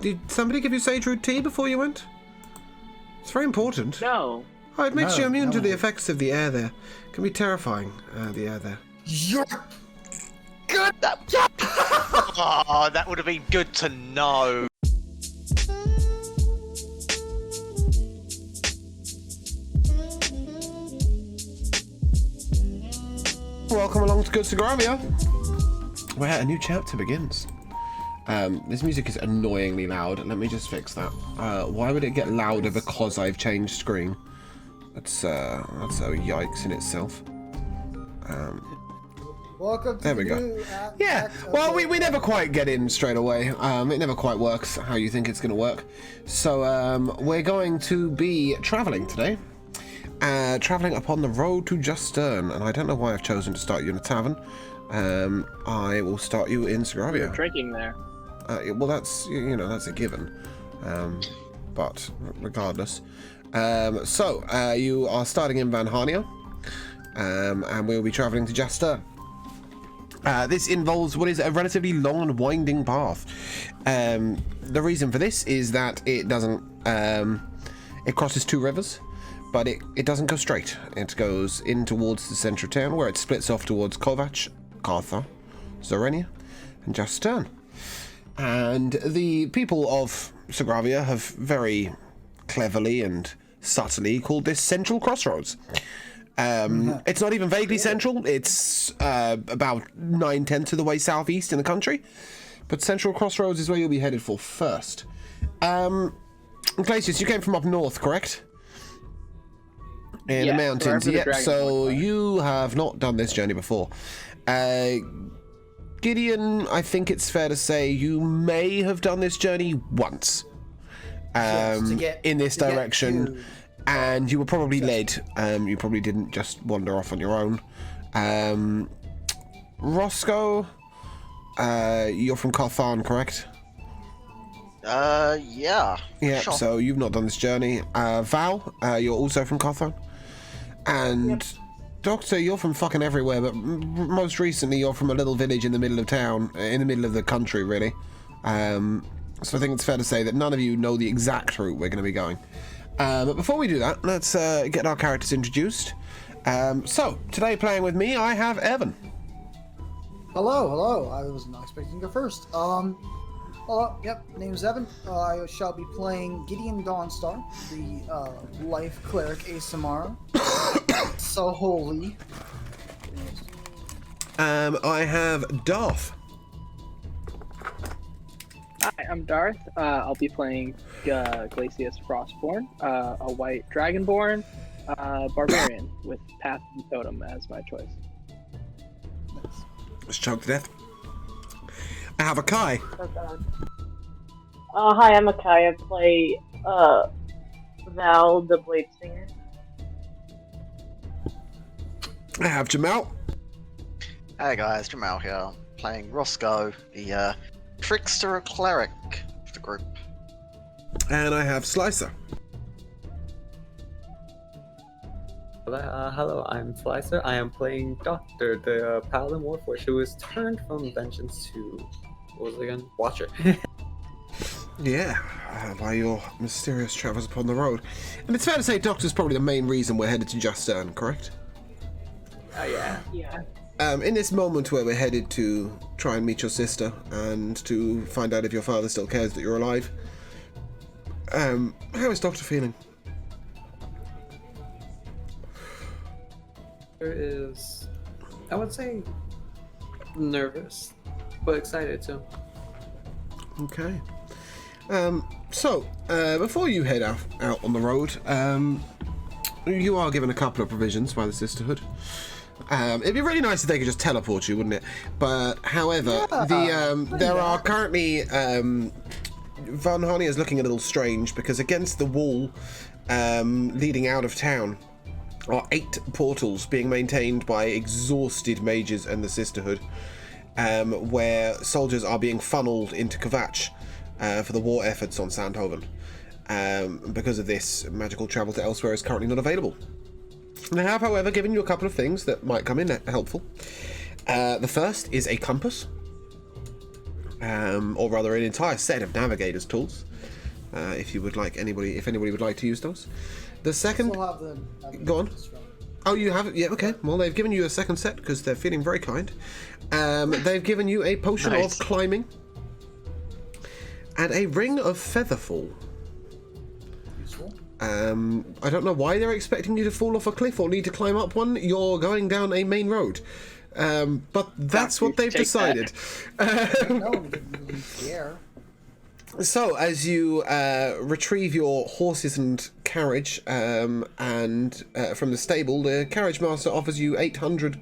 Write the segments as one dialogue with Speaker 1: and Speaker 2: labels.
Speaker 1: Did somebody give you sage root tea before you went? It's very important.
Speaker 2: No.
Speaker 1: Oh, it makes you immune to the
Speaker 3: no.
Speaker 1: effects of the air there. It can be terrifying, the air there.
Speaker 3: You're good.
Speaker 4: Oh, that would have been good to know.
Speaker 1: Welcome along to Good Sogravia, where a new chapter begins. This music is annoyingly loud. Let me just fix that. Why would it get louder because I've changed screen? That's a yikes in itself.
Speaker 3: Welcome to
Speaker 1: There we go.
Speaker 3: new
Speaker 1: Yeah, well, we never quite get in straight away. It never quite works how you think it's going to work. So we're going to be travelling today. Travelling upon the road to Justern. And I don't know why I've chosen to start you in a tavern. I will start you in Sogravia.
Speaker 2: You're drinking there.
Speaker 1: Well, that's, that's a given. But regardless. So you are starting in Van Harnia. And we'll be travelling to Justern. This involves what is a relatively long and winding path. The reason for this is that it doesn't... it crosses two rivers, but it doesn't go straight. It goes in towards the centre of town, where it splits off towards Kovac, Kartha, Zorenia, and Justern. And the people of Sogravia have very cleverly and subtly called this Central Crossroads. It's not even vaguely central. It's about 9/10 of the way southeast in the country. But Central Crossroads is where you'll be headed for first. Glacius, you came from up north, correct? In the mountains. Yep, so you have not done this journey before. Gideon, I think it's fair to say you may have done this journey once. In this direction. And you were probably led. You probably didn't just wander off on your own. Roscoe, you're from Carthan, correct?
Speaker 4: Yeah.
Speaker 1: Yeah,
Speaker 4: Sure.
Speaker 1: so you've not done this journey. Val, you're also from Carthan. And Doctor, you're from fucking everywhere, but most recently you're from a little village in the middle of town, in the middle of the country, really. So I think it's fair to say that none of you know the exact route we're going to be going. But before we do that, let's get our characters introduced. So, today playing with me, I have Evan.
Speaker 3: Hello. I was not expecting to go first. Hello. Yep. Name's Evan. I shall be playing Gideon Dawnstar, the life cleric Asamara. So holy.
Speaker 1: I have Darth.
Speaker 2: Hi, I'm Darth. I'll be playing Glacius Frostborn, a white dragonborn barbarian with Path and Totem as my choice.
Speaker 1: Let's choke to death. I have a Kai.
Speaker 5: Oh god. Hi, I'm Akai. I play Val, the Blade Singer.
Speaker 1: I have Jamal.
Speaker 4: Hey guys, Jamal here, playing Roscoe, the trickster cleric of the group.
Speaker 1: And I have Slicer.
Speaker 6: Hello, I'm Slicer. I am playing Doctor, the Paladin Warforged, who is turned from Vengeance to, what was it again? Watcher.
Speaker 1: Yeah, by your mysterious travels upon the road. And it's fair to say Doctor's probably the main reason we're headed to Justern, correct?
Speaker 6: Yeah.
Speaker 1: In this moment where we're headed to try and meet your sister and to find out if your father still cares that you're alive, how is Doctor feeling?
Speaker 6: There is, I would say, nervous, but excited too.
Speaker 1: Okay. So, before you head out on the road, you are given a couple of provisions by the Sisterhood. It'd be really nice if they could just teleport you, wouldn't it? But, however, there are currently... Van Harnia is looking a little strange because against the wall leading out of town are 8 portals being maintained by exhausted mages and the Sisterhood, where soldiers are being funneled into Kovac for the war efforts on Sandhoven. Because of this, magical travel to elsewhere is currently not available. They have, however, given you a couple of things that might come in helpful. The first is a compass. or rather an entire set of navigator's tools. If anybody would like to use those. The second,
Speaker 3: Still have the
Speaker 1: go on. Oh, you have it? Yeah, okay. Well, they've given you a second set because they're feeling very kind. They've given you a potion of climbing and a ring of featherfall.
Speaker 3: Useful.
Speaker 1: I don't know why they're expecting you to fall off a cliff or need to climb up one. You're going down a main road. But that's what they've decided.
Speaker 3: No, we didn't really care.
Speaker 1: So, as you retrieve your horses and carriage and from the stable, the carriage master offers you 800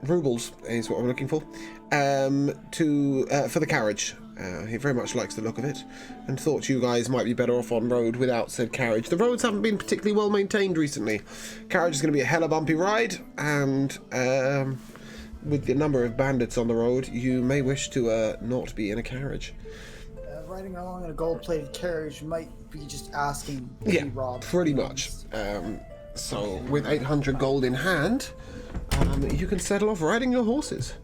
Speaker 1: rubles, is what I'm looking for, for the carriage. He very much likes the look of it, and thought you guys might be better off on road without said carriage. The roads haven't been particularly well maintained recently. Carriage is going to be a hella bumpy ride, and with the number of bandits on the road, you may wish to not be in a carriage.
Speaker 3: Riding along in a gold-plated carriage might be just asking to
Speaker 1: Yeah,
Speaker 3: be robbed.
Speaker 1: pretty much. So, with 800 gold in hand, you can settle off riding your horses.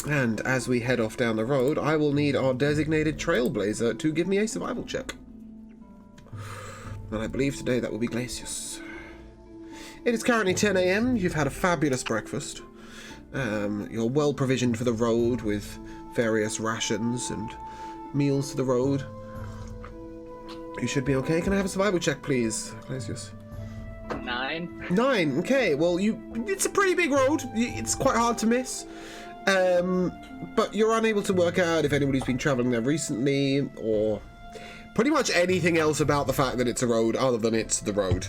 Speaker 1: And as we head off down the road, I will need our designated trailblazer to give me a survival check. And I believe today that will be Glacius. It is currently 10 a.m. You've had a fabulous breakfast. You're well provisioned for the road with various rations and meals to the road. You should be okay. Can I have a survival check, please, Glacius?
Speaker 2: 9.
Speaker 1: 9. Okay. Well, it's a pretty big road. It's quite hard to miss. But you're unable to work out if anybody's been travelling there recently, or pretty much anything else about the fact that it's a road other than it's the road.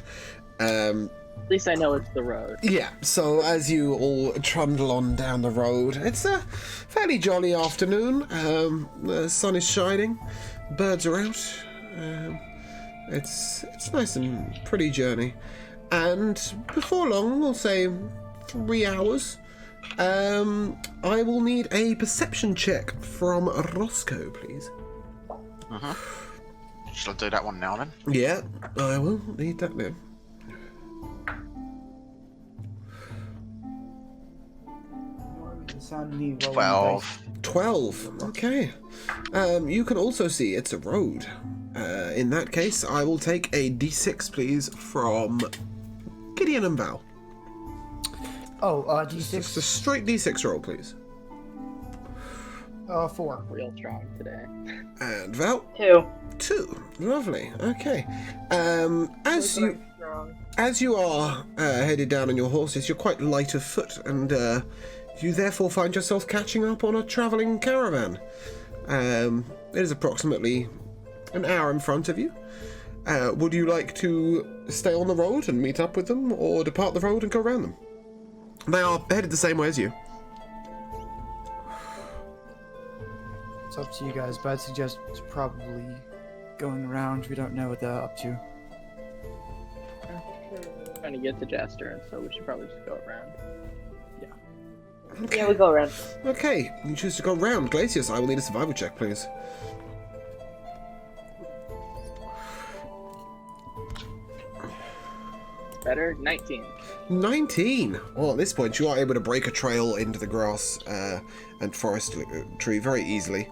Speaker 2: At least I know it's the road.
Speaker 1: Yeah, so as you all trundle on down the road, it's a fairly jolly afternoon. The sun is shining, birds are out. It's nice and pretty journey. And before long, we'll say 3 hours, I will need a perception check from Roscoe, please.
Speaker 4: Shall I do that one now then?
Speaker 1: Yeah, I will need that now.
Speaker 3: The sound of me rolling
Speaker 4: 12.
Speaker 1: 12. Okay. You can also see it's a road. In that case, I will take a d6, please, from Gideon and Val.
Speaker 3: Oh,
Speaker 1: Just a
Speaker 3: D6.
Speaker 1: straight d6 roll, please.
Speaker 3: 4.
Speaker 2: Real strong today.
Speaker 1: And Val,
Speaker 5: 2.
Speaker 1: 2. Lovely. Okay. As you are headed down on your horses, you're quite light of foot, and you therefore find yourself catching up on a travelling caravan. It is approximately an hour in front of you. Would you like to stay on the road and meet up with them, or depart the road and go around them? They are headed the same way as you.
Speaker 3: It's up to you guys, but I'd suggest probably going around. We don't know what they're up to.
Speaker 2: Trying to get to Jester, and so we should probably just go around.
Speaker 5: Yeah, we go around.
Speaker 1: Okay, you choose to go round. Glacius, I will need a survival check, please.
Speaker 2: Better? 19.
Speaker 1: 19. Well, at this point, you are able to break a trail into the grass and forest tree very easily.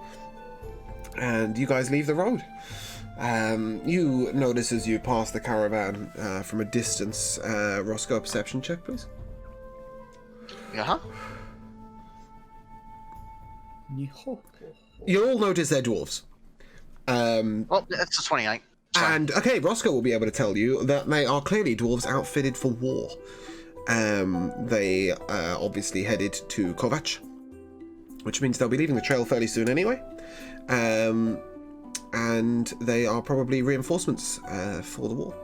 Speaker 1: And you guys leave the road. You notice as you pass the caravan from a distance. Roscoe, perception check, please.
Speaker 4: Yeah.
Speaker 1: You'll all notice they're dwarves.
Speaker 4: Oh, it's a 28. So,
Speaker 1: And, okay, Roscoe will be able to tell you that they are clearly dwarves outfitted for war. They obviously headed to Kovac, which means they'll be leaving the trail fairly soon anyway. And they are probably reinforcements for the war.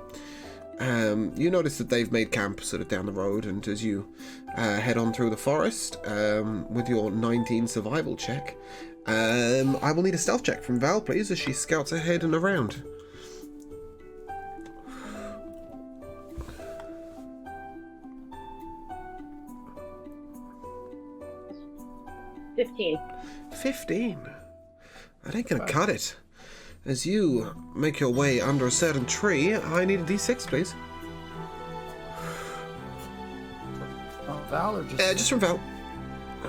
Speaker 1: You notice that they've made camp sort of down the road, and as you head on through the forest with your 19 survival check, I will need a stealth check from Val, please, as she scouts ahead and around.
Speaker 5: $15.
Speaker 1: 15. That ain't gonna cut it. As you make your way under a certain tree, I need a d6, please.
Speaker 3: Val or just...
Speaker 1: Just from Val.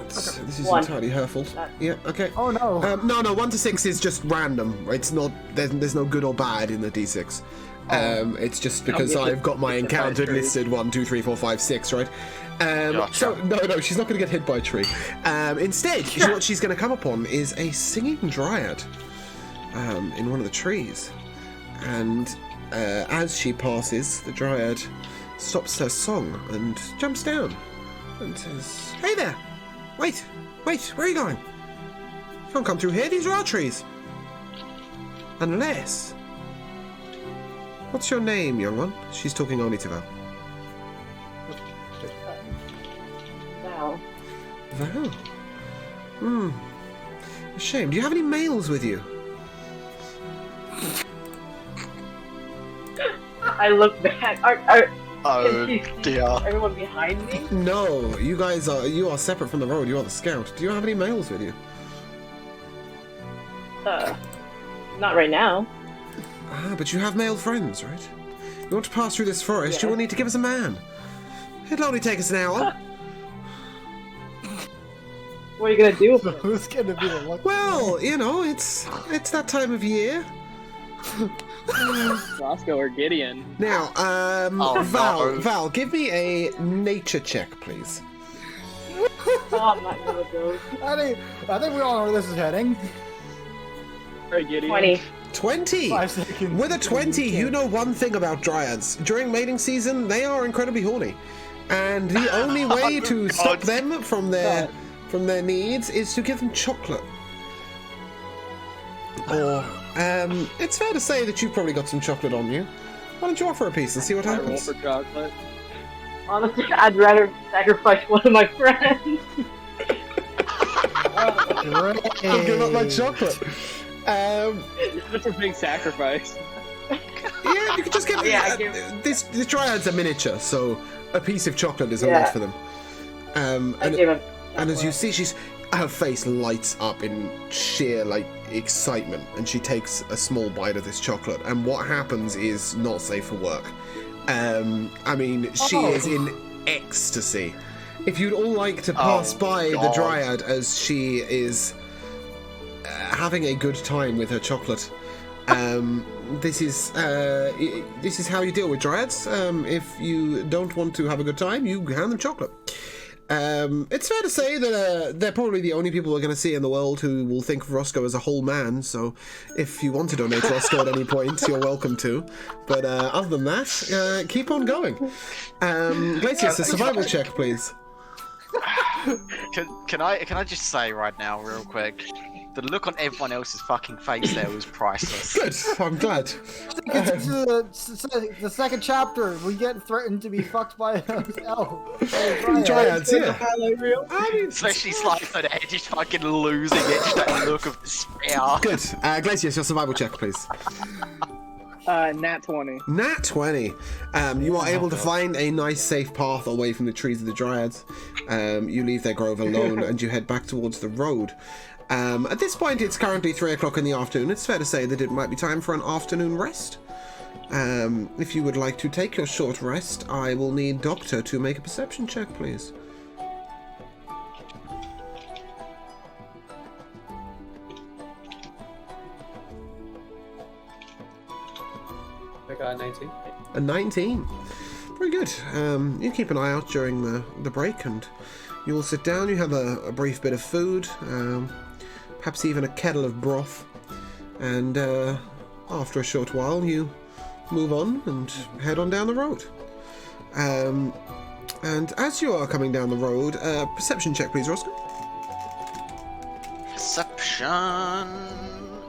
Speaker 1: This is
Speaker 5: 1.
Speaker 1: entirely her fault. Yeah, okay.
Speaker 3: Oh no.
Speaker 1: No, 1 to 6 is just random. It's not. There's no good or bad in the d6. It's just because
Speaker 2: I'll get
Speaker 1: I've got my
Speaker 2: hit by a
Speaker 1: encounter
Speaker 2: tree.
Speaker 1: listed 1, 2, 3, 4, 5, 6, right?
Speaker 4: Gotcha.
Speaker 1: So no, she's not going to get hit by a tree. Instead, what she's going to come upon is a singing dryad in one of the trees, and as she passes, the dryad stops her song and jumps down and says, "Hey there! Wait, where are you going? You can't come through here. These are our trees. Unless." What's your name, young one? She's talking only to Val.
Speaker 5: Val.
Speaker 1: Val? A shame. Do you have any males with you?
Speaker 5: I look back.
Speaker 4: Oh dear.
Speaker 5: Everyone behind me?
Speaker 1: No, you are separate from the road. You are the scout. Do you have any males with you?
Speaker 5: Not right now.
Speaker 1: Ah, but you have male friends, right? You want to pass through this forest, you will need to give us a man. It'll only take us an hour.
Speaker 5: What are you gonna do?
Speaker 3: Who's gonna be the lucky?
Speaker 1: Well, you know, it's that time of year.
Speaker 2: Roscoe or Gideon.
Speaker 1: Now,
Speaker 4: Oh, no.
Speaker 1: Val, give me a nature check, please.
Speaker 5: Oh, I'm not good with those.
Speaker 3: I think we all know where this is heading.
Speaker 2: Right, Gideon.
Speaker 5: 20.
Speaker 1: 20!
Speaker 3: 5 seconds.
Speaker 1: With a 20, you know one thing about dryads. During mating season, they are incredibly horny. And the only way to stop them from their needs is to give them chocolate. Or, it's fair to say that you've probably got some chocolate on you. Why don't you offer a piece and see what
Speaker 2: I roll
Speaker 1: happens?
Speaker 2: for chocolate.
Speaker 5: Honestly, I'd rather sacrifice one of my friends.
Speaker 1: I'll give up my chocolate.
Speaker 2: That's a big sacrifice.
Speaker 1: Yeah, you could just give
Speaker 5: Yeah,
Speaker 1: this dryad's a miniature, so a piece of chocolate is a
Speaker 5: Yeah.
Speaker 1: lot for them.
Speaker 5: I give him.
Speaker 1: And as you see, her face lights up in sheer excitement, and she takes a small bite of this chocolate. And what happens is not safe for work. I mean, she is in ecstasy. If you'd all like to pass by the
Speaker 4: God.
Speaker 1: dryad as she is having a good time with her chocolate, this is how you deal with dryads. If you don't want to have a good time, you hand them chocolate. It's fair to say that they're probably the only people we're going to see in the world who will think of Roscoe as a whole man, so if you want to donate Roscoe at any point, you're welcome to. But other than that, keep on going. Glacius, a survival check, please.
Speaker 4: Can I just say right now, real quick, the look on everyone else's fucking face there was priceless.
Speaker 1: Good, I'm glad.
Speaker 3: It's the second chapter. We get threatened to be fucked by an elf.
Speaker 1: Dryads, yeah.
Speaker 4: Especially Slice on Edge is fucking losing it, just that look of despair.
Speaker 1: Good. Glacius, your survival check, please.
Speaker 2: Nat 20.
Speaker 1: Nat 20. You are able to find a nice safe path away from the trees of the dryads. You leave their grove alone and you head back towards the road. At this point, it's currently 3 o'clock in the afternoon. It's fair to say that it might be time for an afternoon rest. If you would like to take your short rest, I will need Doctor to make a perception check, please.
Speaker 6: I got a 19.
Speaker 1: A 19. Very good. You keep an eye out during the break, and you will sit down. You have a brief bit of food, perhaps even a kettle of broth, and after a short while, you move on and head on down the road. And as you are coming down the road, perception check, please, Roscoe.
Speaker 4: Perception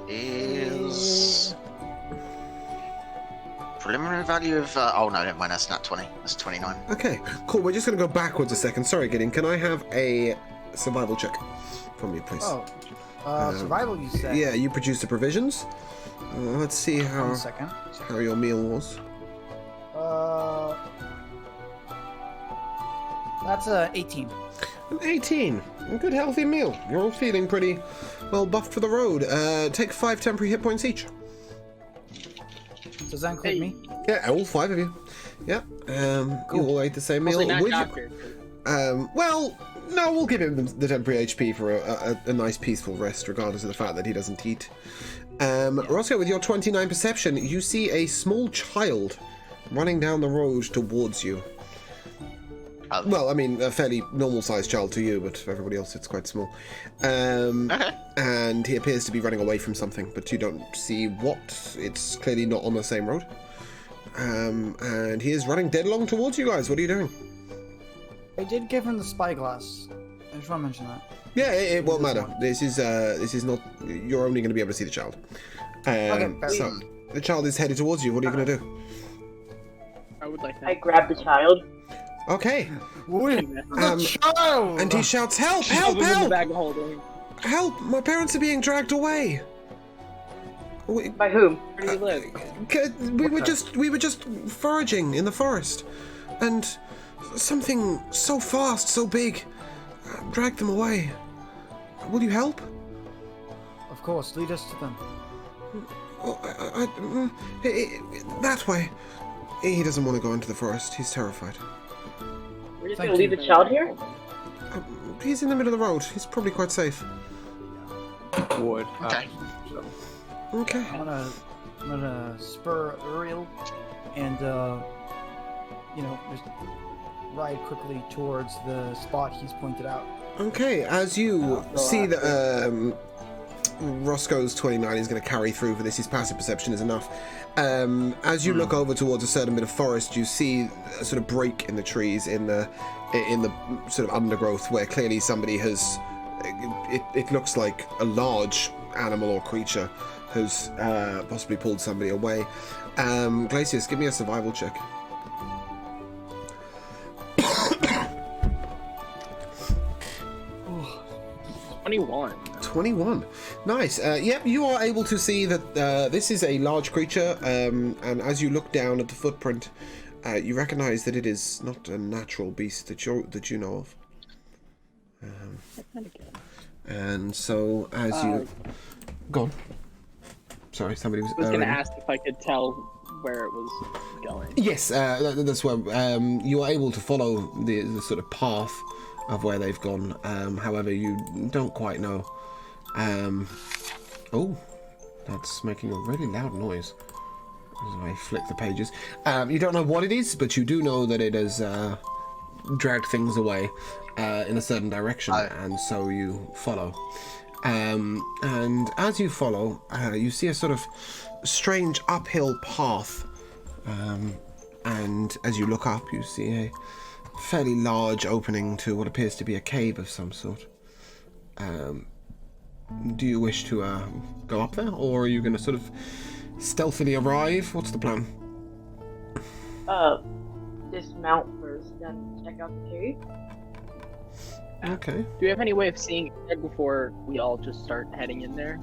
Speaker 4: is preliminary value of. Oh no, never mind. That's not 20. That's 29.
Speaker 1: Okay, cool. We're just going to go backwards a second. Sorry, Gideon. Can I have a survival check from you, please?
Speaker 3: Survival, you said.
Speaker 1: Yeah, you produced the provisions. Let's see
Speaker 3: 1 second.
Speaker 1: how your meal was.
Speaker 3: That's 18.
Speaker 1: An 18. A good healthy meal. You're all feeling pretty well buffed for the road. Take 5 temporary hit points each.
Speaker 3: Does that include me?
Speaker 1: Yeah, all 5 of you. Yeah. You all ate the same meal.
Speaker 2: Mostly not
Speaker 1: Would you-
Speaker 2: doctor.
Speaker 1: well, No, we'll give him the temporary HP for a nice peaceful rest, regardless of the fact that he doesn't eat. Roscoe, with your 29 perception, you see a small child running down the road towards you. Well, I mean, a fairly normal-sized child to you, but for everybody else, it's quite small. And he appears to be running away from something, but you don't see what. It's clearly not on the same road. And he is running dead along towards you guys. What are you doing?
Speaker 3: I did give him the spyglass. I just want to mention that.
Speaker 1: Yeah, it won't matter. This is not. You're only going to be able to see the child. So the child is headed towards you. What are you going to do?
Speaker 2: I would like that.
Speaker 5: I grab the child.
Speaker 1: Okay.
Speaker 3: The child!
Speaker 1: And he shouts, "Help!
Speaker 2: Shove
Speaker 1: Help!
Speaker 2: him in the
Speaker 1: Help!
Speaker 2: bag of holding.
Speaker 1: Help! My parents are being dragged away."
Speaker 5: By whom?
Speaker 2: Where do you live?
Speaker 1: We were just foraging in the forest, and something so fast, so big, dragged them away. Will you help?
Speaker 3: Of course, lead us to them.
Speaker 1: That way. He doesn't want to go into the forest. He's terrified.
Speaker 5: We're just
Speaker 3: Thank
Speaker 5: gonna leave
Speaker 3: you.
Speaker 5: the child here?
Speaker 1: He's in the middle of the road. He's probably quite safe.
Speaker 6: Would.
Speaker 4: Okay.
Speaker 1: Okay.
Speaker 3: I'm gonna spur Uriel and just ride quickly towards the spot he's pointed out.
Speaker 1: Okay, as you see that Roscoe's 29 is going to carry through for this, his passive perception is enough. As you look over towards a certain bit of forest, you see a sort of break in the trees, in the sort of undergrowth, where clearly somebody has. It looks like a large animal or creature has possibly pulled somebody away. Glacius, give me a survival check. 21. Nice. Yep, you are able to see that this is a large creature, and as you look down at the footprint, you recognize that it is not a natural beast that you know of. And so, as you... Go on. Sorry, somebody was...
Speaker 2: I was going to ask if I could tell where it was going.
Speaker 1: Yes, that's where you are able to follow the sort of path of where they've gone. However, you don't quite know. Oh, that's making a really loud noise as I flick the pages. You don't know what it is, but you do know that it has dragged things away in a certain direction, and so you follow. And as you follow, you see a sort of strange uphill path, and as you look up, you see a fairly large opening to what appears to be a cave of some sort. Do you wish to go up there, or are you going to sort of stealthily arrive? What's the plan?
Speaker 5: Dismount first, then check out the cave.
Speaker 1: Okay.
Speaker 2: Do we have any way of seeing it before we all just start heading in there?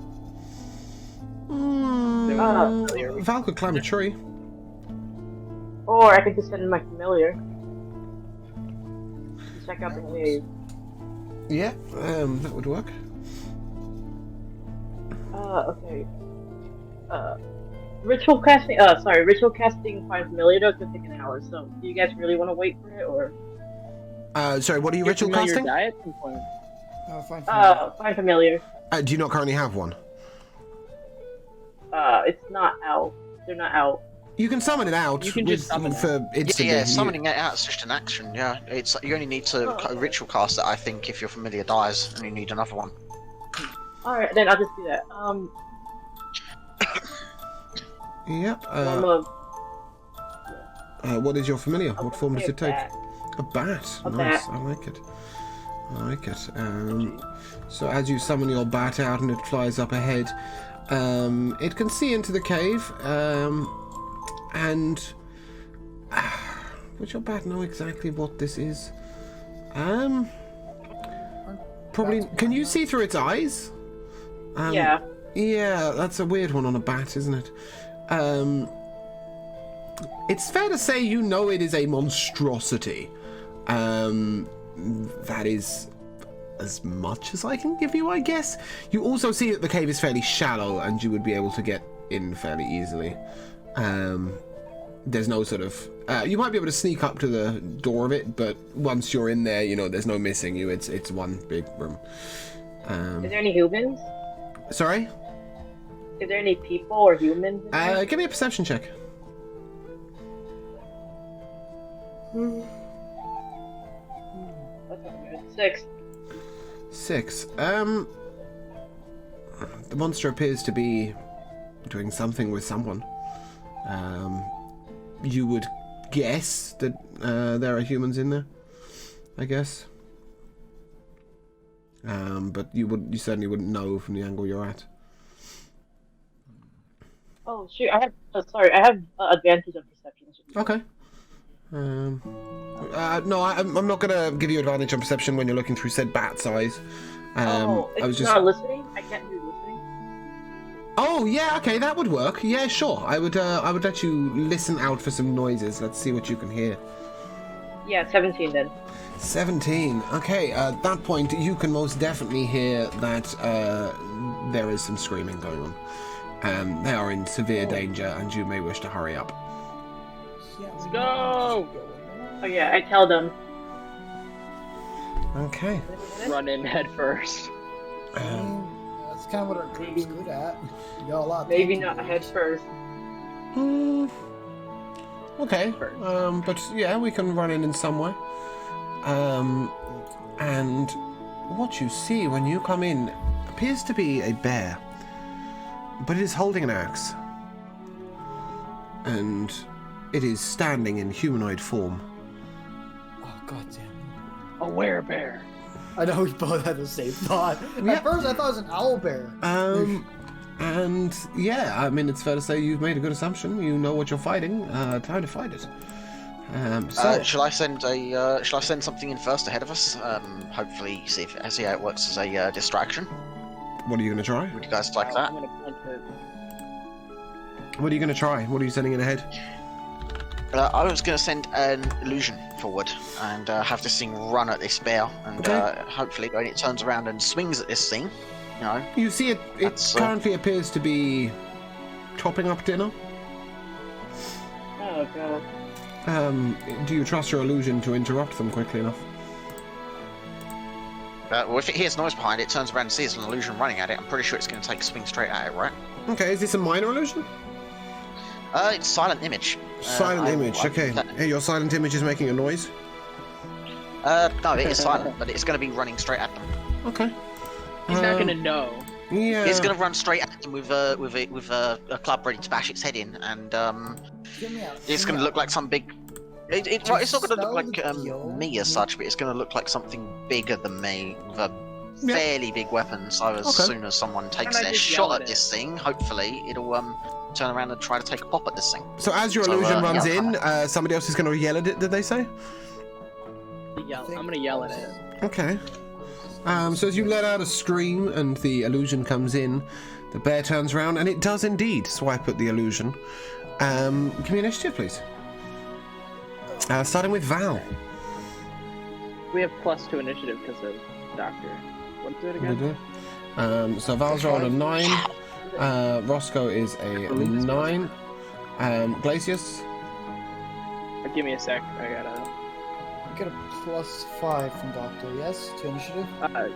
Speaker 1: Val could climb a tree.
Speaker 5: Or I could just send my familiar. Check out the cave.
Speaker 1: Yeah, that would work.
Speaker 5: Okay. Ritual casting find familiar though could take an hour, so do you guys really want to wait for it, or?
Speaker 1: Sorry, what are you
Speaker 2: Your
Speaker 1: ritual
Speaker 2: familiar
Speaker 1: casting?
Speaker 2: diet component.
Speaker 3: Fine.
Speaker 5: Find familiar.
Speaker 1: Do you not currently have one?
Speaker 5: It's not out. They're not out.
Speaker 1: You can summon it out.
Speaker 2: You can just summon it.
Speaker 1: for instantly.
Speaker 4: Yeah, summoning it out is just an action. Yeah, it's you only need to ritual cast it. I think if your familiar dies and you need another one.
Speaker 5: All right, then I'll just do that.
Speaker 1: Yep.
Speaker 5: I'm
Speaker 1: What is your familiar? What form does it take?
Speaker 5: bat.
Speaker 1: A bat.
Speaker 5: A
Speaker 1: Nice.
Speaker 5: bat.
Speaker 1: I like it. So as you summon your bat out and it flies up ahead, it can see into the cave, and would your bat know exactly what this is? Probably. Can you see through its eyes?
Speaker 5: Yeah.
Speaker 1: Yeah, that's a weird one on a bat, isn't it? It's fair to say you know it is a monstrosity. That is as much as I can give you, I guess. You also see that the cave is fairly shallow and you would be able to get in fairly easily. there's no sort of... you might be able to sneak up to the door of it, but once you're in there, you know, there's no missing you. It's one big room.
Speaker 5: Is there any humans?
Speaker 1: Sorry?
Speaker 5: Is there any people or humans? In there?
Speaker 1: Give me a perception check.
Speaker 5: That's not good. 6.
Speaker 1: 6. The monster appears to be doing something with someone. You would guess that there are humans in there, I guess. But you certainly wouldn't know from the angle you're at.
Speaker 5: Oh shoot! I have advantage of perception.
Speaker 1: Okay. No, I'm not gonna give you advantage on perception when you're looking through said bat's eyes.
Speaker 5: It's
Speaker 1: I was just
Speaker 5: not listening. I can't do listening.
Speaker 1: Oh yeah, okay, that would work. Yeah, sure. I would let you listen out for some noises. Let's see what you can hear.
Speaker 5: Yeah, 17 then.
Speaker 1: 17. Okay, at that point you can most definitely hear that there is some screaming going on. They are in severe danger, and you may wish to hurry up.
Speaker 2: Let's go!
Speaker 5: Oh yeah, I tell them.
Speaker 1: Okay.
Speaker 2: Run in head first.
Speaker 3: That's kind of what our group's good at. You got a lot. of
Speaker 5: Maybe
Speaker 3: things
Speaker 5: not
Speaker 3: to do.
Speaker 5: head first.
Speaker 1: Okay. But yeah, we can run in some way. And what you see when you come in appears to be a bear, but it is holding an axe, and it is standing in humanoid form.
Speaker 3: Oh god damn it.
Speaker 2: A werebear.
Speaker 3: I know we both had the same thought.
Speaker 1: Yeah.
Speaker 3: At first I thought it was an owl bear.
Speaker 1: And yeah, I mean, it's fair to say you've made a good assumption. You know what you're fighting. Time to fight it.
Speaker 4: Shall I send something in first ahead of us? Hopefully, see how it works as a distraction.
Speaker 1: What are you going to try?
Speaker 4: Would you guys like that?
Speaker 2: I'm gonna punch it.
Speaker 1: What are you going to try? What are you sending in ahead?
Speaker 4: I was going to send an illusion forward and have this thing run at this bear, and
Speaker 1: Okay.
Speaker 4: hopefully when it turns around and swings at this thing, you know.
Speaker 1: You see it. It
Speaker 4: That's,
Speaker 1: currently appears to be chopping up dinner.
Speaker 5: Oh god.
Speaker 1: Do you trust your illusion to interrupt them quickly enough?
Speaker 4: Well, if it hears noise behind it, turns around and sees an illusion running at it, I'm pretty sure it's going to take a swing straight at it, right?
Speaker 1: Okay, is this a minor illusion?
Speaker 4: It's silent image.
Speaker 1: Silent image, okay. Hey, your silent image is making a noise?
Speaker 4: No, it is silent, but it's going to be running straight at them.
Speaker 1: Okay.
Speaker 2: He's not gonna know.
Speaker 1: Yeah.
Speaker 4: It's going to run straight at them with a club ready to bash its head in, and
Speaker 3: Get me out.
Speaker 4: it's going to look like some big. It's not going to look like me as such, but it's going to look like something bigger than me with a fairly big weapon. So as soon as someone takes
Speaker 2: I
Speaker 4: their
Speaker 2: just
Speaker 4: shot
Speaker 2: yell
Speaker 4: at
Speaker 2: at
Speaker 4: this thing, hopefully it'll turn around and try to take a pop at this thing.
Speaker 1: So as your
Speaker 4: So,
Speaker 1: illusion runs
Speaker 4: yeah.
Speaker 1: in, somebody else is going to yell at it, did they say?
Speaker 2: I'm gonna yell at it.
Speaker 1: Okay. So as you let out a scream and the illusion comes in, the bear turns around and it does indeed swipe at the illusion. Give me initiative, please. Starting with Val.
Speaker 2: We have +2 initiative because of Doctor. What's it
Speaker 1: We
Speaker 2: again?
Speaker 1: do. So Val's rolled a 9. Roscoe is a 9. Glacius.
Speaker 2: Give me a sec. I gotta.
Speaker 3: You get a +5 from Doctor, yes? To initiative?
Speaker 2: Yeah,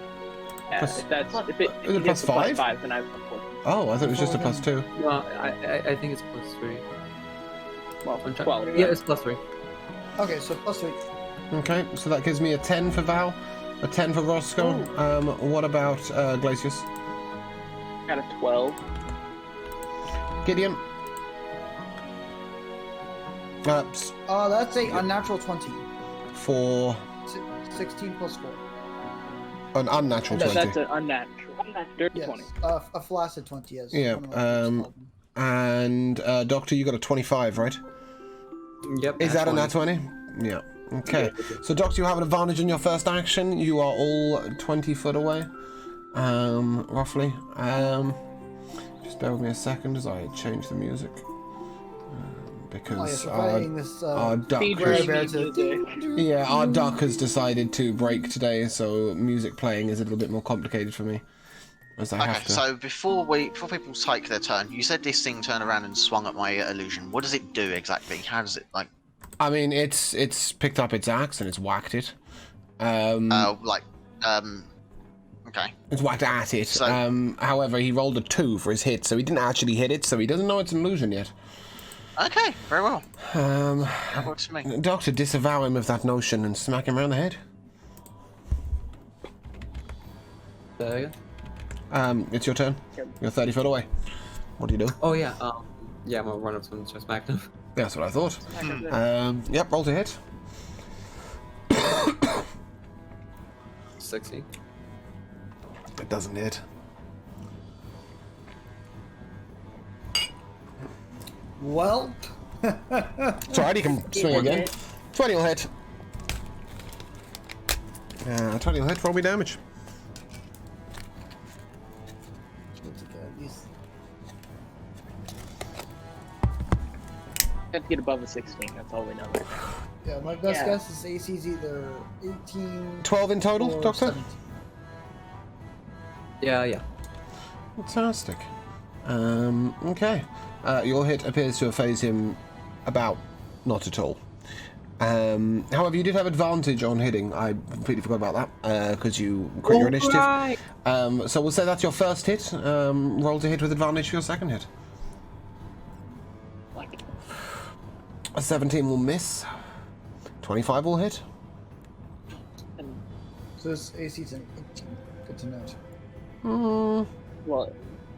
Speaker 1: Plus-
Speaker 2: if that's if
Speaker 1: Is it
Speaker 2: it gets a
Speaker 1: +5?
Speaker 2: +5, then I have +4.
Speaker 1: Oh, I thought it was just a +2.
Speaker 6: No, I think it's +3.
Speaker 2: Well,
Speaker 6: I'm trying-
Speaker 2: 12.
Speaker 6: Yeah, it's +3.
Speaker 3: Okay, so +3.
Speaker 1: Okay, so that gives me a 10 for Val, a 10 for Roscoe. What about Glacius?
Speaker 2: Got a 12.
Speaker 1: Gideon?
Speaker 3: That's a unnatural 20.
Speaker 1: For
Speaker 3: 16 +4.
Speaker 1: an unnatural
Speaker 2: No,
Speaker 1: 20.
Speaker 2: that's an unnatural. Dirty
Speaker 3: Yes.
Speaker 2: 20.
Speaker 3: A flaccid 20, yes.
Speaker 1: Yeah,
Speaker 3: One of my groups called them.
Speaker 1: And Doctor, you got a 25, right?
Speaker 6: Yep.
Speaker 1: Is that a nat
Speaker 6: 20.
Speaker 1: 20? Yeah. Okay. So Doctor, you have an advantage in your first action. You are all 20 foot away, roughly. Just bear with me a second as I change the music. Because
Speaker 3: We're fighting this
Speaker 1: our duck
Speaker 2: Feed
Speaker 1: has,
Speaker 3: bear
Speaker 2: music.
Speaker 1: yeah, our duck has decided to break today, so music playing is a little bit more complicated for me. as I
Speaker 4: Okay,
Speaker 1: have to.
Speaker 4: so before people take their turn, you said this thing turned around and swung at my illusion. What does it do exactly? How does it like?
Speaker 1: I mean, it's picked up its axe and it's whacked it.
Speaker 4: Okay.
Speaker 1: It's whacked at it.
Speaker 4: So-
Speaker 1: However, he rolled a 2 for his hit, so he didn't actually hit it, so he doesn't know it's an illusion yet.
Speaker 4: Okay, very well. That works for me.
Speaker 1: Doctor, disavow him of that notion and smack him around the head. It's your turn. You're 30 foot away. What do you do?
Speaker 6: Oh yeah, yeah, I'm gonna run up to him and just smack him.
Speaker 1: That's what I thought. Yep, roll to hit.
Speaker 6: 60.
Speaker 1: It doesn't hit.
Speaker 3: Well,
Speaker 1: It's alright, you can swing again. 20 will hit. 20 will hit, roll me damage.
Speaker 2: Have to get above a 16. That's all we know right now.
Speaker 3: yeah, my best
Speaker 2: Yeah.
Speaker 3: guess is AC's either 18.
Speaker 1: 12 in total,
Speaker 3: or
Speaker 1: Doctor?
Speaker 3: 17.
Speaker 6: Yeah.
Speaker 1: Fantastic. Okay. Your hit appears to have phased him about not at all. However, you did have advantage on hitting. I completely forgot about that because you crit your initiative.
Speaker 5: Right.
Speaker 1: So we'll say that's your first hit. Roll to hit with advantage for your second hit.
Speaker 2: Like,
Speaker 1: A 17 will miss. 25 will hit.
Speaker 2: and,
Speaker 3: So this AC's an 18. Good to note.
Speaker 2: well,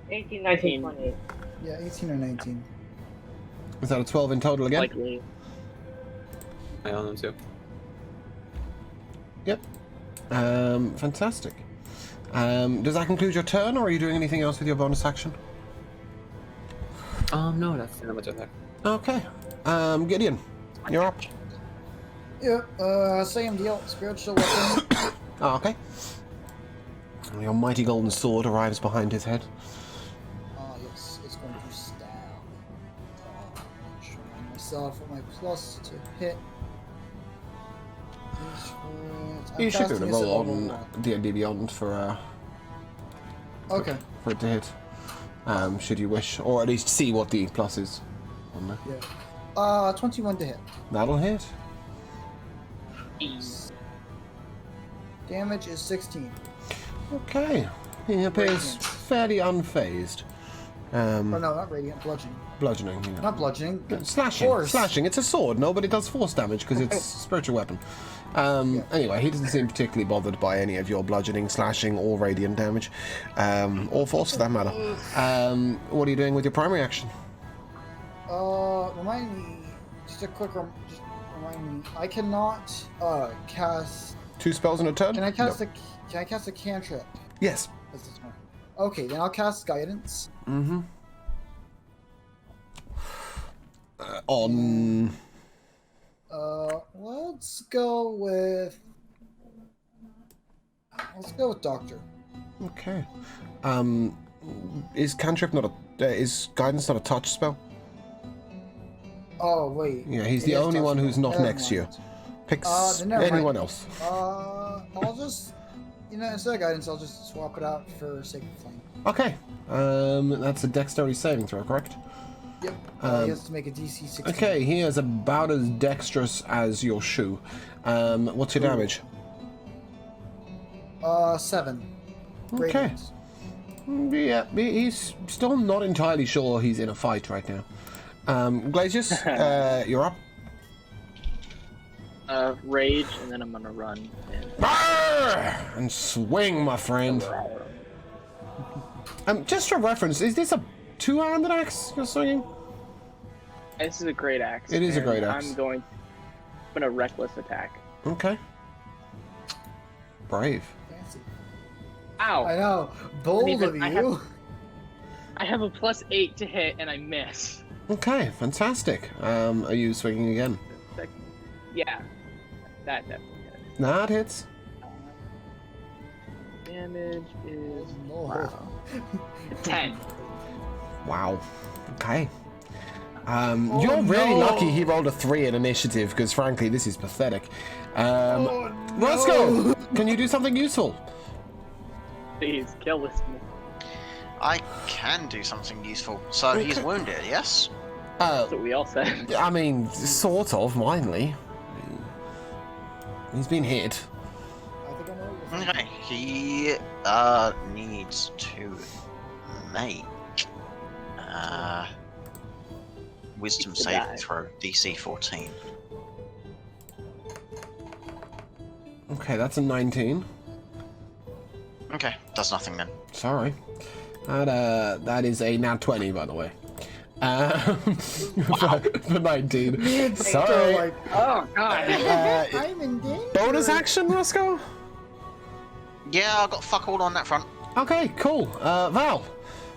Speaker 5: 18, 19, 20.
Speaker 3: Yeah, 18 or 19.
Speaker 1: Is that a 12 in total again?
Speaker 2: likely.
Speaker 6: I own them too.
Speaker 1: Yep. Fantastic. Does that conclude your turn, or are you doing anything else with your bonus action?
Speaker 6: No, that's not much of that.
Speaker 1: Okay. Gideon, you're up.
Speaker 3: Yeah, same deal. Spiritual weapon.
Speaker 1: Oh, okay. The almighty golden sword arrives behind his head.
Speaker 3: Yes, it's going to stab. Showing myself with my plus to hit.
Speaker 1: You should be able to roll on D&D Beyond for
Speaker 3: Okay.
Speaker 1: for it to hit, should you wish, or at least see what the plus is on there.
Speaker 3: Yeah. 21 to hit.
Speaker 1: That'll hit.
Speaker 3: Damage is 16.
Speaker 1: Okay. He appears
Speaker 3: Radiant.
Speaker 1: fairly unfazed.
Speaker 3: Oh no, not radiant. Bludgeoning.
Speaker 1: Bludgeoning, you know.
Speaker 3: Not bludgeoning.
Speaker 1: Slashing.
Speaker 3: Force.
Speaker 1: Slashing. It's a sword. Nobody does force damage because it's a spiritual weapon. Anyway, he doesn't seem particularly bothered by any of your bludgeoning, slashing, or radiant damage. Or force for that matter. What are you doing with your primary action?
Speaker 3: Remind me. Just remind me. I cannot cast.
Speaker 1: 2 spells in a turn?
Speaker 3: Can I cast
Speaker 1: No.
Speaker 3: Can I cast a cantrip?
Speaker 1: Yes.
Speaker 3: That's this one. Okay, then I'll cast guidance.
Speaker 1: Mm-hmm. On...
Speaker 3: Let's go with Doctor.
Speaker 1: Okay. Is cantrip not a... is guidance not a touch spell?
Speaker 3: Oh wait.
Speaker 1: Yeah, he's
Speaker 3: It
Speaker 1: the
Speaker 3: is
Speaker 1: only one
Speaker 3: touch
Speaker 1: who's
Speaker 3: spell.
Speaker 1: not
Speaker 3: Never
Speaker 1: next to you.
Speaker 3: mind.
Speaker 1: Picks
Speaker 3: then never mind.
Speaker 1: anyone else.
Speaker 3: I'll just, instead of guidance, I'll just swap it out for Sacred Flame.
Speaker 1: Okay. That's a dexterity saving throw, correct?
Speaker 3: Yep. He has to make a DC 16.
Speaker 1: Okay, he is about as dexterous as your shoe. What's your damage?
Speaker 3: 7.
Speaker 1: Okay.
Speaker 3: Radiant.
Speaker 1: Yeah, he's still not entirely sure he's in a fight right now. Glacius, you're up.
Speaker 2: Rage, and then I'm gonna run.
Speaker 1: And swing, my friend. Just for reference, is this a two-handed axe you're swinging?
Speaker 2: This is a great axe.
Speaker 1: It is a
Speaker 2: and
Speaker 1: great axe.
Speaker 2: I'm going to reckless attack.
Speaker 1: Okay. Brave.
Speaker 3: Fancy.
Speaker 2: Ow!
Speaker 3: I know. Bold
Speaker 2: even-
Speaker 3: of
Speaker 2: I
Speaker 3: you.
Speaker 2: I have a +8 to hit, and I miss.
Speaker 1: Okay, fantastic. Are you swinging again?
Speaker 2: Yeah, that definitely hits.
Speaker 1: That hits.
Speaker 2: Damage is
Speaker 3: Lord.
Speaker 2: 10.
Speaker 1: Wow. Okay. You're really lucky he rolled a 3 in initiative, because frankly, this is pathetic. Roscoe, can you do something useful?
Speaker 2: Please kill this
Speaker 4: I can do something useful. So he's wounded, yes?
Speaker 2: That's what we all said.
Speaker 1: I mean, sort of, minely. He's been hit.
Speaker 3: I think I know what you're
Speaker 4: Okay, he needs to make wisdom
Speaker 2: Needs to
Speaker 4: saving
Speaker 2: die.
Speaker 4: throw DC 14.
Speaker 1: Okay, that's a 19.
Speaker 4: Okay, does nothing then.
Speaker 1: Sorry. That is a nat 20, by the way. For 19. Sorry.
Speaker 3: like,
Speaker 2: Oh god.
Speaker 3: I'm in danger.
Speaker 1: Bonus action, Roscoe?
Speaker 4: Yeah, I got fuck all on that front.
Speaker 1: Okay, cool. Val,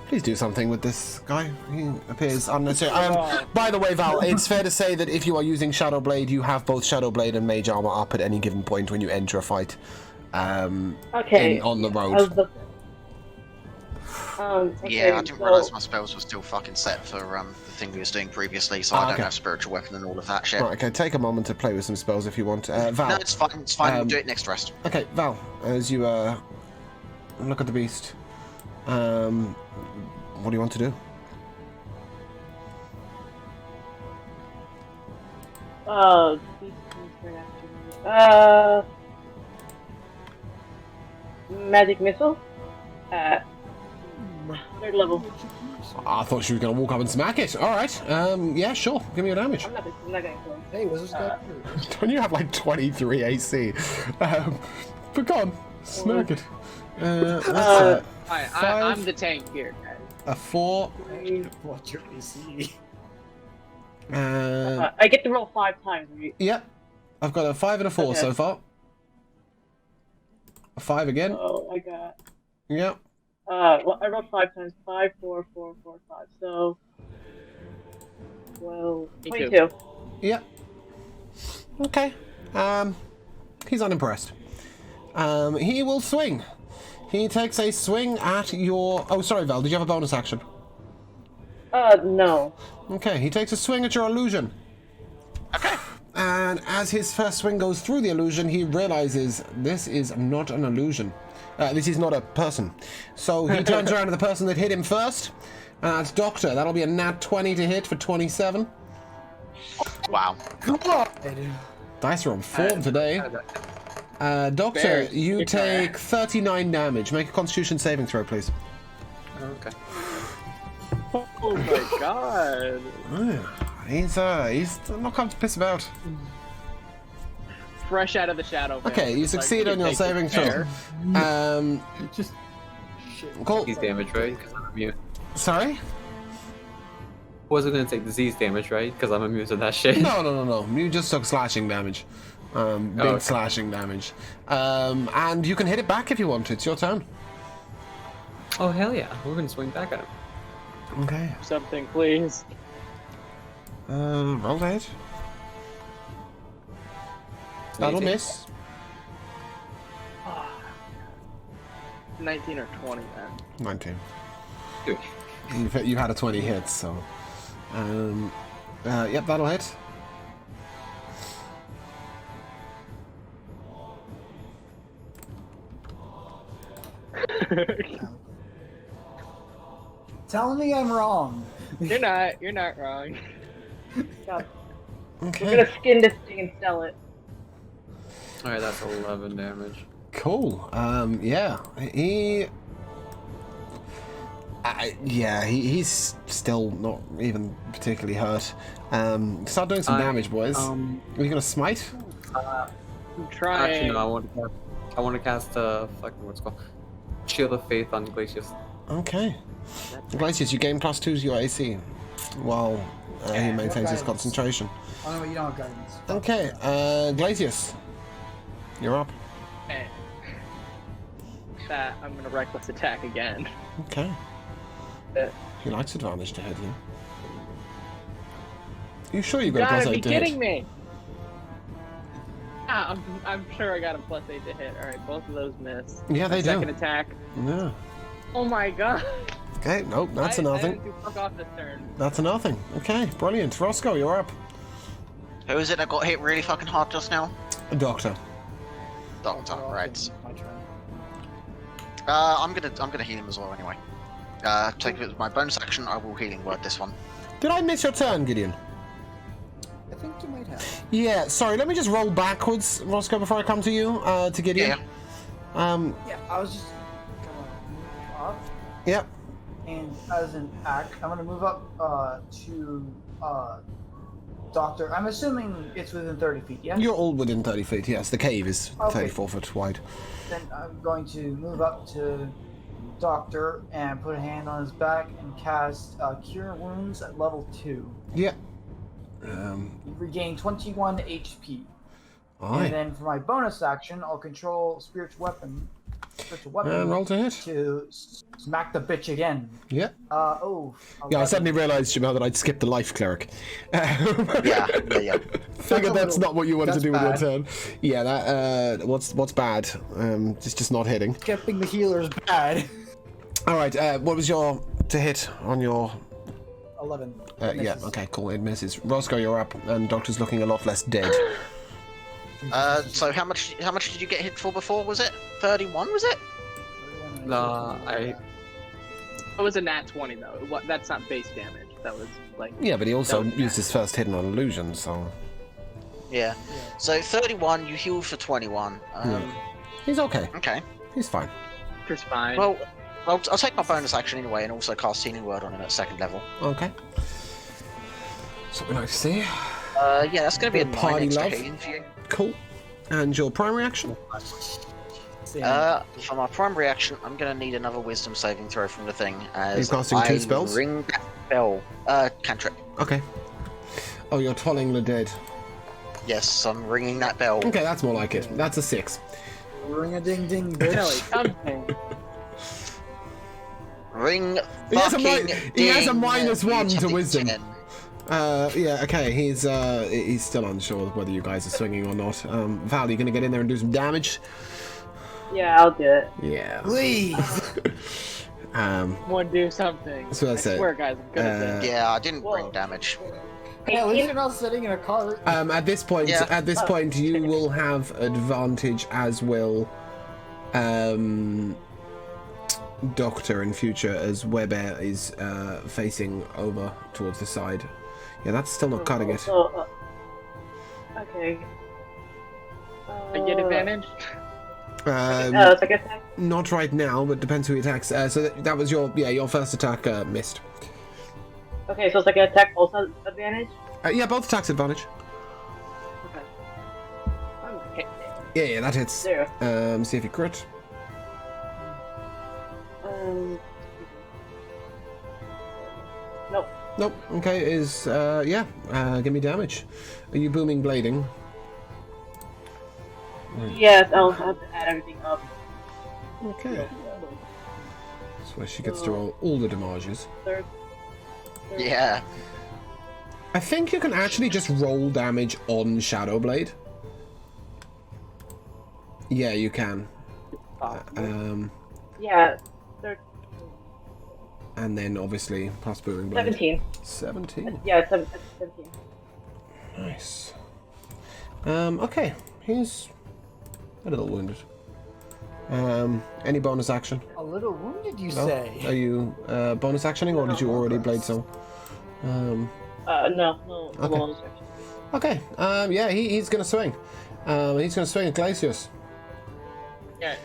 Speaker 1: please do something with this guy. He appears unnecessary. By the way, Val, it's fair to say that if you are using Shadow Blade, you have both Shadow Blade and Mage Armor up at any given point when you enter a fight.
Speaker 5: Okay.
Speaker 1: On the
Speaker 5: I
Speaker 1: road.
Speaker 5: was the- okay,
Speaker 4: Yeah, I didn't
Speaker 5: so-
Speaker 4: realise my spells were still fucking set for the thing we was doing previously, so I don't
Speaker 1: okay.
Speaker 4: have spiritual weapon and all of that shit.
Speaker 1: Right, okay, take a moment to play with some spells if you want. Val.
Speaker 4: No, it's fine. It's fine. We'll do it next rest.
Speaker 1: Okay, Val, as you look at the beast, what do you want to do?
Speaker 5: Magic missile. Third level.
Speaker 1: I thought she was going to walk up and smack it. All right. Yeah, sure. Give me your damage.
Speaker 5: I'm not going to.
Speaker 3: Hey, wizards got
Speaker 1: Don't you have like 23 AC? But go on, smack it. What's that?
Speaker 2: I'm the tank here, guys.
Speaker 1: A 4.
Speaker 3: What's your AC?
Speaker 5: I get to roll 5 times. Right?
Speaker 1: Yep. I've got a 5 and a 4
Speaker 5: Okay.
Speaker 1: so far. A 5 again.
Speaker 5: Oh, I got.
Speaker 1: Yep.
Speaker 5: Well, I rolled 5 times. 5, 4, 4, 4, 5. So. Well,
Speaker 2: Me
Speaker 5: 22.
Speaker 1: Yep. Okay. He's unimpressed. He will swing. He takes a swing at your... Oh, sorry, Val. Did you have a bonus action?
Speaker 5: No.
Speaker 1: Okay, he takes a swing at your illusion.
Speaker 4: Okay.
Speaker 1: And as his first swing goes through the illusion, he realizes this is not an illusion. This is not a person. So he turns around to the person that hit him first. And that's Doctor. That'll be a nat 20 to hit for 27.
Speaker 4: Wow.
Speaker 1: Dice are on form today. Doctor,
Speaker 2: Bears,
Speaker 1: you
Speaker 2: kick our
Speaker 1: take
Speaker 2: ass.
Speaker 1: 39 damage. Make a Constitution saving throw, please.
Speaker 6: Okay.
Speaker 2: Oh my god.
Speaker 1: He's not come to piss about.
Speaker 2: Fresh out of the shadow.
Speaker 1: Okay, you succeed on your saving throw.
Speaker 3: Just shit.
Speaker 1: Cool.
Speaker 6: Disease damage, right? Because I'm immune.
Speaker 1: Sorry?
Speaker 6: Wasn't gonna take disease damage, right? Because I'm immune to that shit.
Speaker 1: No. You just took slashing damage. Big
Speaker 6: okay.
Speaker 1: slashing damage. And you can hit it back if you want. It's your turn.
Speaker 6: Oh hell yeah, we're gonna swing back at him.
Speaker 1: Okay.
Speaker 2: Something, please.
Speaker 1: Roll to hit. That'll
Speaker 6: 18.
Speaker 1: miss.
Speaker 2: 19 or 20, man.
Speaker 1: 19.
Speaker 6: Good.
Speaker 1: You've had a 20 hits, so. Yep, that'll hit.
Speaker 3: Tell me I'm wrong.
Speaker 2: You're not wrong.
Speaker 5: God. We're
Speaker 1: Okay.
Speaker 5: gonna skin this thing and sell it.
Speaker 6: Alright, that's 11 damage.
Speaker 1: Cool. Yeah. He's still not even particularly hurt. Start doing some damage, boys. Are you gonna smite?
Speaker 2: I'm trying.
Speaker 6: Actually, no, I want to cast fucking what's it called? Shield of Faith on Glacius.
Speaker 1: Okay. Glacius, you gain +2 to your AC while he maintains his
Speaker 3: guidance.
Speaker 1: concentration.
Speaker 3: Oh no, you don't have guidance.
Speaker 1: Okay, Glacius, you're up.
Speaker 2: Okay. That I'm gonna reckless attack again.
Speaker 1: Okay.
Speaker 2: Uh,
Speaker 1: He likes advantage to hit you. You sure you've got a
Speaker 2: gotta
Speaker 1: +8
Speaker 2: be
Speaker 1: to
Speaker 2: kidding
Speaker 1: hit?
Speaker 2: me! Ah, I'm sure I got a +8 to hit. All right, both of those miss.
Speaker 1: Yeah, they do.
Speaker 2: Second attack.
Speaker 1: Yeah.
Speaker 2: Oh my god!
Speaker 1: Okay, nope, that's a
Speaker 2: I
Speaker 1: nothing.
Speaker 2: didn't do fuck off this turn.
Speaker 1: That's a nothing. Okay, brilliant. Roscoe, you're up.
Speaker 4: Who is it that got hit really fucking hard just now?
Speaker 1: Doctor.
Speaker 4: Doctor,
Speaker 3: Well,
Speaker 4: right.
Speaker 3: My turn.
Speaker 4: I'm gonna heal him as well anyway. Take it as my bonus action. I will healing word this one.
Speaker 1: Did I miss your turn, Gideon?
Speaker 3: I think you might have.
Speaker 1: Yeah, sorry, let me just roll backwards, Roscoe, before I come to you, to Gideon.
Speaker 4: Yeah.
Speaker 3: Yeah, I was just gonna move up,
Speaker 1: Yep.
Speaker 3: and as an act, I'm gonna move up to Doctor. I'm assuming it's within 30 feet, yeah?
Speaker 1: You're all within 30 feet, yes. The cave is
Speaker 3: Okay.
Speaker 1: 34 foot wide.
Speaker 3: Then I'm going to move up to Doctor and put a hand on his back and cast Cure Wounds at level 2.
Speaker 1: Yep.
Speaker 3: You regain 21 HP.
Speaker 1: Aye.
Speaker 3: And then for my bonus action, I'll control spiritual weapon
Speaker 1: And roll to hit.
Speaker 3: to smack the bitch again.
Speaker 1: Yep.
Speaker 3: Oh.
Speaker 1: Yeah, I
Speaker 3: 11.
Speaker 1: suddenly realised, Jamal, that I'd skipped the life cleric.
Speaker 4: Yeah.
Speaker 1: Figured that's not what you wanted to do with your
Speaker 3: That's
Speaker 1: turn. Yeah, that, what's bad? Just not hitting.
Speaker 3: Skipping the healer's bad.
Speaker 1: Alright, what was your to hit on your...
Speaker 3: 11.
Speaker 1: yeah,
Speaker 3: Misses.
Speaker 1: okay, cool, it misses. Roscoe, you're up, and Doctor's looking a lot less dead.
Speaker 4: So how much did you get hit for before? Was it 31? Was it?
Speaker 6: I
Speaker 2: It was a nat 20 though. That's not base damage. That was like.
Speaker 1: Yeah, but he also
Speaker 2: That was
Speaker 1: used his first hit on illusion, so...
Speaker 4: Yeah. So 31. You healed for 21.
Speaker 1: He's okay.
Speaker 4: Okay.
Speaker 1: He's fine.
Speaker 2: Just fine.
Speaker 4: Well, I'll take my bonus action anyway, and also cast healing word on him at 2nd level.
Speaker 1: Okay. So we like to see.
Speaker 4: Yeah, that's going to be a
Speaker 1: Bit
Speaker 4: 9
Speaker 1: party
Speaker 4: extra
Speaker 1: love.
Speaker 4: healing for you.
Speaker 1: Cool. And your primary action?
Speaker 4: For my primary action, I'm going to need another wisdom saving throw from the thing. As
Speaker 1: You're casting 2 spells?
Speaker 4: Ring that bell. Cantrip.
Speaker 1: Okay. Oh, you're tolling the dead.
Speaker 4: Yes, I'm ringing that bell.
Speaker 1: Okay, that's more like it. That's a 6.
Speaker 3: Ring a ding ding,
Speaker 2: Kelly,
Speaker 3: bitch.
Speaker 2: something.
Speaker 4: Ring
Speaker 1: He has a
Speaker 4: fucking
Speaker 1: he has a
Speaker 4: ding,
Speaker 1: -1 to
Speaker 4: you
Speaker 1: wisdom.
Speaker 4: chicken.
Speaker 1: Yeah, okay, he's still unsure whether you guys are swinging or not. Val, you gonna get in there and do some damage?
Speaker 5: Yeah, I'll do it.
Speaker 1: Yeah.
Speaker 3: Please.
Speaker 2: Want to do something.
Speaker 1: So that's
Speaker 2: I
Speaker 1: it.
Speaker 2: swear, guys, I'm good at this.
Speaker 4: Yeah, I didn't
Speaker 5: Whoa.
Speaker 4: bring damage.
Speaker 3: Yeah, at least you're not sitting in a cart.
Speaker 1: at this point,
Speaker 4: Yeah.
Speaker 1: you will have advantage, as will Doctor in future, as Webair is facing over towards the side. Yeah, that's still not cutting it.
Speaker 5: So, okay.
Speaker 2: I get advantage.
Speaker 5: Second attack.
Speaker 1: Not right now, but depends who he attacks. So that was your first attack missed.
Speaker 5: Okay, so second attack also advantage?
Speaker 1: Yeah, both attacks advantage.
Speaker 5: Okay.
Speaker 1: Yeah, that hits.
Speaker 5: 0.
Speaker 1: See if he crit.
Speaker 5: Nope.
Speaker 1: Nope. Okay, give me damage. Are you booming blading?
Speaker 5: Yes, I'll have to add everything up.
Speaker 1: Okay. That's where she gets to roll all the damages.
Speaker 5: Third.
Speaker 4: Yeah.
Speaker 1: I think you can actually just roll damage on Shadowblade. Yeah, you can.
Speaker 5: Yeah, third.
Speaker 1: And then obviously plus booming blade.
Speaker 5: 17.
Speaker 1: 17.
Speaker 5: Yeah, 17.
Speaker 1: Nice. Okay, he's a little wounded. Any bonus action?
Speaker 3: A little wounded, you
Speaker 1: No?
Speaker 3: say?
Speaker 1: Are you bonus actioning, or did you already blade so?
Speaker 5: No.
Speaker 1: Okay.
Speaker 5: Bonus action.
Speaker 1: Okay. Yeah, he's gonna swing. He's gonna swing at Glacius.
Speaker 2: Yeah.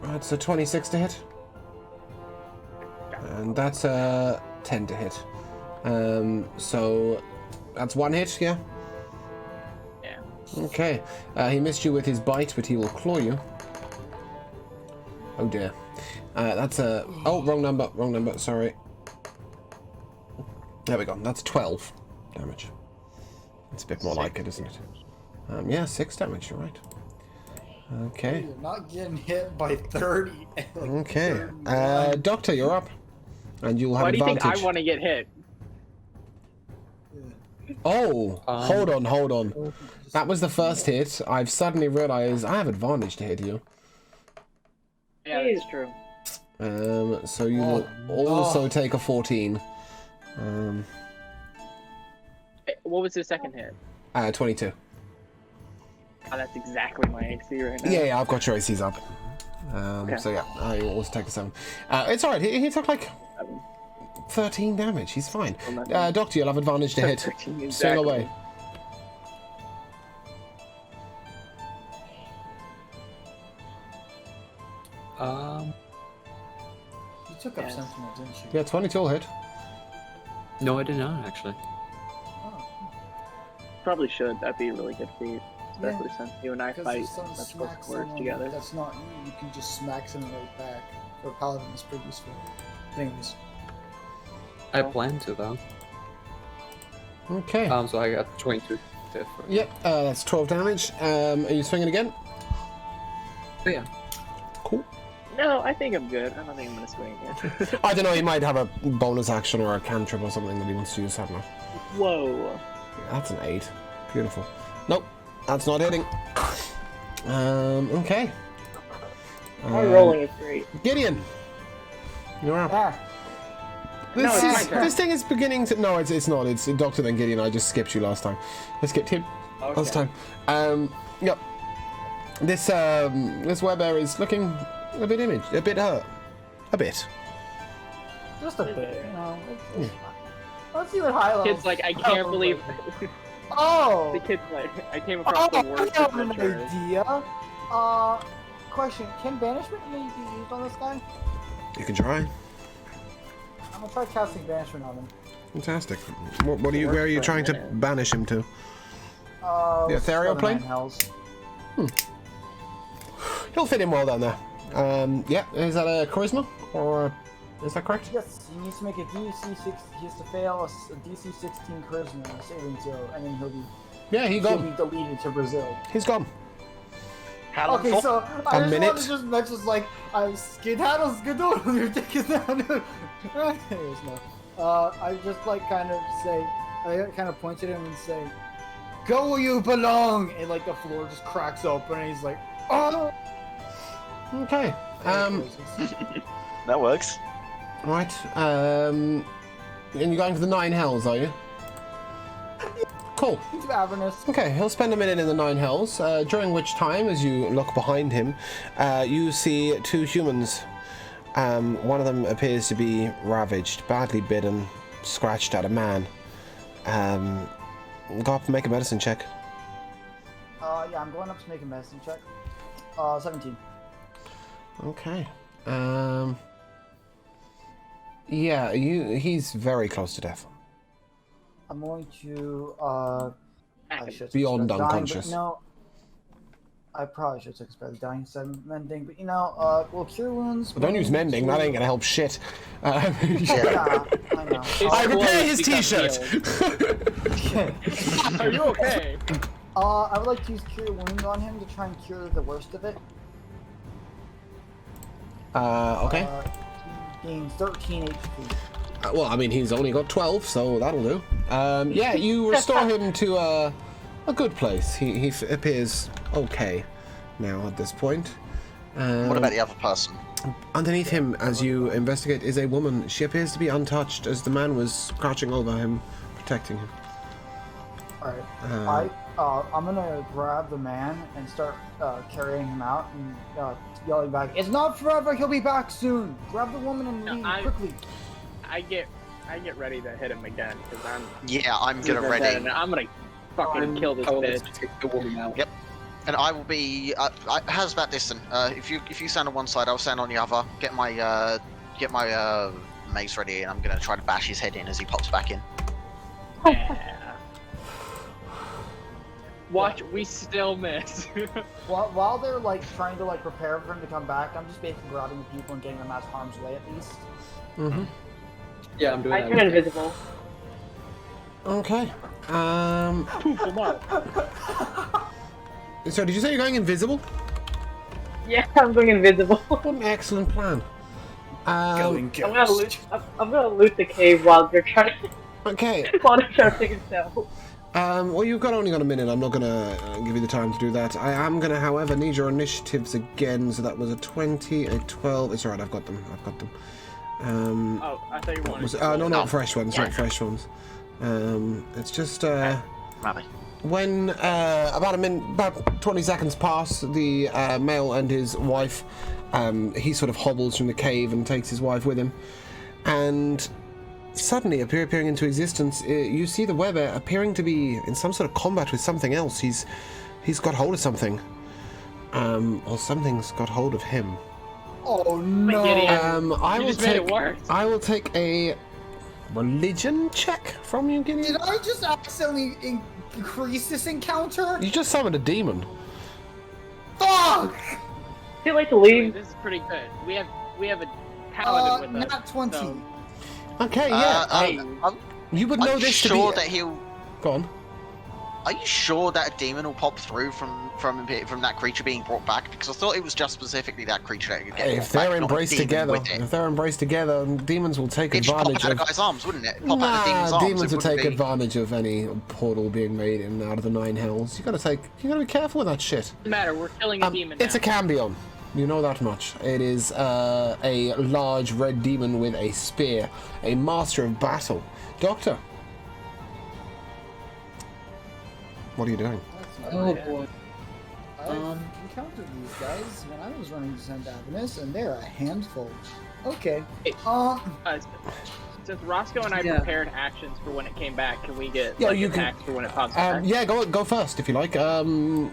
Speaker 1: That's a 26 to hit. And that's a 10 to hit. So that's 1 hit, yeah?
Speaker 2: Yeah.
Speaker 1: Okay. He missed you with his bite, but he will claw you. Oh dear. That's a... Oh, wrong number, sorry. There we go. That's 12 damage. It's a bit more like it, isn't it? Yeah, 6 damage, you're right. Okay.
Speaker 3: You're not getting hit by 30.
Speaker 1: Okay. Doctor, you're up. And you'll have
Speaker 2: Why do you
Speaker 1: advantage.
Speaker 2: think I want to get hit?
Speaker 1: Oh, hold on. That was the first hit. I've suddenly realized I have advantage to hit you.
Speaker 2: Yeah, that's true.
Speaker 1: So you will also take a 14.
Speaker 2: What was the second hit?
Speaker 1: 22.
Speaker 2: Oh, that's exactly my AC right now.
Speaker 1: Yeah, I've got your ACs up. So yeah, you also take a 7. It's alright, he took like 13 damage, he's fine. Doctor, you'll have advantage to hit.
Speaker 2: Exactly.
Speaker 1: Swing away.
Speaker 3: You took up Sentinel, didn't you?
Speaker 1: Yeah, 22 will hit.
Speaker 6: No, I did not actually.
Speaker 3: Oh,
Speaker 2: Probably should. That'd be a really good feat. Especially since you and I
Speaker 3: because
Speaker 2: fight
Speaker 3: if someone
Speaker 2: such close
Speaker 3: smacks
Speaker 2: words
Speaker 3: someone
Speaker 2: together.
Speaker 3: that's not you, you can just smack someone right back. For Paladin is pretty useful. Anyways,
Speaker 6: I plan to though.
Speaker 1: Okay.
Speaker 6: So I got 22 hit for it.
Speaker 1: Yep, that's 12 damage. Are you swinging again?
Speaker 6: But yeah.
Speaker 1: Cool.
Speaker 2: No, I think I'm good. I don't think I'm gonna swing again.
Speaker 1: I don't know, he might have a bonus action or a cantrip or something that he wants to use, I don't know.
Speaker 2: Whoa.
Speaker 1: That's an 8. Beautiful. Nope, that's not hitting. Okay.
Speaker 5: My rolling is great.
Speaker 1: Gideon, you're up.
Speaker 3: ah,
Speaker 2: No, it's my turn.
Speaker 1: This thing is beginning to. No, it's not. It's Doctor then Gideon. I just skipped you last time. I skipped him last time. Yep. This web area is looking a bit hurt. A bit.
Speaker 3: just a bit, you know. Let's see what high level.
Speaker 2: Kid's like, I can't believe.
Speaker 3: Oh.
Speaker 2: The kid's like, I came across the worst
Speaker 3: I have an
Speaker 2: adventurers.
Speaker 3: idea. Question: can banishment maybe be used on this guy?
Speaker 1: You can try.
Speaker 3: I'm gonna try casting banishment on him.
Speaker 1: Fantastic. What are you? Where are you trying to banish him to? The ethereal plane?
Speaker 3: Hells.
Speaker 1: He'll fit in well down there. Yeah. Is that a charisma or is that correct?
Speaker 3: Yes, he needs to make a DC 6. He has to fail a DC 16 charisma saving throw, and then he'll be
Speaker 1: Yeah, he's gone.
Speaker 3: deleted to Brazil.
Speaker 1: He's gone.
Speaker 4: How
Speaker 3: Okay, so I just
Speaker 1: minute.
Speaker 3: want to just mention like skedaddles good one. You're taking down. Anyways, no. I just like kind of say, I kind of point at him and say, "Go where you belong," and like the floor just cracks open, and he's like, "Oh."
Speaker 1: Okay.
Speaker 4: That works.
Speaker 1: Right. And you're going for the 9 hells, are you? Cool.
Speaker 3: He's avernous.
Speaker 1: Okay, he'll spend a minute in the 9 hells, during which time, as you look behind him, you see 2 humans. One of them appears to be ravaged, badly bitten, scratched at a man. Go up and make a medicine check.
Speaker 3: Yeah, I'm going up to make a medicine check. 17.
Speaker 1: Okay. Yeah, he's very close to death.
Speaker 3: I'm going to I should
Speaker 1: Beyond
Speaker 3: dying,
Speaker 1: unconscious.
Speaker 3: but no, I probably should take a spell of dying instead of mending, but you know, we'll cure wounds.
Speaker 1: But don't use mending, that ain't gonna help shit.
Speaker 3: Yeah, I know.
Speaker 1: I repair his t-shirt!
Speaker 2: Are you okay?
Speaker 3: I would like to use cure wounds on him to try and cure the worst of it.
Speaker 1: Okay.
Speaker 3: He gains 13 HP.
Speaker 1: Well, I mean, he's only got 12, so that'll do. Yeah, you restore him to a good place. He appears okay now at this point.
Speaker 4: What about the other person?
Speaker 1: Underneath him, as you investigate, is a woman. She appears to be untouched, as the man was crouching over him, protecting him.
Speaker 3: Alright, I'm gonna grab the man and start carrying him out and yelling back, "It's not forever, he'll be back soon! Grab the woman and leave quickly!"
Speaker 2: I get ready to hit him again because
Speaker 4: I'm gonna ready.
Speaker 2: I'm gonna fucking kill this bitch.
Speaker 6: Take the woman out.
Speaker 4: Yep. And I will be. How's about this then? If you stand on one side, I'll stand on the other. Get my mace ready, and I'm gonna try to bash his head in as he pops back in.
Speaker 2: Yeah. Watch, we still miss.
Speaker 3: While they're like trying to like prepare for him to come back, I'm just basically grabbing the people and getting them out of harm's way at least.
Speaker 1: Mm-hmm.
Speaker 6: Yeah, I'm doing
Speaker 5: I
Speaker 6: that.
Speaker 5: turn invisible.
Speaker 1: Okay.
Speaker 2: Poof him up.
Speaker 1: So did you say you're going invisible?
Speaker 5: Yeah, I'm going invisible.
Speaker 1: What an excellent plan.
Speaker 5: I'm gonna loot the cave while they're trying
Speaker 1: Okay.
Speaker 5: to take it down.
Speaker 1: Well, you've only got a minute. I'm not gonna give you the time to do that. I am gonna, however, need your initiatives again. So that was a 20, a 12. It's alright. I've got them.
Speaker 2: Oh, I thought you wanted.
Speaker 1: No, not fresh ones. Not fresh ones. It's just
Speaker 4: Maybe.
Speaker 1: when about 20 seconds pass, the male and his wife he sort of hobbles from the cave and takes his wife with him. And suddenly, appearing into existence, you see the werebear appearing to be in some sort of combat with something else. He's got hold of something. Or something's got hold of him.
Speaker 3: Oh no!
Speaker 1: I
Speaker 2: You
Speaker 1: will
Speaker 2: just made
Speaker 1: take.
Speaker 2: it worse.
Speaker 1: I will take a religion check from you, Gideon.
Speaker 3: Did I just accidentally increase this encounter?
Speaker 1: You just summoned a demon.
Speaker 3: Fuck!
Speaker 5: Too late to leave.
Speaker 2: This is pretty good. We have a paladin with us.
Speaker 3: Not 20.
Speaker 2: so-
Speaker 1: Okay, yeah.
Speaker 4: I'm
Speaker 1: You would know this to be.
Speaker 4: sure that he'll.
Speaker 1: Go on.
Speaker 4: Are you sure that a demon will pop through from that creature being brought back? Because I thought it was just specifically that creature that could get
Speaker 1: If
Speaker 4: brought
Speaker 1: they're
Speaker 4: back, not a
Speaker 1: embraced
Speaker 4: demon
Speaker 1: together,
Speaker 4: with it.
Speaker 1: if they're embraced together, demons will take
Speaker 4: It'd just pop
Speaker 1: advantage
Speaker 4: out of
Speaker 1: of.
Speaker 4: a guy's arms, wouldn't it? Pop out of the demon's arms.
Speaker 1: Demons
Speaker 4: it
Speaker 1: will take
Speaker 4: wouldn't be-
Speaker 1: advantage of any portal being made in and out of the Nine Hells. You gotta be careful with that shit.
Speaker 2: Doesn't matter. We're killing a demon.
Speaker 1: It's
Speaker 2: now.
Speaker 1: a cambion. You know that much. It is a large red demon with a spear, a master of battle. Doctor, what are you doing?
Speaker 6: Oh boy.
Speaker 3: I've encountered these guys when I was running Descent Avenus, and they're a handful. Okay.
Speaker 2: Hey. Since Roscoe and I
Speaker 6: Yeah.
Speaker 2: prepared actions for when it came back, can we get
Speaker 1: Yeah, you can-
Speaker 2: attacks for when it pops back?
Speaker 1: Yeah, go first if you like. Roscoe,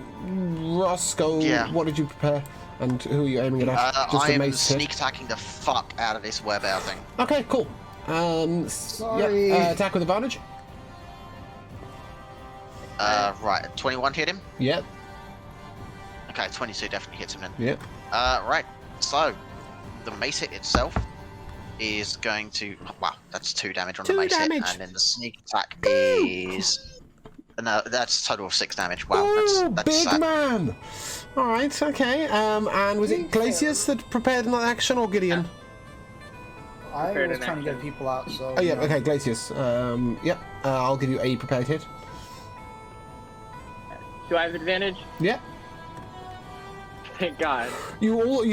Speaker 4: Yeah.
Speaker 1: what did you prepare? And who are you aiming it at? Just
Speaker 4: I
Speaker 1: a
Speaker 4: am
Speaker 1: mace hit?
Speaker 4: sneak attacking the fuck out of this werebear thing.
Speaker 1: Okay, cool.
Speaker 3: Sorry.
Speaker 1: Attack with advantage.
Speaker 4: Right, 21 hit him.
Speaker 1: Yep.
Speaker 4: Okay, 22 definitely hits him then.
Speaker 1: Yep.
Speaker 4: Right, so the mace hit itself is going to. Wow, that's 2 damage on the
Speaker 1: 2
Speaker 4: mace
Speaker 1: damage.
Speaker 4: hit, and then the sneak attack is. No, that's a total of 6 damage. Wow,
Speaker 1: Ooh,
Speaker 4: that's
Speaker 1: big
Speaker 4: sad.
Speaker 1: man. All right, okay. And was it
Speaker 3: Big
Speaker 1: Glacius that prepared that action or Gideon?
Speaker 3: I
Speaker 2: Prepared
Speaker 3: was
Speaker 2: an
Speaker 3: trying to get
Speaker 2: action.
Speaker 3: people out, so.
Speaker 1: Oh yeah,
Speaker 3: you know.
Speaker 1: okay, Glacius. Yep. I'll give you a prepared hit.
Speaker 2: Do I have advantage?
Speaker 1: Yep.
Speaker 2: Thank God.
Speaker 1: You all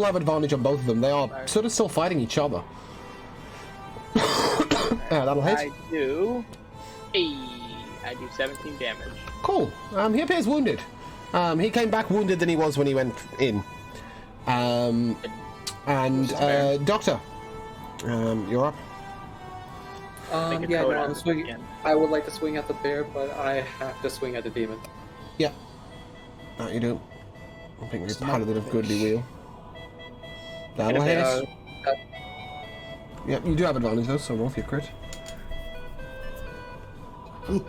Speaker 1: have advantage on both of them. They are sort of still fighting each other. That'll hit.
Speaker 2: I do. I do 17 damage.
Speaker 1: Cool. He appears wounded. He came back wounded than he was when he went in. Doctor, you're up.
Speaker 2: They could
Speaker 6: Yeah,
Speaker 2: throw it
Speaker 6: no,
Speaker 2: at
Speaker 6: I'm
Speaker 2: us
Speaker 6: swinging.
Speaker 2: again.
Speaker 6: I would like to swing at the bear, but I have to swing at the demon.
Speaker 1: Yeah. That you do. I think you're paladin of goodly wheel. That'll hit. Yep, you do have advantage though, so roll for your crit.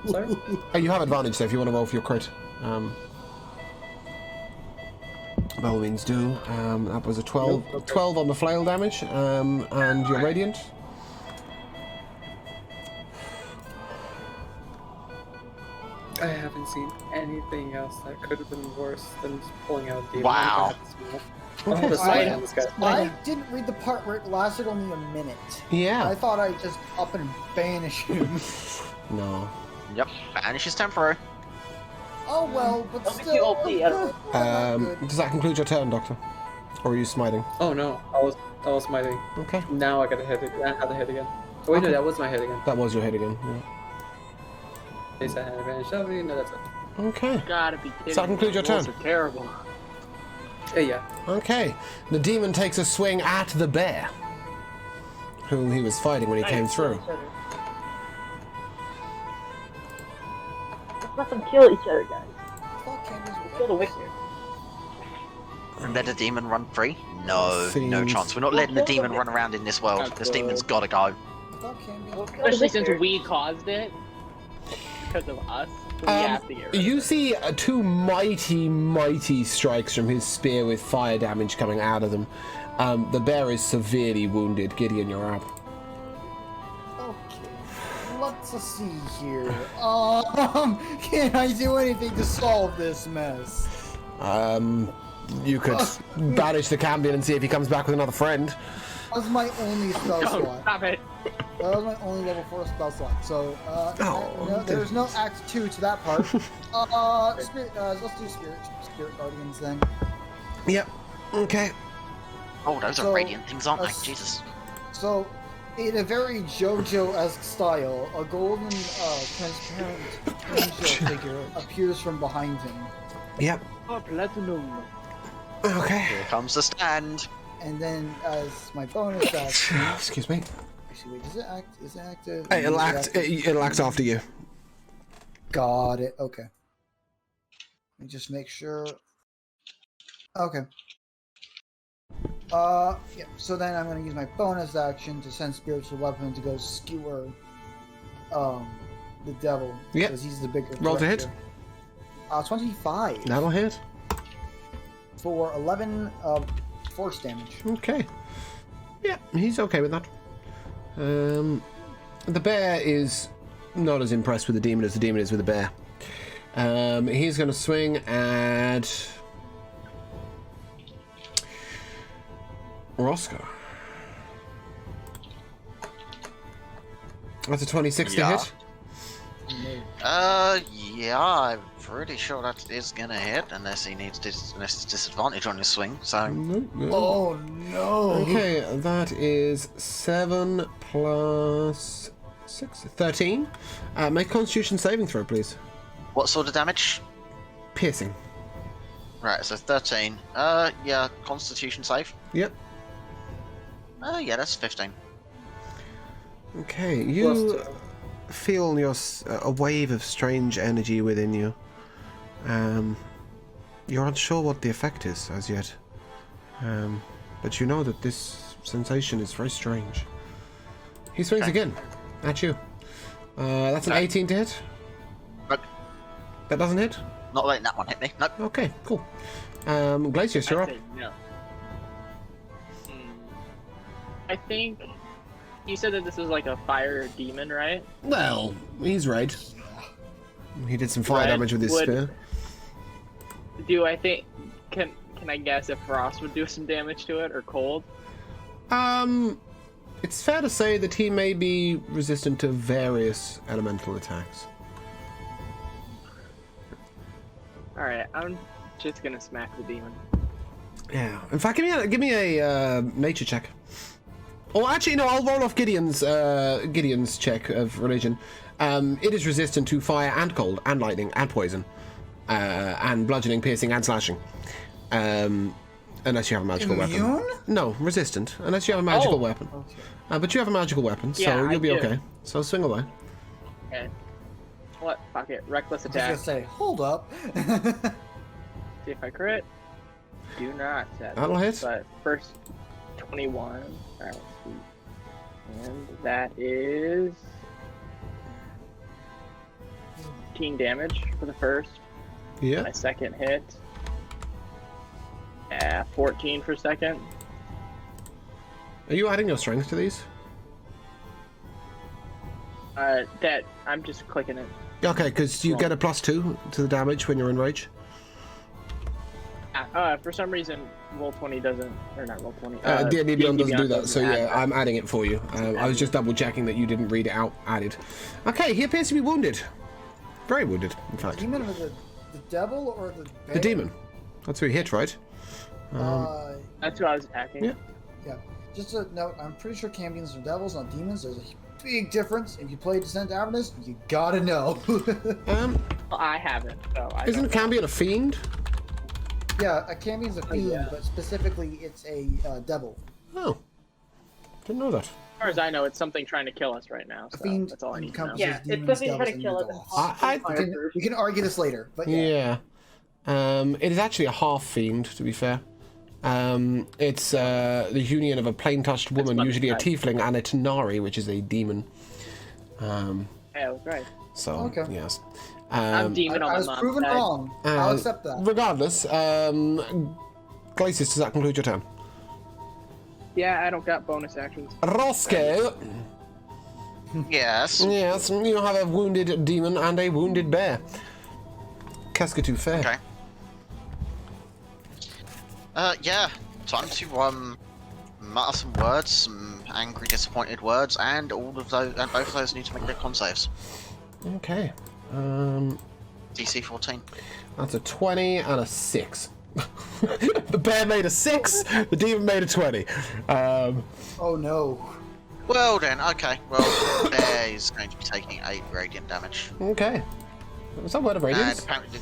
Speaker 6: Sorry?
Speaker 1: You have advantage though if you want to roll for your crit. By all means do. That was a 12,
Speaker 6: Nope, okay.
Speaker 1: 12 on the flail damage, and you're radiant.
Speaker 6: I haven't seen anything else that could have been worse than just pulling out a demon.
Speaker 4: Wow.
Speaker 6: I'm gonna slide on this guy.
Speaker 3: I didn't read the part where it lasted only a minute.
Speaker 1: Yeah.
Speaker 3: I thought I'd just up and banish him.
Speaker 1: No.
Speaker 4: Yep, banish is temporary.
Speaker 3: Oh well, but
Speaker 5: Don't make
Speaker 3: still.
Speaker 5: you OP, I don't
Speaker 3: Not good.
Speaker 1: Does that conclude your turn, Doctor? Or are you smiting?
Speaker 6: Oh no, I was smiting.
Speaker 1: Okay.
Speaker 6: Now I gotta hit it. I have to hit again. Oh, wait, no,
Speaker 1: Okay.
Speaker 6: that was my hit again.
Speaker 1: That was your hit again. Yeah.
Speaker 6: At least I had advantage. Oh, no, that's it.
Speaker 1: Okay.
Speaker 2: Gotta be kidding.
Speaker 1: So that concludes your
Speaker 2: me. Rolls
Speaker 1: turn?
Speaker 2: are terrible.
Speaker 6: Yeah.
Speaker 1: Okay. The demon takes a swing at the bear, whom he was fighting when he came through.
Speaker 5: Let's let them kill each other, guys.
Speaker 3: Fuck Candace.
Speaker 5: Kill the wicked.
Speaker 4: And let the demon run free? No, no
Speaker 1: Seems-
Speaker 4: chance. We're not letting the demon run around in this world. This demon's gotta go.
Speaker 3: Fuck Candace.
Speaker 5: Kill the
Speaker 2: Especially since
Speaker 5: wicked.
Speaker 2: we caused it. Because of us. So we have to get rid of
Speaker 1: You
Speaker 2: it.
Speaker 1: see 2 mighty strikes from his spear with fire damage coming out of them. The bear is severely wounded. Gideon, you're up.
Speaker 3: Okay. Let's see here. Can I do anything to solve this mess?
Speaker 1: You could banish the cambion and see if he comes back with another friend.
Speaker 3: That was my only spell
Speaker 2: Oh,
Speaker 3: slot.
Speaker 2: stop it.
Speaker 3: That was my only level 4 spell slot. So,
Speaker 1: Oh,
Speaker 3: no, there's no Act 2 to that part. Spirit, let's do Spirit Guardians then.
Speaker 1: Yep. Okay.
Speaker 4: Oh, those
Speaker 3: So,
Speaker 4: are radiant things, aren't they?
Speaker 3: us-
Speaker 4: Jesus.
Speaker 3: So, in a very JoJo-esque style, a golden, transparent angel figure appears from behind him.
Speaker 1: Yep.
Speaker 2: Oh, platinum.
Speaker 1: Okay.
Speaker 4: Here comes the stand.
Speaker 3: And then as my bonus action,
Speaker 1: Excuse me.
Speaker 3: actually, wait, does it act? Is it active?
Speaker 1: It'll
Speaker 3: Is it
Speaker 1: act.
Speaker 3: active?
Speaker 1: It'll act after you.
Speaker 3: Got it. Okay. Let me just make sure. Okay. Yeah. So then I'm gonna use my bonus action to send spiritual weapon to go skewer, the devil.
Speaker 1: Yep.
Speaker 3: Because he's the bigger.
Speaker 1: Roll to
Speaker 3: threat
Speaker 1: hit.
Speaker 3: here. 25
Speaker 1: That'll hit.
Speaker 3: for 11 force damage.
Speaker 1: Okay. Yeah, he's okay with that. The bear is not as impressed with the demon as the demon is with the bear. He's going to swing at Roscoe. That's a 26 to
Speaker 4: Yeah.
Speaker 1: hit.
Speaker 4: Yeah, I'm pretty sure that is gonna hit unless unless it's disadvantage on his swing. So
Speaker 1: No, no.
Speaker 3: Oh no!
Speaker 1: Okay, that is 7 plus 6, 13. Make a Constitution saving throw, please.
Speaker 4: what sort of damage?
Speaker 1: Piercing.
Speaker 4: Right, so 13. Yeah, Constitution save.
Speaker 1: Yep.
Speaker 4: Yeah, that's 15.
Speaker 1: Okay, you
Speaker 3: Plus
Speaker 1: feel a wave of strange energy within you. You're unsure what the effect is as yet, but you know that this sensation is very strange. He swings
Speaker 4: Okay.
Speaker 1: again at you. That's an
Speaker 4: No.
Speaker 1: 18 to hit.
Speaker 4: Nope.
Speaker 1: That doesn't hit.
Speaker 4: Not letting that one hit me. Nope.
Speaker 1: Okay, cool. Glacius, you're
Speaker 2: I
Speaker 1: up.
Speaker 2: say no. I think you said that this was like a fire demon, right?
Speaker 1: Well, he's red. He did some fire
Speaker 2: Red
Speaker 1: damage with his
Speaker 2: would-
Speaker 1: spear.
Speaker 2: Do I think can I guess if frost would do some damage to it or cold?
Speaker 1: It's fair to say that he may be resistant to various elemental attacks.
Speaker 2: All right, I'm just gonna smack the demon.
Speaker 1: Yeah. In fact, give me a nature check. Or actually, no, I'll roll off Gideon's check of religion. It is resistant to fire and cold and lightning and poison, and bludgeoning, piercing, and slashing. Unless you have a magical weapon.
Speaker 3: Immune?
Speaker 1: No, resistant. Unless you have a magical
Speaker 2: Oh.
Speaker 1: weapon.
Speaker 3: Okay.
Speaker 1: But you have a magical weepon, so
Speaker 2: Yeah, I
Speaker 1: you'll be
Speaker 2: do.
Speaker 1: okay. So swing away.
Speaker 2: Okay. What? Fuck it. Reckless
Speaker 3: I was
Speaker 2: attack.
Speaker 3: gonna say, hold up.
Speaker 2: See if I crit. Do not. Sadly.
Speaker 1: That'll hit.
Speaker 2: But first 21. Alright, let's see. And that is 15 damage for the first.
Speaker 1: Yeah.
Speaker 2: My second hit. 14 for second.
Speaker 1: Are you adding your strength to these?
Speaker 2: That I'm just clicking it.
Speaker 1: Okay, because you get a +2 to the damage when you're in rage.
Speaker 2: For some reason, Roll20 doesn't, or not Roll20.
Speaker 1: D&D Beyond doesn't do that, so
Speaker 2: add
Speaker 1: yeah,
Speaker 2: that.
Speaker 1: I'm adding it for you. I was just double checking that you didn't read it out added. Okay, he appears to be wounded. Very wounded, in fact.
Speaker 3: Demon or the devil or the bear?
Speaker 1: The demon. That's who he hit, right?
Speaker 2: That's who I was attacking.
Speaker 1: Yeah.
Speaker 3: Yeah. Just a note, I'm pretty sure Cambions are devils, not demons. There's a big difference. If you play Descent Avernus, you gotta know.
Speaker 2: Well, I haven't, so I
Speaker 1: Isn't
Speaker 2: don't-
Speaker 1: Cambion a fiend?
Speaker 3: Yeah, a Cambion's a fiend,
Speaker 2: yeah.
Speaker 3: but specifically it's a devil.
Speaker 1: Oh. Didn't know that.
Speaker 2: As far as I know, it's something trying to kill us right now.
Speaker 3: A
Speaker 2: So
Speaker 3: fiend
Speaker 2: that's all I need to know.
Speaker 3: encompasses
Speaker 5: Yeah, it's
Speaker 3: demons,
Speaker 5: something
Speaker 3: devils,
Speaker 5: trying to
Speaker 3: and
Speaker 5: kill us.
Speaker 3: devils. We can argue this later, but yeah.
Speaker 1: Yeah. It is actually a half fiend, to be fair. It's the union of a plain-touched woman,
Speaker 2: funny,
Speaker 1: usually a
Speaker 2: right?
Speaker 1: tiefling, and a Tanari, which is a demon.
Speaker 2: Yeah, I was right.
Speaker 1: So,
Speaker 3: Okay.
Speaker 1: yes.
Speaker 2: I'm demon on
Speaker 3: I
Speaker 2: my
Speaker 3: was
Speaker 2: mom's
Speaker 3: proven
Speaker 2: side.
Speaker 3: wrong. I'll accept that.
Speaker 1: Regardless, Glacius, does that conclude your turn?
Speaker 2: Yeah, I don't got bonus actions.
Speaker 1: Roscoe,
Speaker 4: Yes.
Speaker 1: yes, you have a wounded demon and a wounded bear. Casca too fair.
Speaker 4: Okay. Yeah. Time to mutter some words, some angry, disappointed words, and all of those, and both of those need to make their con saves.
Speaker 1: Okay.
Speaker 4: DC 14.
Speaker 1: That's a 20 and a 6. The bear made a 6, the demon made a 20.
Speaker 3: Oh no.
Speaker 4: Well then, okay. Well, the bear is going to be taking 8 radiant damage.
Speaker 1: Okay. Was that word of
Speaker 4: And
Speaker 1: radiance?
Speaker 4: apparently,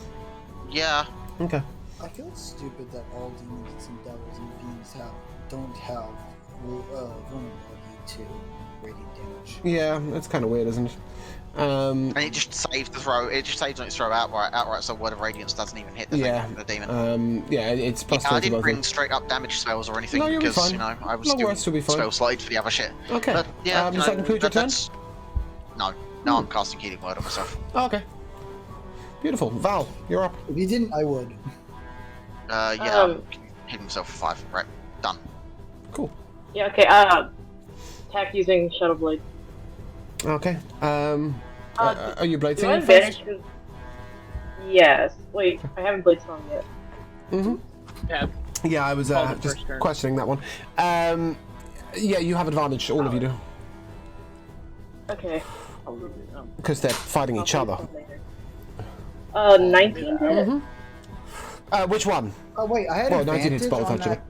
Speaker 4: yeah.
Speaker 1: Okay.
Speaker 3: I feel stupid that all demons and devils and fiends don't have vulnerability to radiant damage.
Speaker 1: Yeah, that's kind of weird, isn't it?
Speaker 4: And it just saves the throw. It just saves on its throw outright. So Word of Radiance doesn't even hit the
Speaker 1: Yeah.
Speaker 4: thing, the demon.
Speaker 1: Yeah, it's plus
Speaker 4: I
Speaker 1: 20
Speaker 4: didn't
Speaker 1: both
Speaker 4: bring
Speaker 1: of
Speaker 4: straight up damage spells or anything
Speaker 1: No, you'll be
Speaker 4: because
Speaker 1: fine.
Speaker 4: I was
Speaker 1: Long
Speaker 4: doing
Speaker 1: rest will be fine.
Speaker 4: spell slotted for the other shit.
Speaker 1: Okay.
Speaker 4: But yeah,
Speaker 1: does that conclude your turn?
Speaker 4: that's... No, I'm casting Healing Word on myself.
Speaker 1: Oh, okay. Beautiful. Val, you're up.
Speaker 3: If you didn't, I would.
Speaker 4: Yeah, I'm hitting myself for 5. Right, done.
Speaker 1: Cool.
Speaker 5: Yeah, okay, attack using Shadow Blade.
Speaker 1: Okay. Are you blade
Speaker 5: Do I
Speaker 1: singing
Speaker 5: advantage?
Speaker 1: first?
Speaker 5: 'Cause- Yes. Wait, I haven't Blade Song yet.
Speaker 1: Mm-hmm.
Speaker 2: Yeah.
Speaker 1: Yeah, I was
Speaker 2: Called it
Speaker 1: just
Speaker 2: first turn.
Speaker 1: questioning that one. Yeah, you have advantage, all of you do.
Speaker 5: Okay.
Speaker 1: Because they're fighting each other.
Speaker 5: 19 to hit?
Speaker 1: Which one?
Speaker 3: Oh wait, I had
Speaker 1: Well, 19 hits
Speaker 3: advantage
Speaker 1: both,
Speaker 3: on
Speaker 1: actually.
Speaker 3: that.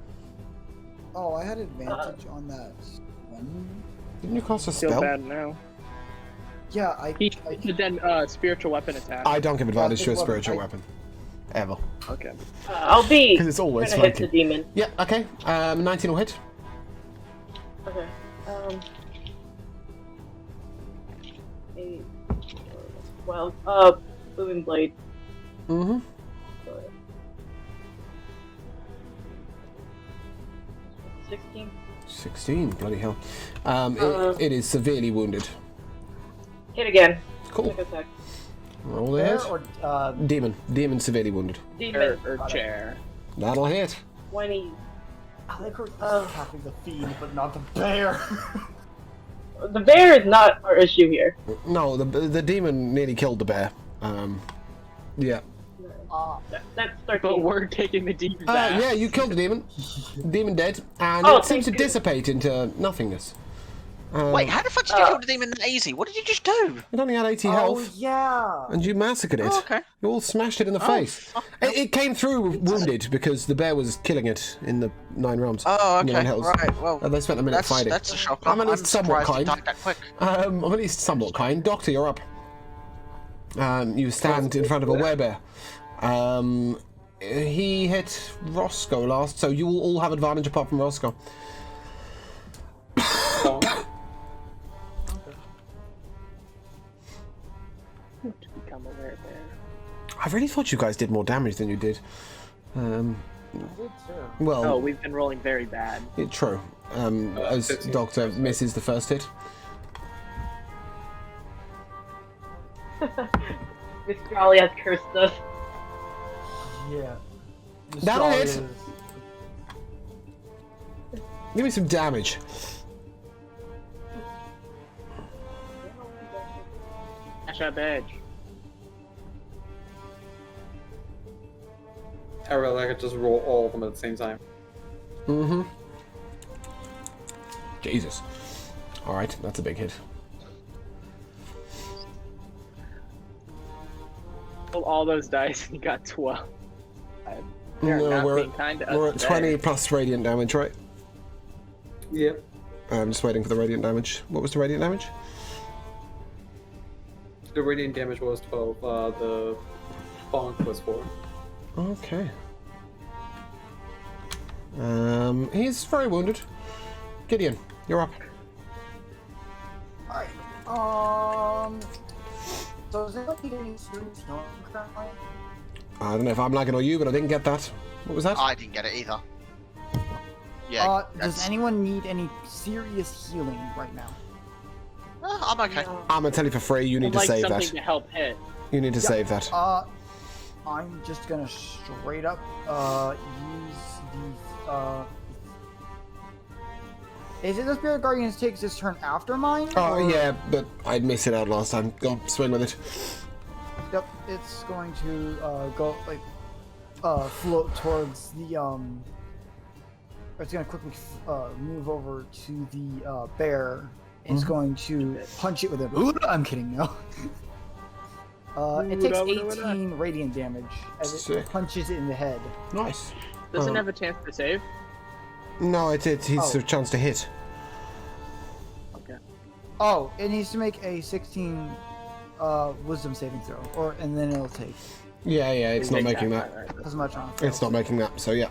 Speaker 3: Oh, I had advantage on that one.
Speaker 1: Didn't you cast a
Speaker 2: Feel
Speaker 1: spell?
Speaker 2: bad now.
Speaker 3: Yeah,
Speaker 2: He then spiritual weapon attack.
Speaker 1: I don't give advantage to a
Speaker 3: it's
Speaker 1: spiritual
Speaker 3: weapon.
Speaker 1: weapon. Ever.
Speaker 2: Okay.
Speaker 5: I'll be
Speaker 1: 'Cause it's always
Speaker 5: trying to hit the
Speaker 1: flanking.
Speaker 5: demon.
Speaker 1: Yeah, okay. 19 will hit.
Speaker 5: Okay. 8, 12. Booming Blade.
Speaker 1: Mm-hmm.
Speaker 5: 16.
Speaker 1: 16, bloody hell. It is severely wounded.
Speaker 5: Hit again.
Speaker 1: Cool.
Speaker 5: Quick attack.
Speaker 1: Roll the
Speaker 3: Bear
Speaker 1: hit.
Speaker 3: or
Speaker 1: Demon severely wounded.
Speaker 5: Demon.
Speaker 2: Or chair.
Speaker 1: That'll hit.
Speaker 5: 20.
Speaker 3: I like attacking the fiend, but not the bear.
Speaker 5: The bear is not our issue here.
Speaker 1: No, the demon nearly killed the bear. Yeah.
Speaker 5: That's
Speaker 2: But
Speaker 5: 13.
Speaker 2: we're taking the demon's ass.
Speaker 1: Yeah, you killed the demon. Demon dead. And
Speaker 5: Oh,
Speaker 1: it seems to
Speaker 5: thank you.
Speaker 1: dissipate into nothingness.
Speaker 4: Wait, how the fuck did you kill the demon that easy? What did you just do?
Speaker 1: It only had 80
Speaker 3: Oh
Speaker 1: health.
Speaker 3: yeah.
Speaker 1: And you massacred it.
Speaker 4: Oh, okay.
Speaker 1: You all smashed it in the face.
Speaker 4: fuck.
Speaker 1: It came through wounded because the bear was killing it in the 9 realms.
Speaker 4: Oh,
Speaker 1: in the
Speaker 4: okay.
Speaker 1: 9 hells.
Speaker 4: Right, well,
Speaker 1: And they spent a minute fighting.
Speaker 4: that's a shock.
Speaker 1: I'm at least somewhat
Speaker 4: surprised
Speaker 1: kind.
Speaker 4: it died that quick.
Speaker 1: I'm at least somewhat kind. Doctor, you're up. You stand in front of a werebear. He hit Roscoe last, so you will all have advantage apart from Roscoe.
Speaker 2: To become a werebear.
Speaker 1: I really thought you guys did more damage than you did. Well,
Speaker 2: Oh, we've been rolling very bad.
Speaker 1: true. As
Speaker 6: 15.
Speaker 1: Doctor misses the first hit.
Speaker 5: Miss Crowley has cursed us.
Speaker 3: Yeah.
Speaker 1: That'll hit.
Speaker 3: Is-
Speaker 1: Give me some damage.
Speaker 2: Dash up edge.
Speaker 6: I really could just roll all of them at the same time.
Speaker 1: Mm-hmm. Jesus. Alright, that's a big hit.
Speaker 2: Roll all those dice and you got 12. They're
Speaker 1: No,
Speaker 2: not
Speaker 1: we're
Speaker 2: being kind to us
Speaker 1: We're at
Speaker 2: today.
Speaker 1: 20 plus radiant damage, right?
Speaker 6: Yep.
Speaker 1: I'm just waiting for the radiant damage. What was the radiant damage?
Speaker 6: The radiant damage was 12. The bonk was 4.
Speaker 1: Okay. He's very wounded. Gideon, you're up.
Speaker 3: Alright. So is there any serious healing currently?
Speaker 1: I don't know if I'm lagging or you, but I didn't get that. What was that?
Speaker 4: I didn't get it either. Yeah,
Speaker 3: Does
Speaker 4: that's...
Speaker 3: anyone need any serious healing right now?
Speaker 4: I'm okay.
Speaker 1: I'm gonna tell you for free, you need
Speaker 2: I'd
Speaker 1: to
Speaker 2: like
Speaker 1: save
Speaker 2: something
Speaker 1: that.
Speaker 2: to help hit.
Speaker 1: You need to save that.
Speaker 3: I'm just gonna straight up use these Is it the Spirit Guardians takes this turn after mine?
Speaker 1: Oh,
Speaker 3: or-
Speaker 1: yeah, but I'd miss it out last time. Go, swing with it.
Speaker 3: Yep, it's going to go like float towards the It's gonna quickly move over to the bear. It's going to punch it with a. I'm kidding, no. It takes 18 radiant damage as it
Speaker 1: Sick.
Speaker 3: punches it in the head.
Speaker 1: Nice.
Speaker 2: Doesn't have a chance to save.
Speaker 1: No, he's
Speaker 3: Oh.
Speaker 1: a chance to hit.
Speaker 2: Okay.
Speaker 3: Oh, it needs to make a 16 wisdom saving throw, and then it'll take.
Speaker 1: Yeah, it's not making that.
Speaker 3: As much on.
Speaker 1: It's not making that, so yeah.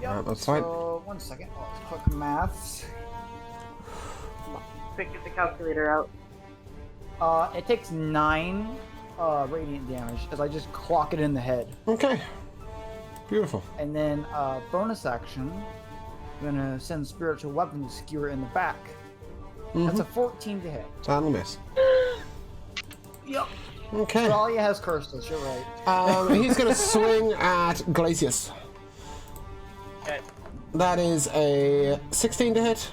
Speaker 3: Yep.
Speaker 1: That's fine.
Speaker 3: So, 1 second. Quick maths.
Speaker 5: Quick, get the calculator out.
Speaker 3: It takes 9 radiant damage as I just clock it in the head.
Speaker 1: Okay. Beautiful.
Speaker 3: And then bonus action, I'm gonna send spiritual weapon to skewer in the back. That's a 14 to hit.
Speaker 1: That'll miss.
Speaker 3: Yep.
Speaker 1: Okay.
Speaker 3: Talia has cursed us. You're right.
Speaker 1: He's going to swing at Glacius.
Speaker 2: Okay.
Speaker 1: That is a 16 to hit.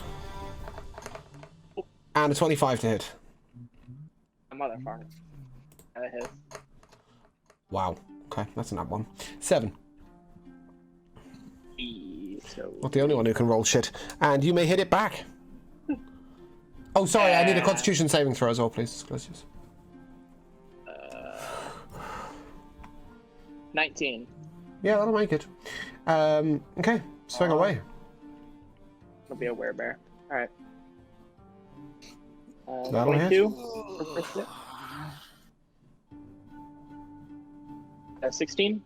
Speaker 1: And a 25 to hit.
Speaker 2: A motherfucker. That hits.
Speaker 1: Wow. Okay, that's an up one. 7.
Speaker 2: So
Speaker 1: Not the only one who can roll shit. And you may hit it back. Oh, sorry, I need a Constitution saving throw as well, please, Glacius.
Speaker 2: 19.
Speaker 1: Yeah, that'll make it. Okay, swing away.
Speaker 2: It'll be a werebear. Alright.
Speaker 1: That'll hit.
Speaker 2: 22 for first hit. 16.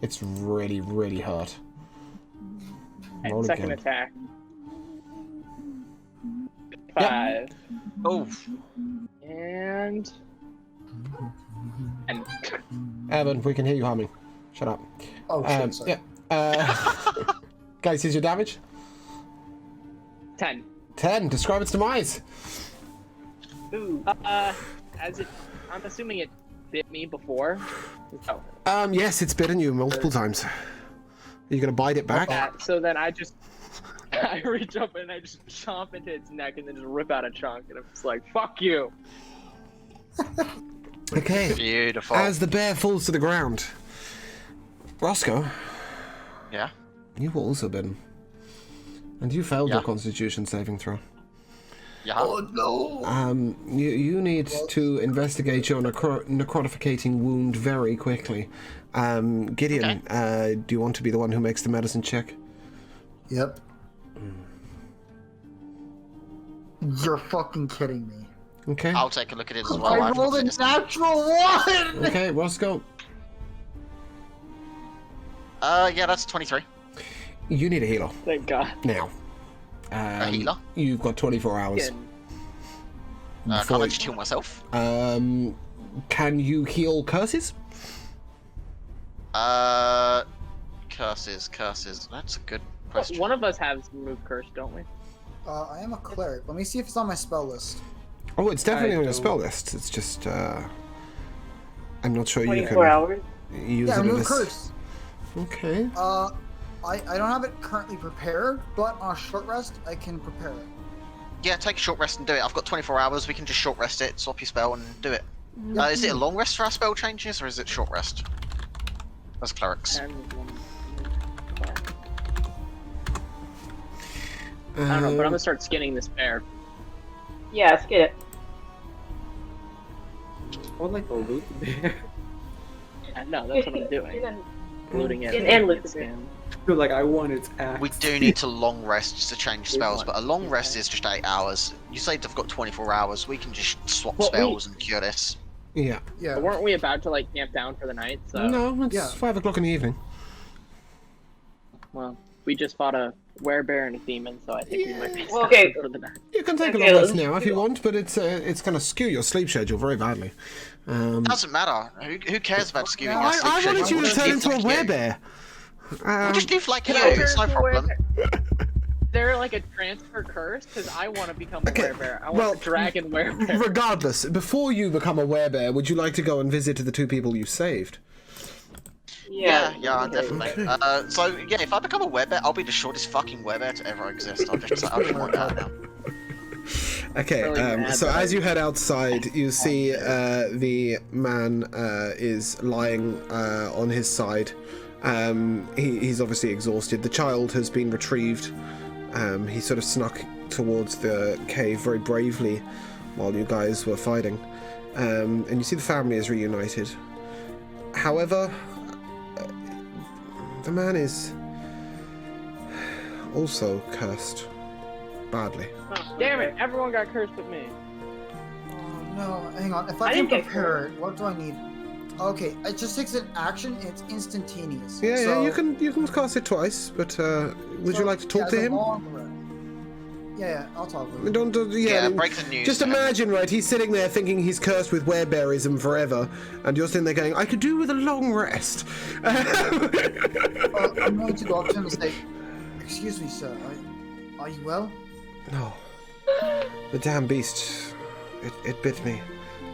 Speaker 1: It's really, really hurt.
Speaker 2: And
Speaker 1: Roll
Speaker 2: second
Speaker 1: again.
Speaker 2: attack. 5.
Speaker 4: Oh,
Speaker 2: And
Speaker 1: Evan, we can hear you humming. Shut up.
Speaker 3: Oh shit! Sorry.
Speaker 1: Yeah. Guys, here's your damage.
Speaker 2: 10.
Speaker 1: 10. Describe its demise.
Speaker 2: Ooh. As it, I'm assuming it bit me before. Oh.
Speaker 1: Yes, it's bitten you multiple times. Are you gonna bite it back?
Speaker 2: So then I reach up and I just chomp into its neck and then just rip out a chunk and I'm just like, fuck you.
Speaker 1: Okay.
Speaker 4: beautiful.
Speaker 1: As the bear falls to the ground, Roscoe,
Speaker 4: Yeah.
Speaker 1: you were also bitten. And you failed
Speaker 4: Yeah.
Speaker 1: your Constitution saving throw.
Speaker 4: Yeah.
Speaker 3: no!
Speaker 1: You need to investigate your necrotificating wound very quickly. Gideon, do you want to be the one who makes the medicine check?
Speaker 3: Yep. You're fucking kidding me.
Speaker 1: Okay.
Speaker 4: I'll take a look at it as well.
Speaker 3: I
Speaker 4: I've
Speaker 3: rolled
Speaker 4: got
Speaker 3: a
Speaker 4: this-
Speaker 3: natural 1!
Speaker 1: Okay, Roscoe,
Speaker 4: Yeah, that's 23.
Speaker 1: you need a healer
Speaker 2: Thank God.
Speaker 1: now.
Speaker 4: A healer?
Speaker 1: You've got 24 hours.
Speaker 2: Again.
Speaker 4: Can't I just heal myself?
Speaker 1: Can you heal curses?
Speaker 4: Curses. That's a good question.
Speaker 2: One of us has remove curse, don't we?
Speaker 3: I am a cleric. Let me see if it's on my spell list.
Speaker 1: Oh, it's definitely
Speaker 2: I
Speaker 1: on your
Speaker 2: do.
Speaker 1: spell list. It's just, I'm not sure you
Speaker 5: 24
Speaker 1: can
Speaker 5: hours.
Speaker 1: use
Speaker 3: Yeah,
Speaker 1: it in
Speaker 3: remove
Speaker 1: this.
Speaker 3: curse.
Speaker 1: Okay.
Speaker 3: I don't have it currently prepared, but on a short rest, I can prepare it.
Speaker 4: Yeah, take a short rest and do it. I've got 24 hours. We can just short rest it, swap your spell, and do it. Is it a long rest for our spell changes, or is it short rest? As clerics.
Speaker 2: I don't know, but I'm gonna start skinning this bear.
Speaker 5: Yeah, let's get it.
Speaker 6: Or like a loot bear.
Speaker 2: Yeah, no, that's what I'm doing. Looting it.
Speaker 5: And loot the
Speaker 2: skin.
Speaker 6: Feel like I want its axe.
Speaker 4: We do need to long rest just to change spells, but a long rest is just 8 hours. You say they've got 24 hours. We can just swap
Speaker 2: Well,
Speaker 4: spells and cure this.
Speaker 1: Yeah.
Speaker 3: Yeah.
Speaker 2: But weren't we about to like camp down for the night? So
Speaker 1: No, it's
Speaker 3: yeah.
Speaker 1: 5 o'clock in the evening.
Speaker 2: well, we just fought a werebear and a demon, so I think we might be
Speaker 5: Well, okay.
Speaker 2: for the night.
Speaker 1: You can take
Speaker 5: Okay,
Speaker 1: a long rest
Speaker 5: let's
Speaker 1: now if you want, but it's going to skew your sleep schedule very badly.
Speaker 4: Doesn't matter. Who cares about skewing our
Speaker 1: I
Speaker 4: sleep
Speaker 1: wanted
Speaker 4: schedule?
Speaker 1: you
Speaker 4: We'll
Speaker 1: to
Speaker 4: just
Speaker 1: turn
Speaker 4: live
Speaker 1: into a
Speaker 4: like you.
Speaker 1: werebear.
Speaker 4: We'll just live like you.
Speaker 2: Can I
Speaker 4: It's no
Speaker 2: turn into a
Speaker 4: problem.
Speaker 2: They're like a transfer curse because I want to become a
Speaker 1: Okay,
Speaker 2: werebear. I want
Speaker 1: well,
Speaker 2: a dragon werebear.
Speaker 1: Regardless, before you become a werebear, would you like to go and visit the 2 people you saved?
Speaker 4: Yeah,
Speaker 2: okay.
Speaker 4: definitely. So yeah, if I become a werebear, I'll be the shortest fucking werebear to ever exist. I'll just want that now.
Speaker 1: Okay,
Speaker 2: Really mad
Speaker 1: so
Speaker 2: that
Speaker 1: as
Speaker 2: I-
Speaker 1: you head outside, you see the man is lying on his side. He's obviously exhausted. The child has been retrieved. He sort of snuck towards the cave very bravely while you guys were fighting. And you see the family is reunited. However, the man is also cursed badly.
Speaker 2: Oh, damn it! Everyone got cursed but me.
Speaker 3: No, hang on. If
Speaker 5: I
Speaker 3: I can
Speaker 5: didn't get
Speaker 3: prepare it, what do I need? Okay, it just takes an action and it's instantaneous.
Speaker 1: Yeah,
Speaker 3: so,
Speaker 1: you can cast it twice, but would you like to talk
Speaker 3: as
Speaker 1: to
Speaker 3: a
Speaker 1: him?
Speaker 3: long rest. Yeah, I'll talk with him.
Speaker 1: Don't
Speaker 4: Yeah, break the news.
Speaker 1: Just
Speaker 4: to him.
Speaker 1: imagine, right? He's sitting there thinking he's cursed with werebearism forever, and you're sitting there going, "I could do with a long rest."
Speaker 3: I'm going to go up to him and say, "Excuse me, sir. Are you well?"
Speaker 1: No, the damn beast. It bit me.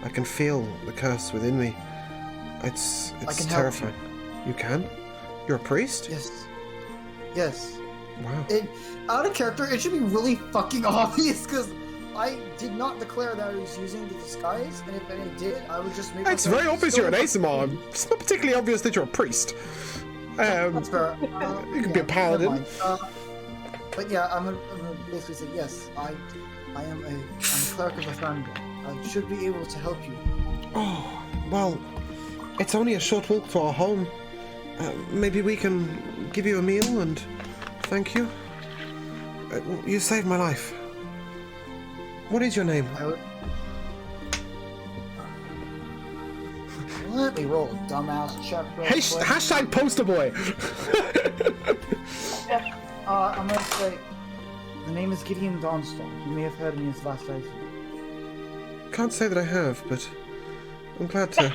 Speaker 1: I can feel the curse within me. It's
Speaker 3: I can help
Speaker 1: terrifying. You can? You're a priest?
Speaker 3: Yes. Yes.
Speaker 1: Wow.
Speaker 3: Out of character, it should be really fucking obvious because I did not declare that I was using the disguise, and if I did, I would just make.
Speaker 1: It's very obvious you're an ASMR. It's not particularly obvious that you're a priest.
Speaker 3: That's fair.
Speaker 1: You could be a paladin.
Speaker 3: But yeah, I'm gonna basically say yes. I'm a cleric of the Thunder. I should be able to help you.
Speaker 1: Oh, well, it's only a short walk to our home. Maybe we can give you a meal and thank you. You saved my life. What is your name?
Speaker 3: Let me roll a dumbass check real quick.
Speaker 1: Hashtag poster boy.
Speaker 3: I'm gonna say the name is Gideon Dawnstorm. You may have heard me as last I saw.
Speaker 1: Can't say that I have, but I'm glad to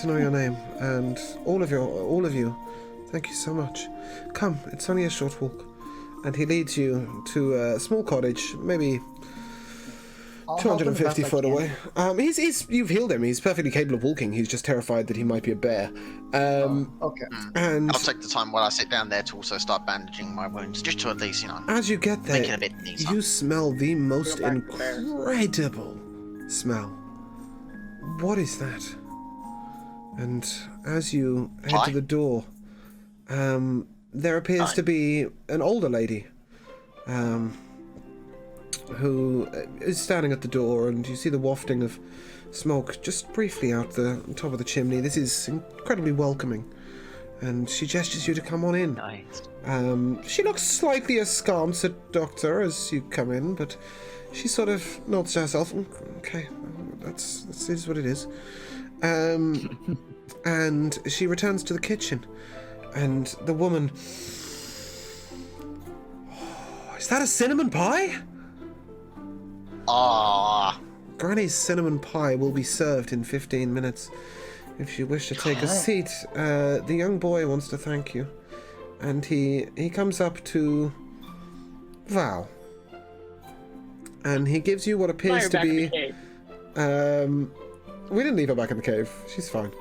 Speaker 1: know your name, and all of you. Thank you so much. Come, it's only a short walk. And he leads you to a small cottage, maybe 250 foot away. You've healed him. He's perfectly capable of walking. He's just terrified that he might be a bear.
Speaker 3: Okay.
Speaker 1: And
Speaker 4: I'll take the time while I sit down there to also start bandaging my wounds, just to at least,
Speaker 1: as you get
Speaker 4: make it
Speaker 1: there,
Speaker 4: a bit neater.
Speaker 1: you smell the most
Speaker 2: Go back to bears.
Speaker 1: incredible smell. What is that? And as you head
Speaker 4: Hi.
Speaker 1: to the door, there appears to be an older lady who is standing at the door, and you see the wafting of smoke just briefly out the top of the chimney. This is incredibly welcoming, and she gestures you to come on in.
Speaker 6: Nice.
Speaker 1: She looks slightly askance at Doctor as you come in, but she sort of nods to herself. Okay, this is what it is. And she returns to the kitchen, and the woman... Oh, is that a cinnamon pie?
Speaker 4: Ah,
Speaker 1: Granny's cinnamon pie will be served in 15 minutes. If you wish to take a seat, the young boy wants to thank you. And he comes up to Val. And he gives you what appears to be... We didn't leave her back in the cave. She's fine.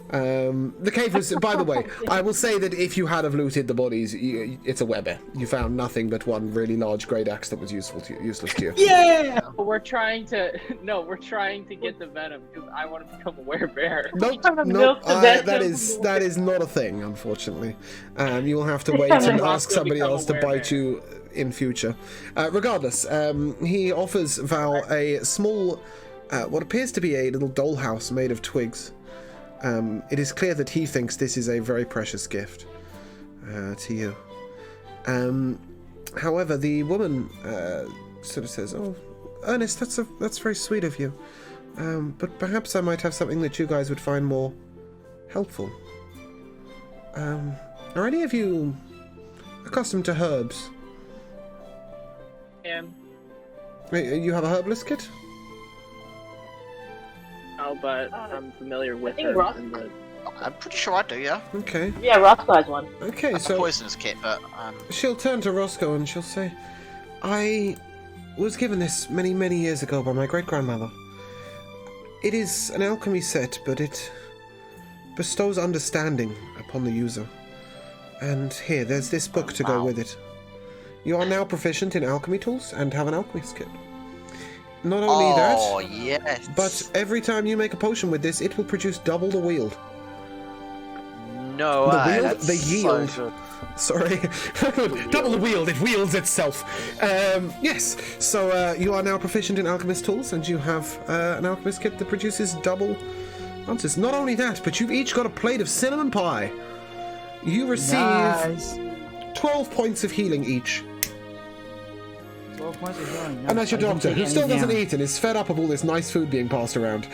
Speaker 1: The cave was... By the way, I will say that if you had have looted the bodies, it's a werebear. You found nothing but one really large great axe that was useless to you.
Speaker 3: Yeah.
Speaker 2: We're trying to get the venom because I want to become a werebear.
Speaker 1: Nope,
Speaker 5: Milk the venom.
Speaker 1: that is not a thing, unfortunately. You will have to wait and ask somebody else to bite you in future. Regardless, he offers Val a small, what appears to be a little dollhouse made of twigs. It is clear that he thinks this is a very precious gift to you. However, the woman sort of says, "Oh, Ernest, that's very sweet of you. But perhaps I might have something that you guys would find more helpful. Are any of you accustomed to herbs? You have a herbalist kit?
Speaker 2: Oh, but I'm familiar with
Speaker 5: think
Speaker 2: her.
Speaker 5: Ross-
Speaker 4: I'm pretty sure I do, yeah.
Speaker 1: Okay.
Speaker 5: Yeah, Roscoe has one.
Speaker 1: Okay,
Speaker 4: That's a
Speaker 1: so
Speaker 4: poisonous kit, but
Speaker 1: she'll turn to Roscoe and she'll say, I was given this many, many years ago by my great-grandmother. It is an alchemy set, but it bestows understanding upon the user. And here, there's this book to go with it. You are now proficient in alchemy tools and have an alchemist kit. Not only
Speaker 4: oh
Speaker 1: that,
Speaker 4: yes.
Speaker 1: but every time you make a potion with this, it will produce double the wield.
Speaker 7: No
Speaker 1: The
Speaker 7: way.
Speaker 1: wield,
Speaker 7: That's
Speaker 1: the yield.
Speaker 7: So good.
Speaker 1: Sorry. Double the wield, it wields itself. Yes, so you are now proficient in alchemist tools, and you have an alchemist kit that produces double answers. Not only that, but you've each got a plate of cinnamon pie. You receive
Speaker 3: Nice.
Speaker 1: 12 points of healing each.
Speaker 3: 12 points of healing.
Speaker 1: And that's your
Speaker 3: I didn't
Speaker 1: doctor,
Speaker 3: take
Speaker 1: who
Speaker 3: any
Speaker 1: still doesn't
Speaker 3: damage.
Speaker 1: eat and is fed up of all this nice food being passed around.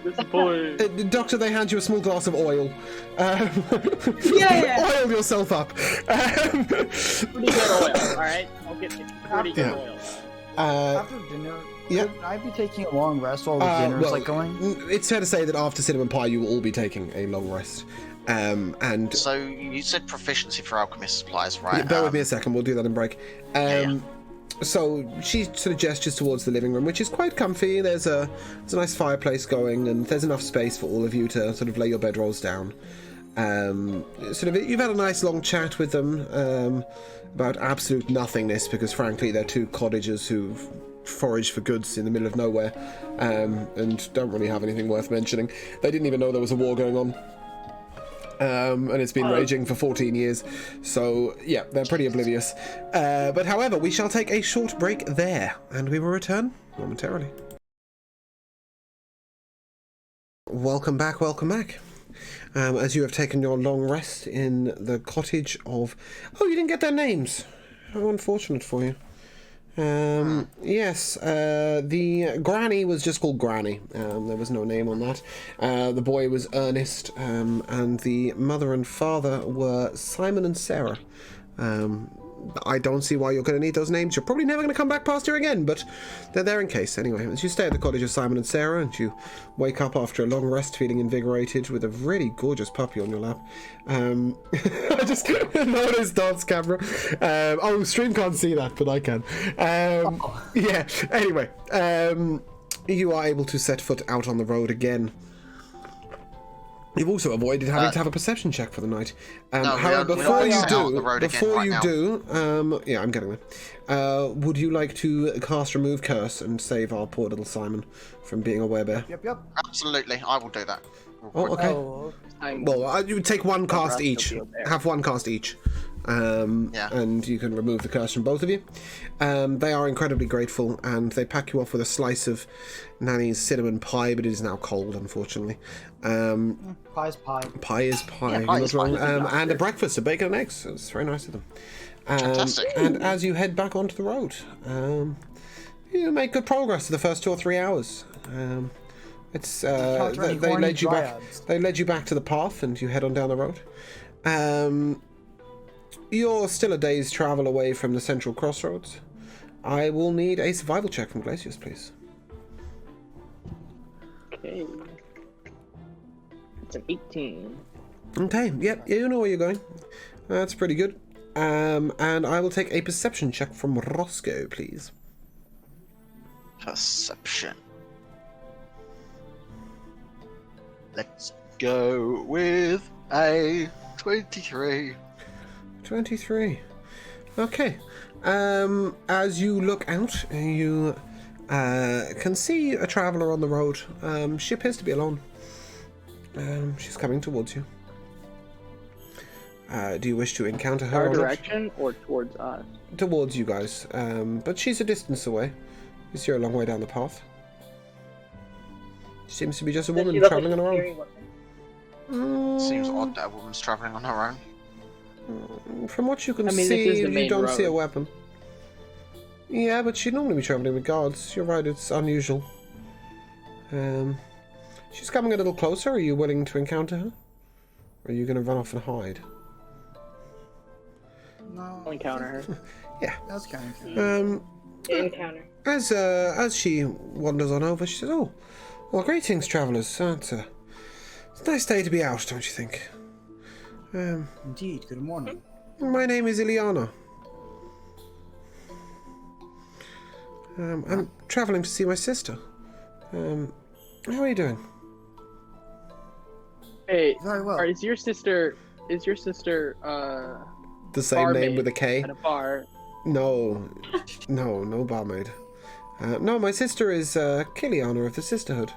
Speaker 2: Disappointed.
Speaker 1: Doctor, they hand you a small glass of oil.
Speaker 5: Yeah.
Speaker 1: Oil yourself up.
Speaker 2: Pretty good oil, alright? I'll get you pretty good
Speaker 1: Yeah.
Speaker 2: oil.
Speaker 3: After dinner,
Speaker 1: Yeah.
Speaker 3: could I be taking a long rest while the dinner's
Speaker 1: well,
Speaker 3: going?
Speaker 1: It's fair to say that after cinnamon pie, you will all be taking a long rest. And
Speaker 4: So you said proficiency for alchemist supplies, right?
Speaker 1: bear with me a second, we'll do that in break.
Speaker 4: Yeah.
Speaker 1: So she sort of gestures towards the living room, which is quite comfy. There's a nice fireplace going, and there's enough space for all of you to sort of lay your bedrolls down. You've had a nice long chat with them about absolute nothingness, because frankly they're two cottagers who forage for goods in the middle of nowhere, and don't really have anything worth mentioning. They didn't even know there was a war going on. And it's been raging for 14 years, so yeah, they're pretty oblivious. But however, we shall take a short break there, and we will return momentarily. Welcome back, welcome back. As you have taken your long rest in the cottage of... Oh, you didn't get their names. How unfortunate for you. Yes, the granny was just called Granny. There was no name on that. The boy was Ernest, and the mother and father were Simon and Sarah. I don't see why you're going to need those names. You're probably never going to come back past here again, but they're there in case. Anyway, as you stay at the cottage of Simon and Sarah, and you wake up after a long rest feeling invigorated with a really gorgeous puppy on your lap. I just noticed Don's camera. Stream can't see that, but I can. Yeah, anyway. You are able to set foot out on the road again. You've also avoided having to have a perception check for the night. However, before you do, yeah, I'm getting there. Would you like to cast Remove Curse and save our poor little Simon from being a werebear?
Speaker 3: Yep.
Speaker 4: Absolutely, I will do that.
Speaker 1: Oh, okay.
Speaker 3: Oh,
Speaker 1: Well, you would take one cast each. Have one cast each.
Speaker 4: Yeah.
Speaker 1: And you can remove the curse from both of you. They are incredibly grateful, and they pack you off with a slice of Nanny's cinnamon pie, but it is now cold, unfortunately.
Speaker 3: pie's pie.
Speaker 1: Pie is pie.
Speaker 4: Yeah, pie is
Speaker 1: You're not
Speaker 4: pie.
Speaker 1: wrong. And a breakfast of bacon and eggs. It's very nice of them.
Speaker 4: Fantastic.
Speaker 1: And as you head back onto the road, you make good progress for the first 2 or 3 hours. It's they led you back. They led you back to the path, and you head on down the road. You're still a day's travel away from the central crossroads. I will need a survival check from Glacius, please.
Speaker 2: Okay. It's an 18.
Speaker 1: Okay, yep, you know where you're going. That's pretty good. And I will take a perception check from Roscoe, please.
Speaker 4: Perception. Let's go with a 23.
Speaker 1: 23. Okay. As you look out, you can see a traveller on the road. She appears to be alone. She's coming towards you. Do you wish to encounter her?
Speaker 2: Our
Speaker 1: or not?
Speaker 2: direction or towards us?
Speaker 1: Towards you guys. But she's a distance away. You see her a long way down the path. She seems to be just a woman travelling on her own.
Speaker 4: Seems odd that a woman's travelling on her own.
Speaker 1: From what you can
Speaker 2: this
Speaker 1: see,
Speaker 2: is the
Speaker 1: you
Speaker 2: main
Speaker 1: don't see a
Speaker 2: road.
Speaker 1: weapon. Yeah, but she'd normally be travelling with guards. You're right, it's unusual. She's coming a little closer. Are you willing to encounter her? Or are you going to run off and hide?
Speaker 3: No.
Speaker 2: I'll encounter her.
Speaker 1: Yeah.
Speaker 3: That's kind of
Speaker 5: Encounter.
Speaker 1: As she wanders on over, she says, "Oh, well, greetings, travellers. It's a nice day to be out, don't you think?
Speaker 3: Indeed. Good morning.
Speaker 1: My name is Ileana. I'm travelling to see my sister. How are you doing?"
Speaker 2: Hey,
Speaker 3: Very well.
Speaker 2: is your sister
Speaker 1: The same name
Speaker 2: barmaid
Speaker 1: with a K?
Speaker 2: at a bar?
Speaker 1: No, no barmaid. No, my sister is Kiliana of the Sisterhood.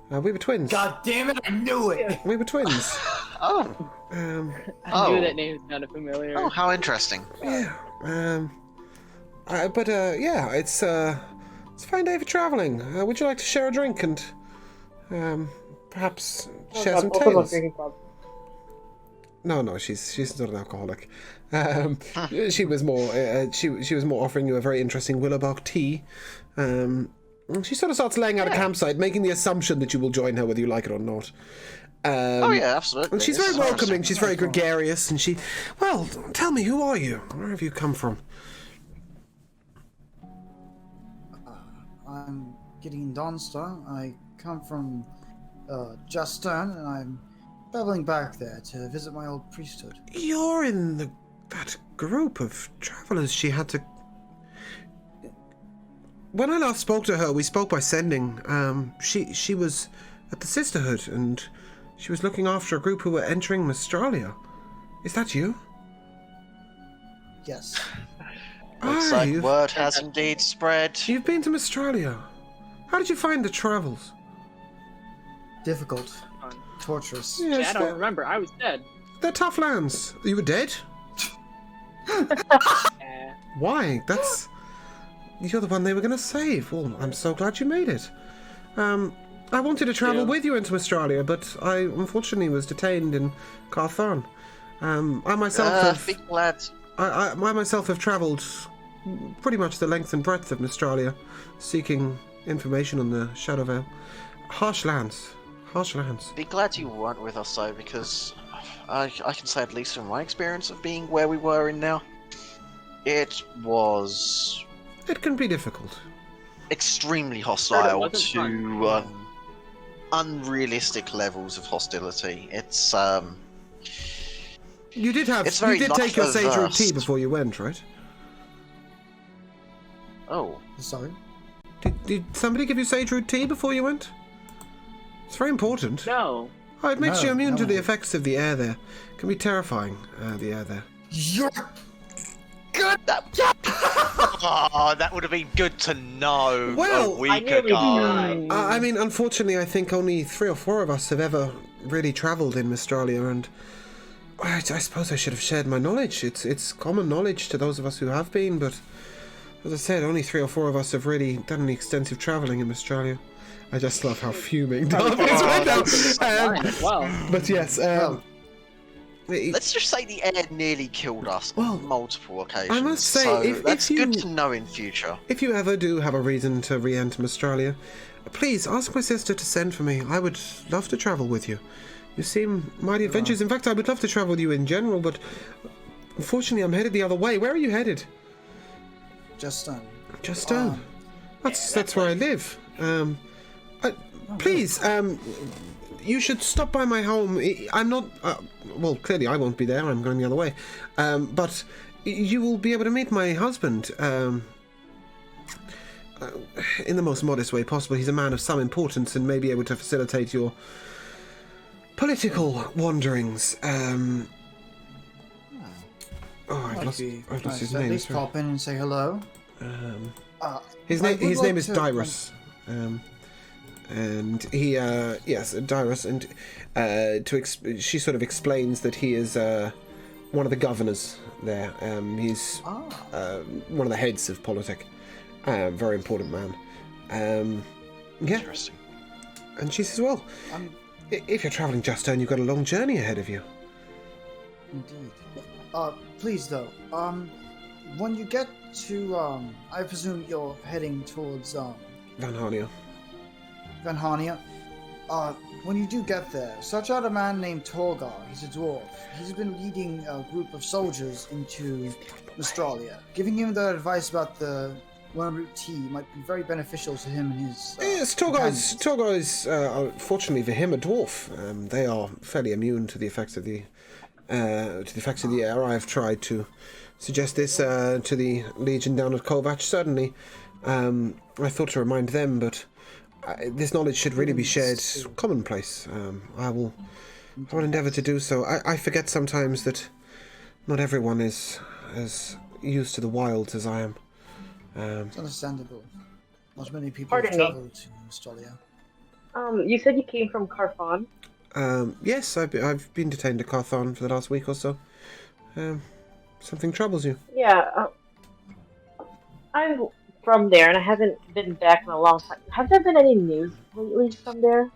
Speaker 1: We were twins.
Speaker 3: God damn it! I knew it.
Speaker 1: We were twins.
Speaker 4: Oh,
Speaker 2: I knew that name sounded familiar.
Speaker 4: oh, how interesting.
Speaker 1: Yeah. Yeah, it's a fine day for travelling. Would you like to share a drink and perhaps share some tales? No, she's not an alcoholic. She was more she was more offering you a very interesting willowbark tea. She sort of starts laying out a campsite, making the assumption that you will join her whether you like it or not.
Speaker 4: Oh yeah, absolutely.
Speaker 1: And she's
Speaker 4: This
Speaker 1: very
Speaker 4: is
Speaker 1: welcoming.
Speaker 4: interesting.
Speaker 1: She's very gregarious, and well, tell me, who are you? Where have you come from?
Speaker 3: I'm Gideon Dawnstar. I come from Justern, and I'm traveling back there to visit my old priesthood.
Speaker 1: You're in that group of travelers she had to... When I last spoke to her, we spoke by sending. She was at the Sisterhood, and she was looking after a group who were entering Mistralia. Is that you?
Speaker 3: Yes.
Speaker 4: Looks like word has indeed spread.
Speaker 1: You've been to Mistralia. How did you find the travels?
Speaker 3: Difficult. Torturous.
Speaker 1: Yes,
Speaker 2: I don't remember. I was dead.
Speaker 1: They're tough lands. You were dead? Why? You're the one they were going to save. Well, I'm so glad you made it. I wanted to travel with you into Australia, but I unfortunately was detained in Carthon. I myself
Speaker 4: Big lad.
Speaker 1: I myself have travelled pretty much the length and breadth of Mistralia, seeking information on the Shadowvale. Harsh lands.
Speaker 4: Be glad you weren't with us though, because I can say at least from my experience of being where we were in now, it was
Speaker 1: It can be difficult.
Speaker 4: extremely
Speaker 2: Heard it
Speaker 4: hostile
Speaker 2: wasn't
Speaker 4: to unrealistic levels of hostility. It's
Speaker 1: You did
Speaker 4: It's very
Speaker 1: take your sage root
Speaker 4: life-averse.
Speaker 1: tea before you went, right?
Speaker 4: oh,
Speaker 3: Sorry?
Speaker 1: Did somebody give you sage root tea before you went? It's very important.
Speaker 2: No.
Speaker 1: Oh, it makes
Speaker 3: No,
Speaker 1: you immune to
Speaker 3: no.
Speaker 1: the effects of the air there. It can be terrifying, the air there.
Speaker 3: You're
Speaker 4: that would have been good to know
Speaker 1: Well,
Speaker 4: a
Speaker 5: I
Speaker 4: week
Speaker 5: nearly
Speaker 4: ago.
Speaker 5: died.
Speaker 1: I mean, unfortunately, I think only 3 or 4 of us have ever really travelled in Mistralia, and I suppose I should have shared my knowledge. It's common knowledge to those of us who have been, but as I said, only 3 or 4 of us have really done any extensive travelling in Mistralia. I just love how fuming Darth is right now.
Speaker 2: Mine as well.
Speaker 1: But yes,
Speaker 4: Let's just say the air nearly killed us
Speaker 1: Well,
Speaker 4: on multiple occasions.
Speaker 1: I must say,
Speaker 4: so
Speaker 1: if
Speaker 4: that's
Speaker 1: you-
Speaker 4: good to know in future.
Speaker 1: if you ever do have a reason to re-enter Mistralia, please ask my sister to send for me. I would love to travel with you. You seem mighty adventurous. In fact, I would love to travel with you in general, but unfortunately I'm headed the other way. Where are you headed?
Speaker 3: Justern.
Speaker 1: Just down. That's where I live. Please, you should stop by my home. I'm not. Well, clearly I won't be there. I'm going the other way. But you will be able to meet my husband. In the most modest way possible. He's a man of some importance and may be able to facilitate your political wanderings. I've lost his
Speaker 3: At
Speaker 1: name.
Speaker 3: least
Speaker 1: sorry.
Speaker 3: pop in and say hello.
Speaker 1: His
Speaker 3: I
Speaker 1: name.
Speaker 3: would
Speaker 1: His
Speaker 3: like
Speaker 1: name is
Speaker 3: to-
Speaker 1: Dyrus, and he. Yes, Dyrus, and she sort of explains that he is one of the governors there. He's one of the heads of politic. Very important man. Yeah,
Speaker 4: Interesting.
Speaker 1: and she says, "Well,
Speaker 3: I'm
Speaker 1: if you're traveling just down, you've got a long journey ahead of you."
Speaker 3: indeed. Please though, when you get to, I presume you're heading towards,
Speaker 1: Van Harnia.
Speaker 3: Van Hania. When you do get there, search out a man named Torgar. He's a dwarf. He's been leading a group of soldiers into Mistralia. Giving him the advice about the wormroot tea might be very beneficial to him and his.
Speaker 1: Yes,
Speaker 3: companions.
Speaker 1: Torgar is fortunately for him, a dwarf. They are fairly immune to the effects of the air. I've tried to suggest this to the Legion down at Kovac. Certainly, I thought to remind them, but this knowledge should really be shared commonplace. I will endeavour to do so. I forget sometimes that not everyone is as used to the wilds as I am.
Speaker 3: It's understandable. Not many people
Speaker 5: Pardon
Speaker 3: have
Speaker 5: me.
Speaker 3: traveled to Australia.
Speaker 5: You said you came from Carthon.
Speaker 1: Yes, I've been detained at Carthon for the last week or so. Something troubles you?
Speaker 5: Yeah, I'm from there, and I haven't been back in a long time. Have there been any news lately from there?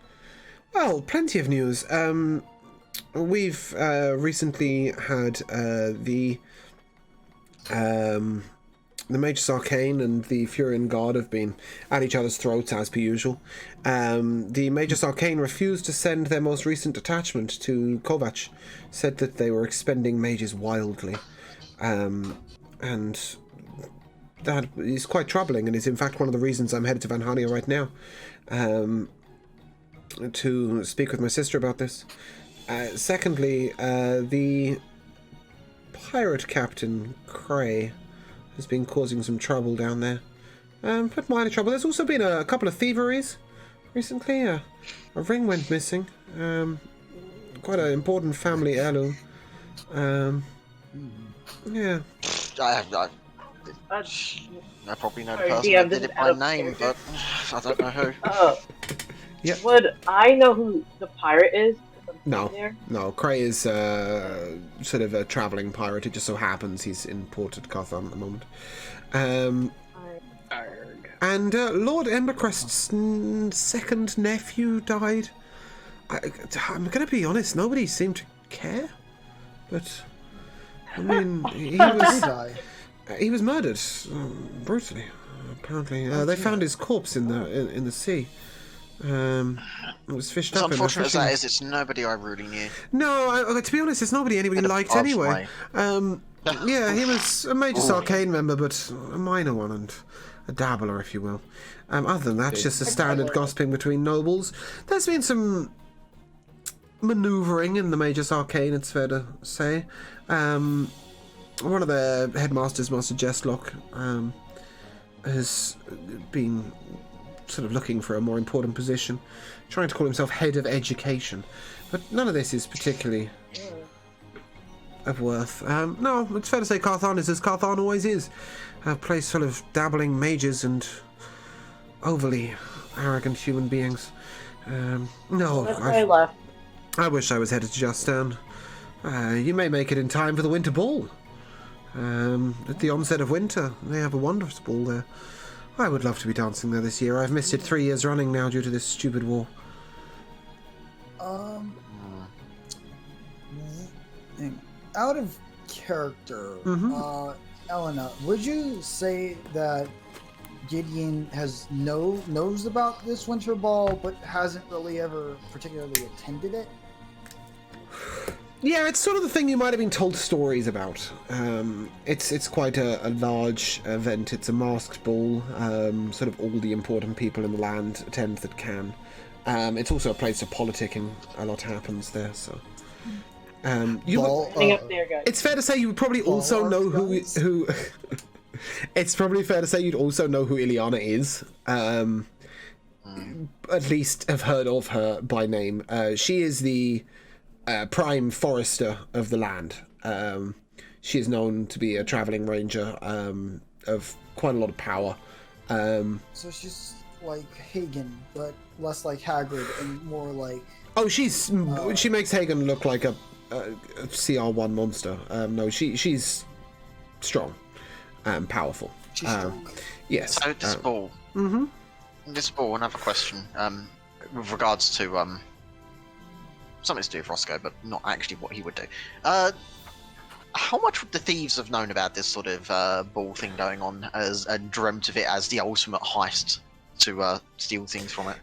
Speaker 1: Well, plenty of news. we've recently had the Magus Arcane and the Furion Guard have been at each other's throats as per usual. The Magus Arcane refused to send their most recent detachment to Kovac, said that they were expending mages wildly. And that is quite troubling and is in fact one of the reasons I'm headed to Van Hania right now. To speak with my sister about this. Secondly, the pirate captain, Cray, has been causing some trouble down there. But minor trouble. There's also been a couple of thieveries recently. A ring went missing. Quite an important family heirloom. Yeah.
Speaker 4: I probably know the
Speaker 5: Sorry,
Speaker 4: person
Speaker 5: DM,
Speaker 4: that
Speaker 5: this
Speaker 4: did
Speaker 5: is
Speaker 4: it by
Speaker 5: out of
Speaker 4: name, but
Speaker 5: character.
Speaker 4: I don't know who.
Speaker 1: Yeah.
Speaker 5: Would I know who the pirate is? 'Cause I'm
Speaker 1: No.
Speaker 5: there?
Speaker 1: No, Cray is sort of a travelling pirate. It just so happens he's in port at Carthon at the moment.
Speaker 2: Arg.
Speaker 1: And Lord Embercrest's second nephew died. I'm going to be honest, nobody seemed to care. But, I mean, he
Speaker 3: Who
Speaker 1: was...
Speaker 3: died?
Speaker 1: He was murdered brutally. Apparently, they found his corpse in the sea. It was fished
Speaker 4: As
Speaker 1: up.
Speaker 4: unfortunate as that is, it's nobody I really knew.
Speaker 1: No, to be honest, it's nobody anybody
Speaker 4: Bit of
Speaker 1: liked
Speaker 4: Bob's
Speaker 1: anyway.
Speaker 4: way.
Speaker 1: Yeah, he was a Magus Arcane member, but a minor one and a dabbler, if you will. Other than that, just a standard gossiping between nobles. There's been some manoeuvring in the Magus Arcane, it's fair to say. One of the headmasters, Master Jestlock, has been sort of looking for a more important position, trying to call himself head of education. But none of this is particularly of worth. No, it's fair to say Carthon is as Carthon always is. A place full of dabbling mages and overly arrogant human beings. No,
Speaker 5: That's why I left.
Speaker 1: I wish I was headed to Justin. You may make it in time for the winter ball. At the onset of winter, they have a wondrous ball there. I would love to be dancing there this year. I've missed it 3 years running now due to this stupid war.
Speaker 3: Out of character,
Speaker 1: Mhm.
Speaker 3: Elena, would you say that Gideon knows about this winter ball, but hasn't really ever particularly attended it?
Speaker 1: Yeah, it's sort of the thing you might have been told stories about. It's quite a large event. It's a masked ball. Sort of all the important people in the land attend that can. It's also a place of politicking. A lot happens there, so.
Speaker 5: Hang up there, guys.
Speaker 1: It's fair to say you would probably also know who. It's probably fair to say you'd also know who Ileana is. At least have heard of her by name. She is the prime forester of the land. She is known to be a travelling ranger of quite a lot of power.
Speaker 3: So she's like Hagen, but less like Hagrid and more like...
Speaker 1: Oh, she makes Hagen look like a CR1 monster. No, she's strong and powerful.
Speaker 3: She's strong.
Speaker 1: Yes.
Speaker 4: So this ball.
Speaker 1: Mm-hmm.
Speaker 4: This ball. Another question. With regards to something to do with Roscoe, but not actually what he would do. How much would the thieves have known about this sort of ball thing going on, and dreamt of it as the ultimate heist to steal things from it?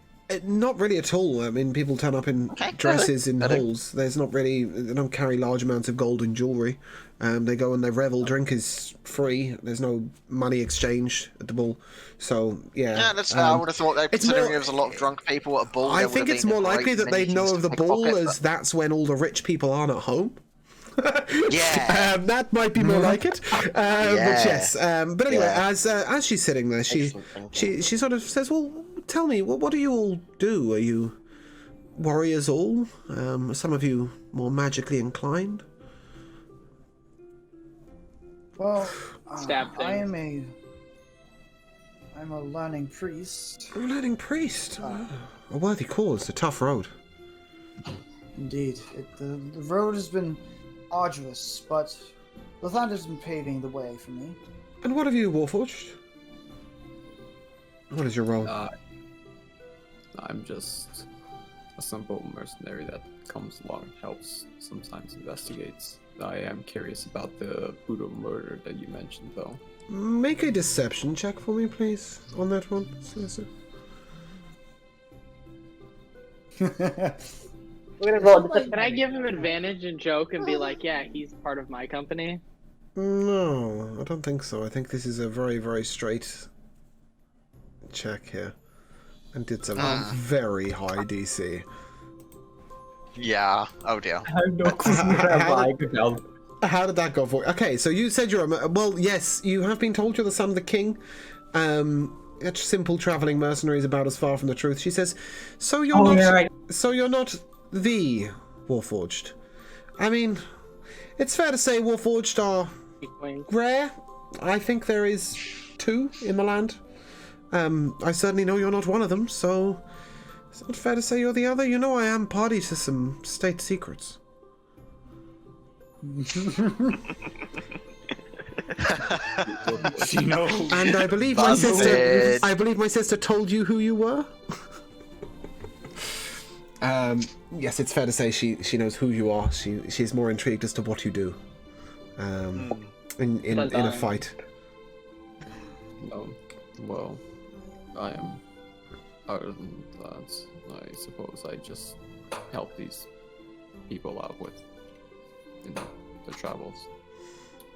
Speaker 1: Not really at all. I mean, people turn up in dresses in halls. There's not really... They don't carry large amounts of gold and jewellery. They go and they revel. Drink is free. There's no money exchange at the ball. So, yeah.
Speaker 4: Yeah, that's I would have thought that, considering there was a lot of drunk people at a ball.
Speaker 1: I think it's more likely that they'd know of the ball as that's when all the rich people aren't at home.
Speaker 4: Yeah.
Speaker 1: That might be more like it. But yes. But anyway, as she's sitting there, she sort of says, "Well, tell me, what do you all do? Are you warriors all? Are some of you more magically inclined?"
Speaker 3: Well,
Speaker 2: Stab
Speaker 3: I'm
Speaker 2: things.
Speaker 3: a learning priest.
Speaker 1: A learning priest. A worthy cause. A tough road.
Speaker 3: Indeed, the road has been arduous, but the land has been paving the way for me.
Speaker 1: And what have you, Warforged? What is your role?
Speaker 6: I'm just a simple mercenary that comes along, helps, sometimes investigates. I am curious about the brutal murder that you mentioned, though.
Speaker 1: Make a deception check for me, please, on that one, Solicitor.
Speaker 5: We're gonna roll a
Speaker 2: Can I give him advantage and joke and be like, yeah, he's part of my company?
Speaker 1: No, I don't think so. I think this is a very, very straight check here. And it's a very high DC.
Speaker 4: Yeah. Oh dear.
Speaker 1: How did that go for you? Okay, so you said you're a... Well, yes, you have been told you're the son of the king. Such simple traveling mercenary is about as far from the truth. She says, so you're not...
Speaker 5: yeah, right.
Speaker 1: So you're not the Warforged. I mean, it's fair to say Warforged are rare. I think there is 2 in the land. I certainly know you're not one of them, so it's not fair to say you're the other. You know I am party to some state secrets.
Speaker 3: She knows.
Speaker 1: And I believe my sister told you who you were. Yes, it's fair to say she knows who you are. She's more intrigued as to what you do. In a fight.
Speaker 6: Well, I am. Other than that, I suppose I just help these people out with the travels.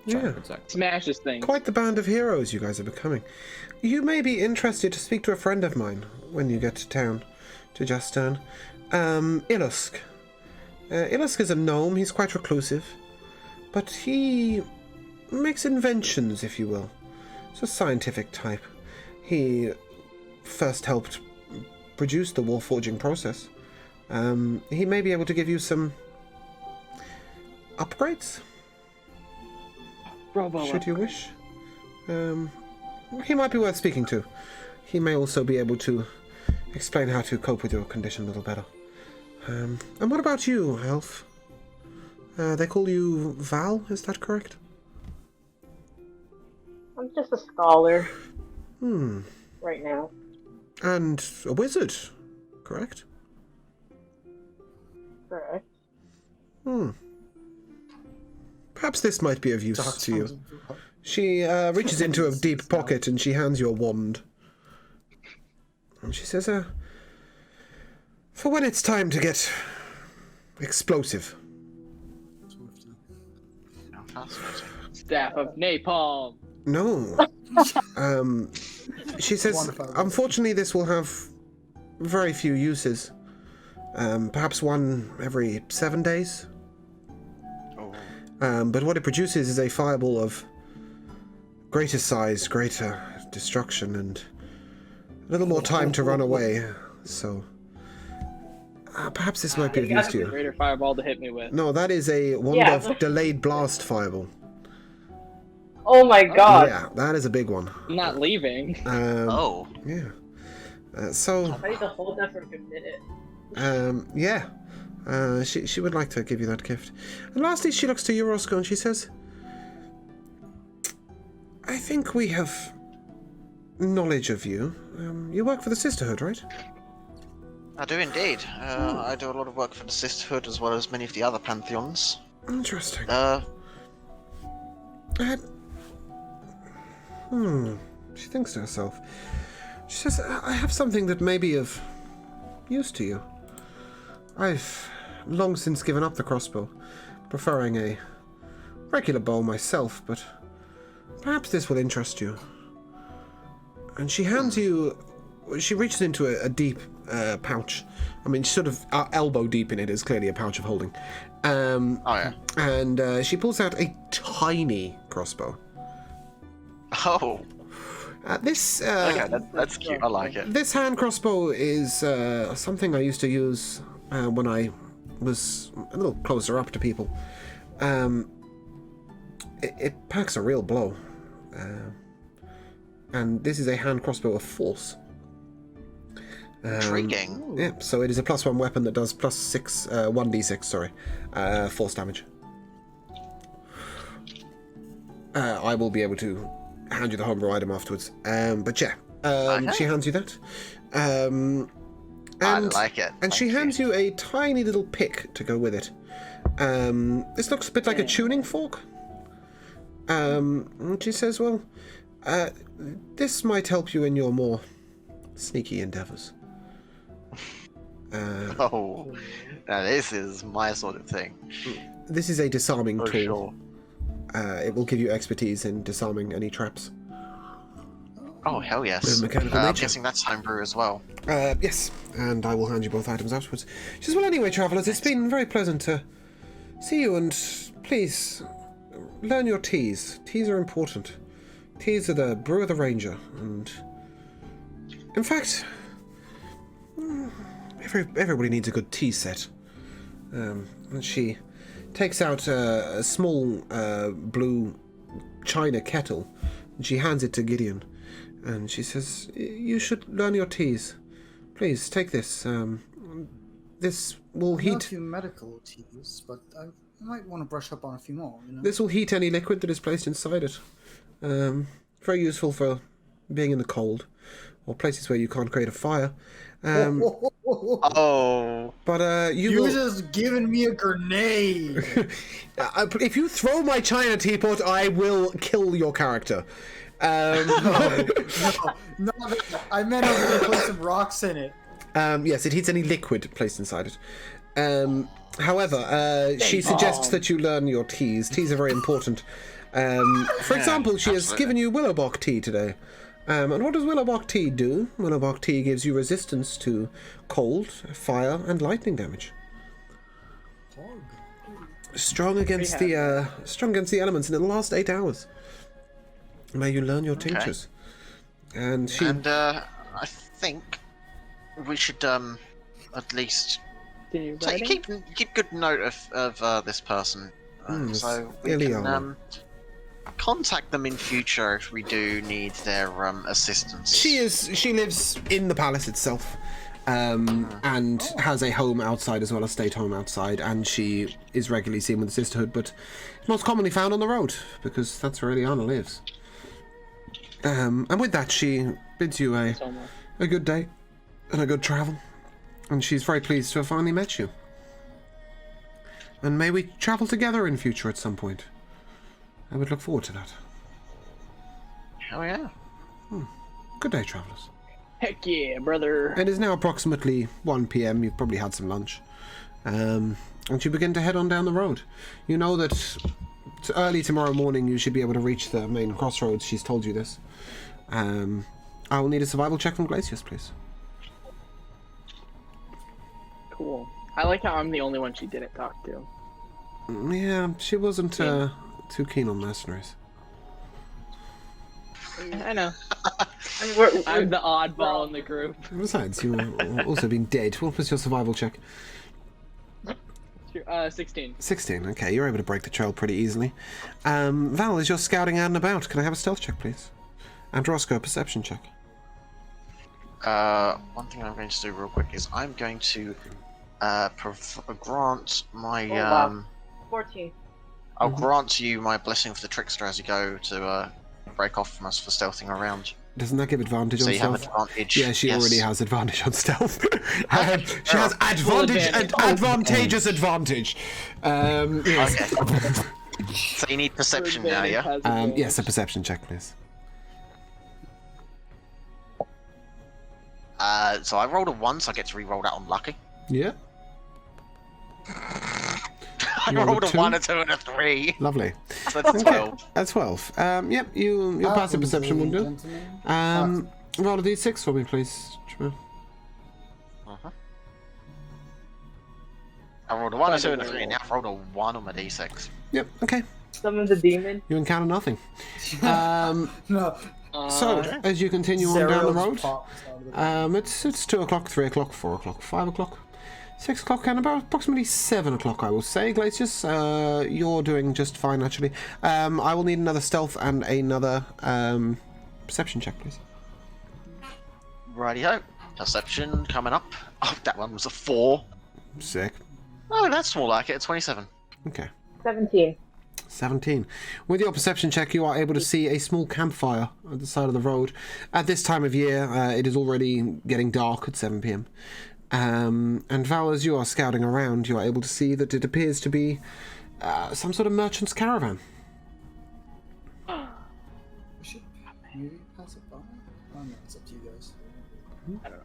Speaker 6: Try to protect them.
Speaker 2: Smash this thing.
Speaker 1: Quite the band of heroes you guys are becoming. You may be interested to speak to a friend of mine when you get to town, to Justin. Ilusk. Ilusk is a gnome. He's quite reclusive, but he makes inventions, if you will. He's a scientific type. He first helped produce the warforging process. He may be able to give you some upgrades, should you wish. He might be worth speaking to. He may also be able to explain how to cope with your condition a little better. And what about you, Elf? They call you Val, is that correct?
Speaker 5: I'm just a scholar.
Speaker 1: Hmm.
Speaker 5: Right now.
Speaker 1: And a wizard, correct?
Speaker 5: Correct.
Speaker 1: Hmm. Perhaps this might be of use to you. She reaches into a deep pocket and she hands you a wand. And she says, for when it's time to get explosive.
Speaker 2: Staff of napalm.
Speaker 1: No. She says, unfortunately, this will have very few uses. Perhaps one every 7 days. But what it produces is a fireball of greater size, greater destruction, and a little more time to run away. So, perhaps this might be of use to you.
Speaker 2: Greater fireball to hit me with.
Speaker 1: No, that is a wand of delayed blast fireball.
Speaker 5: Oh my god.
Speaker 1: Yeah, that is a big one.
Speaker 2: I'm not leaving.
Speaker 1: Yeah. So.
Speaker 5: I need to hold that for a good minute.
Speaker 1: Yeah. She would like to give you that gift. And lastly, she looks to you, Roscoe, and she says, I think we have knowledge of you. You work for the Sisterhood, right?
Speaker 4: I do indeed. I do a lot of work for the Sisterhood as well as many of the other pantheons.
Speaker 1: Interesting. She thinks to herself. She says, I have something that may be of use to you. I've long since given up the crossbow, preferring a regular bow myself, but perhaps this will interest you. And she hands you... She reaches into a deep pouch. I mean, sort of elbow deep in it is clearly a pouch of holding. And she pulls out a tiny crossbow.
Speaker 4: Oh.
Speaker 1: This
Speaker 4: okay, that's cute. I like it.
Speaker 1: This hand crossbow is something I used to use when I was a little closer up to people. It packs a real blow. And this is a hand crossbow of force.
Speaker 4: Intriguing.
Speaker 1: Yeah, so it is a +1 weapon that does +1d6, force damage. I will be able to hand you the homebrew item afterwards. But yeah, she hands you that.
Speaker 4: I like it.
Speaker 1: And she hands you a tiny little pick to go with it. This looks a bit like a tuning fork. And she says, well, this might help you in your more sneaky endeavors.
Speaker 4: Oh, now this is my sort of thing.
Speaker 1: This is a disarming
Speaker 4: For
Speaker 1: tool.
Speaker 4: sure.
Speaker 1: It will give you expertise in disarming any traps.
Speaker 4: Oh, hell yes.
Speaker 1: With mechanical
Speaker 4: I'm
Speaker 1: nature.
Speaker 4: guessing that's homebrew as well.
Speaker 1: Yes, and I will hand you both items afterwards. She says, well, anyway, travellers, it's been very pleasant to see you, and please, learn your teas. Teas are important. Teas are the brew of the ranger, and... In fact, everybody needs a good tea set. And she takes out a small blue china kettle, and she hands it to Gideon. And she says, you should learn your teas. Please, take this. This will
Speaker 3: Not a
Speaker 1: heat...
Speaker 3: few medical teas, but I might want to brush up on a few more, you know?
Speaker 1: This will heat any liquid that is placed inside it. Very useful for being in the cold, or places where you can't create a fire.
Speaker 4: Oh.
Speaker 1: But you will...
Speaker 3: just giving me a grenade!
Speaker 1: if you throw my china teapot, I will kill your character.
Speaker 3: No, I meant I was going to put some rocks in it.
Speaker 1: Yes, it heats any liquid placed inside it. However, she suggests that you learn your teas. Teas are very important. For example, she has given you willowbark tea today. And what does willowbark tea do? Willowbark tea gives you resistance to cold, fire, and lightning damage. Strong against the elements, and it'll last 8 hours. May you learn your tinctures. And she...
Speaker 4: And I think we should at least keep good note of this person, so we
Speaker 1: Ileana.
Speaker 4: can contact them in future if we do need their assistance.
Speaker 1: She lives in the palace itself, and has a home outside as well, a state home outside, and she is regularly seen with the sisterhood, but most commonly found on the road because that's where Ileana lives. And with that, she bids you a good day and a good travel. And she's very pleased to have finally met you. And may we travel together in future at some point. I would look forward to that.
Speaker 4: Oh yeah.
Speaker 1: Good day, travellers.
Speaker 2: Heck yeah, brother.
Speaker 1: It is now approximately 1 p.m. You've probably had some lunch. And you begin to head on down the road. You know that early tomorrow morning you should be able to reach the main crossroads. She's told you this. I will need a survival check from Glacius, please.
Speaker 2: Cool. I like how I'm the only one she didn't talk to.
Speaker 1: Yeah, she wasn't too keen on mercenaries.
Speaker 2: I know.
Speaker 5: I mean,
Speaker 2: I'm the oddball in the group.
Speaker 1: Besides, you were also being dead. What was your survival check?
Speaker 2: 16.
Speaker 1: 16, okay, you're able to break the trail pretty easily. Val, as you're scouting out and about, can I have a stealth check, please? And Roscoe, a perception check.
Speaker 4: One thing I'm going to do real quick is I'm going to grant my
Speaker 5: 14.
Speaker 4: I'll grant you my blessing for the trickster as you go to break off from us for stealthing around.
Speaker 1: Doesn't that give advantage
Speaker 4: So
Speaker 1: on
Speaker 4: you have
Speaker 1: stealth?
Speaker 4: advantage.
Speaker 1: Yeah, she
Speaker 4: yes.
Speaker 1: already has advantage on stealth. She has advantage and advantageous advantage. Yes.
Speaker 4: Okay. So you need perception now, yeah?
Speaker 1: Yes, a perception check, please.
Speaker 4: So I rolled a 1, so I get to re-roll that on lucky.
Speaker 1: Yeah.
Speaker 4: I
Speaker 1: You rolled
Speaker 4: rolled
Speaker 1: a
Speaker 4: a
Speaker 1: 2?
Speaker 4: 1, a 2, and a 3.
Speaker 1: Lovely.
Speaker 4: So that's 12.
Speaker 1: That's 12. Yep, your passive perception will do. Roll a d6 for me, please.
Speaker 4: Uh-huh. I rolled a 1, a 2, and a 3, and now I've rolled a 1 on my d6.
Speaker 1: Yep, okay.
Speaker 5: Summon the demon.
Speaker 1: You encounter nothing.
Speaker 3: No.
Speaker 1: So, as you continue on down the road,
Speaker 3: pops out of the-
Speaker 1: it's 2 o'clock, 3 o'clock, 4 o'clock, 5 o'clock, 6 o'clock, and about approximately 7 o'clock, I will say. Glacius, you're doing just fine, actually. I will need another stealth and another perception check, please.
Speaker 4: Righty-ho. Perception coming up. Oh, that one was a 4.
Speaker 1: Sick.
Speaker 4: Oh, that's more like it. 27.
Speaker 1: Okay.
Speaker 5: 17.
Speaker 1: 17. With your perception check, you are able to see a small campfire at the side of the road. At this time of year, it is already getting dark at 7 p.m. And Val, as you are scouting around, you are able to see that it appears to be some sort of merchant's caravan.
Speaker 3: We should maybe pass it by. Oh no, it's up to you guys.
Speaker 2: I don't know.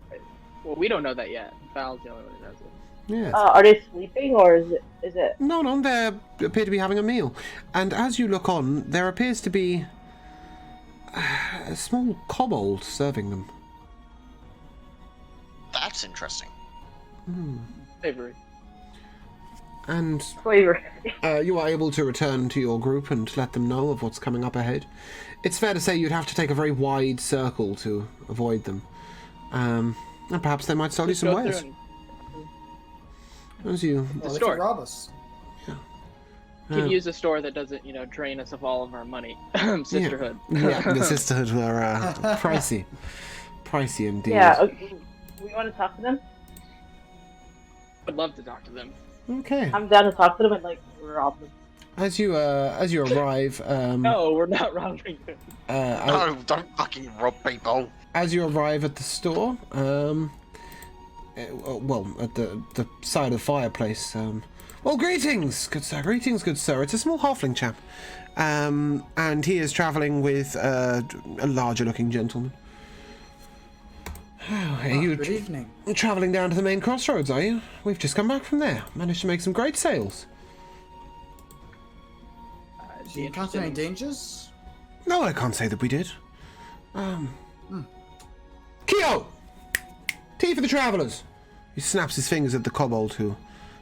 Speaker 2: Well, we don't know that yet. Val's the only one who knows it.
Speaker 1: Yes.
Speaker 5: Are they sleeping or is it?
Speaker 1: No, they appear to be having a meal. And as you look on, there appears to be a small kobold serving them.
Speaker 4: That's interesting.
Speaker 2: Avery.
Speaker 1: And
Speaker 5: Flavor.
Speaker 1: you are able to return to your group and let them know of what's coming up ahead. It's fair to say you'd have to take a very wide circle to avoid them. And perhaps they might sell you
Speaker 2: Just
Speaker 1: some
Speaker 2: go through
Speaker 1: wares.
Speaker 2: and-
Speaker 1: As you...
Speaker 3: Well, they
Speaker 2: store.
Speaker 3: could rob us.
Speaker 2: Could use a store that doesn't, drain us of all of our money. Sisterhood.
Speaker 1: Yeah, the sisterhood were pricey. Pricey indeed.
Speaker 5: Yeah. Okay. We want to talk to them.
Speaker 2: I'd love to talk to them.
Speaker 1: Okay.
Speaker 5: I'm down to talk to them and rob them.
Speaker 1: As you arrive,
Speaker 2: No, we're not robbing them.
Speaker 4: No, don't fucking rob people.
Speaker 1: as you arrive at the store, well, at the side of the fireplace, well, greetings, good sir. Greetings, good sir. It's a small halfling chap, and he is travelling with a larger-looking gentleman. Oh, are you
Speaker 3: Good evening.
Speaker 1: travelling down to the main crossroads, are you? We've just come back from there. Managed to make some great sales.
Speaker 3: Did you encounter any dangers?
Speaker 1: No, I can't say that we did. Keo! Tea for the travellers! He snaps his fingers at the kobold, who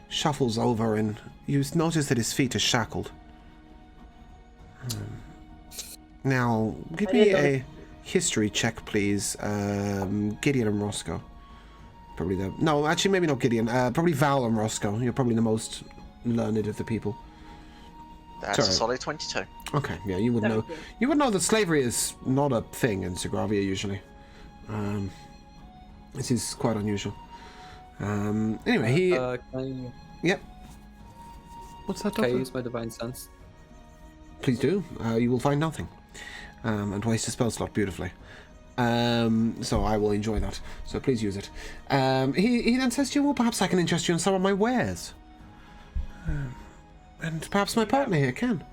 Speaker 1: shuffles over, and you notice that his feet are shackled. Now, give me a history check, please. Gideon and Roscoe. Probably the... No, actually, maybe not Gideon. Probably Val and Roscoe. You're probably the most learned of the people.
Speaker 4: That's
Speaker 1: Sorry.
Speaker 4: a solid 22.
Speaker 1: Okay, yeah, you would know. You would know that slavery is not a thing in Sogravia usually. This is quite unusual. Anyway, he.
Speaker 6: Can
Speaker 1: Yep. What's that?
Speaker 6: I
Speaker 1: Doctor?
Speaker 6: use my divine sense?
Speaker 1: Please do. You will find nothing, and waste a spell slot beautifully. So I will enjoy that. So please use it. He then says to you, "Well, perhaps I can interest you in some of my wares." And perhaps my partner here can,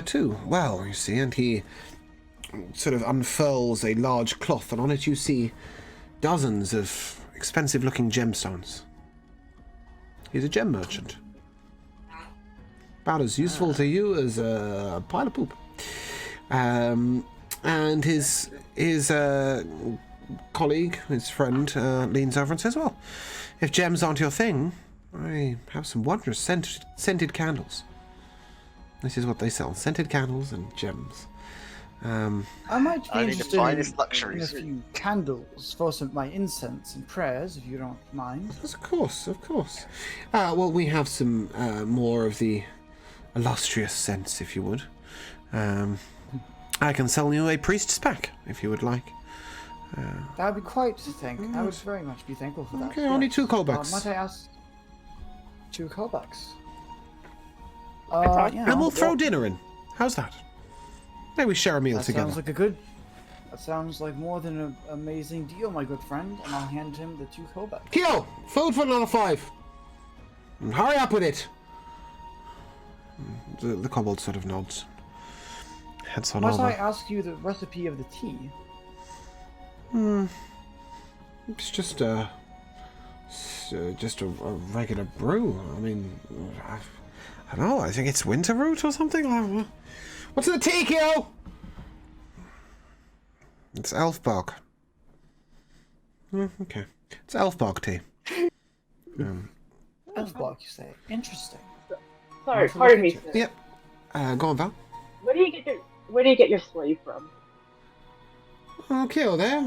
Speaker 1: too. Well, you see, and he sort of unfurls a large cloth, and on it you see dozens of expensive-looking gemstones. He's a gem merchant. About as useful to you as a pile of poop. And his colleague, his friend, leans over and says, "Well, if gems aren't your thing, I have some wondrous scented candles." This is what they sell: scented candles and gems.
Speaker 3: I might be
Speaker 4: Only the
Speaker 3: interested
Speaker 4: finest
Speaker 3: in a
Speaker 4: luxuries.
Speaker 3: few candles for some of my incense and prayers, if you don't mind.
Speaker 1: Yes, of course, of course. Well, we have some more of the illustrious scents, if you would. I can sell you a priest's pack, if you would like.
Speaker 3: That would be quite a thing. I would very much be thankful for that.
Speaker 1: Okay, only 2
Speaker 3: Yes.
Speaker 1: kobolds.
Speaker 3: Might I ask? 2 kobolds.
Speaker 2: thought-
Speaker 3: Yeah.
Speaker 1: And we'll throw
Speaker 3: well,
Speaker 1: dinner in. How's that? Maybe we share a meal
Speaker 3: That
Speaker 1: together.
Speaker 3: sounds like a good. That sounds like more than an amazing deal, my good friend. And I'll hand him the 2 kobolds.
Speaker 1: Keo, food for another 5. And hurry up with it. The kobold sort of nods. Heads on
Speaker 3: Must
Speaker 1: over.
Speaker 3: I ask you the recipe of the tea?
Speaker 1: It's just a regular brew. I mean, I don't know. I think it's winter root or something. I don't know. What's in the tea, Keo? It's elf bark. Okay, it's elf bark tea.
Speaker 3: Elfbark, you say? Interesting.
Speaker 5: Sorry,
Speaker 3: I'll
Speaker 5: pardon me,
Speaker 3: look
Speaker 5: sir.
Speaker 3: into
Speaker 1: Yep. Go on, Val.
Speaker 5: Where do you get your slave from?
Speaker 1: Oh, Keo there.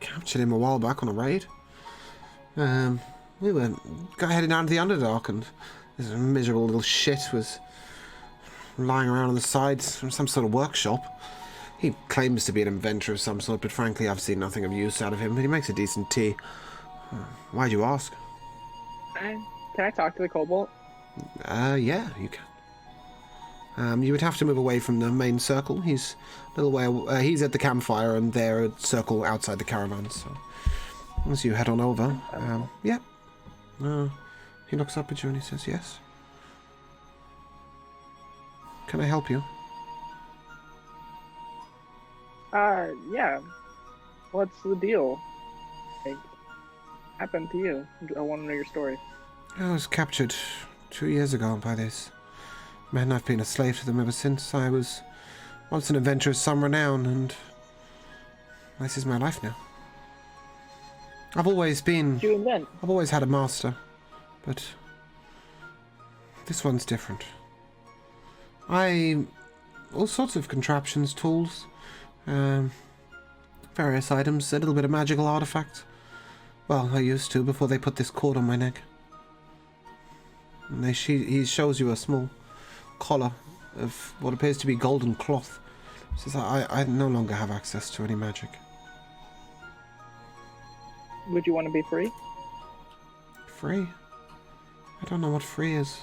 Speaker 1: Captured him a while back on a raid. We got headed down to the Underdark, and this miserable little shit was lying around on the sides from some sort of workshop. He claims to be an inventor of some sort, but frankly, I've seen nothing of use out of him. But he makes a decent tea. Why'd you ask?
Speaker 2: Can I talk to the kobold?
Speaker 1: Yeah, you can. You would have to move away from the main circle. He's a little way. He's at the campfire, and they're a circle outside the caravan. So As you head on over, yeah. He looks up at you and he says, yes. Can I help you?
Speaker 2: Yeah. What's the deal? Like, happened to you? I want to know your story.
Speaker 1: I was captured 2 years ago by this men. I've been a slave to them ever since. I was once an adventurer of some renown, and this is my life now. I've always
Speaker 2: What did you invent?
Speaker 1: had a master, but this one's different. All sorts of contraptions, tools, various items, a little bit of magical artifact. Well, I used to before they put this cord on my neck. And he shows you a small collar of what appears to be golden cloth. He says, I no longer have access to any magic.
Speaker 2: Would you want to be free?
Speaker 1: Free? I don't know what free is.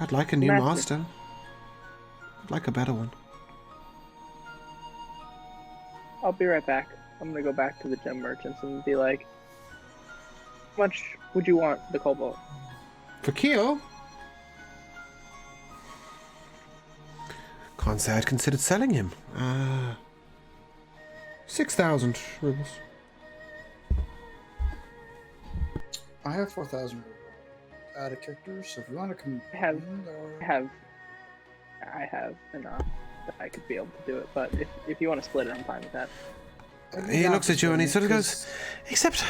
Speaker 1: I'd like a new
Speaker 2: Master.
Speaker 1: master. I'd like a better one.
Speaker 2: I'll be right back. I'm gonna go back to the gem merchants and be like, how much would you want for the cobalt?
Speaker 1: For Kyo? Can't say I'd considered selling him. 6,000 rubles.
Speaker 3: I have 4,000 out of characters, so if you want to come,
Speaker 2: I have enough that I could be able to do it. But if you want to split it, I'm fine with that.
Speaker 1: He looks at you and he sort of goes, except,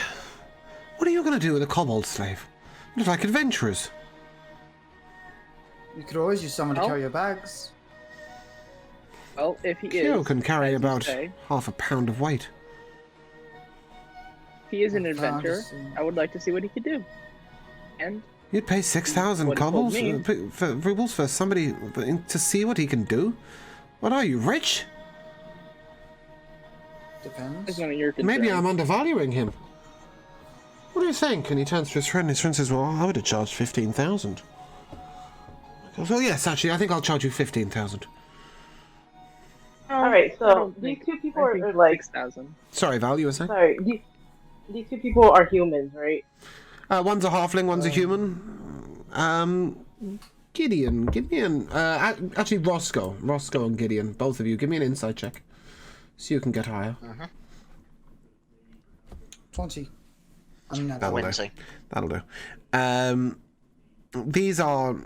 Speaker 1: what are you going to do with a kobold slave? You look like adventurers.
Speaker 3: You could always use someone to carry your bags.
Speaker 2: Well, if he
Speaker 1: Kyo
Speaker 2: is,
Speaker 1: can carry
Speaker 2: as you
Speaker 1: about
Speaker 2: say,
Speaker 1: half a pound of weight.
Speaker 2: if he is an
Speaker 3: I
Speaker 2: adventurer,
Speaker 3: understand.
Speaker 2: I would like to see what he could do. And
Speaker 1: You'd pay 6,000
Speaker 2: What he told
Speaker 1: kobolds
Speaker 2: me.
Speaker 1: for rubles for somebody to see what he can do? What are you, rich?
Speaker 3: Depends.
Speaker 2: it's none of your concern.
Speaker 1: Maybe I'm undervaluing him. What do you think? And he turns to his friend. His friend says, well, I would have charged 15,000. He goes, well, yes, actually, I think I'll charge you 15,000.
Speaker 5: Alright,
Speaker 2: I
Speaker 5: so
Speaker 2: don't
Speaker 5: these
Speaker 2: think-
Speaker 5: two people
Speaker 2: I think
Speaker 5: are like.
Speaker 2: 6,000.
Speaker 1: Sorry, Val, you were saying?
Speaker 5: Sorry, these two people are humans, right?
Speaker 1: One's a halfling, one's a human. Gideon. Actually, Roscoe and Gideon, both of you, give me an insight check, so you can get higher.
Speaker 3: 20. I'm not.
Speaker 1: That'll do.
Speaker 4: 20.
Speaker 1: That'll do. These are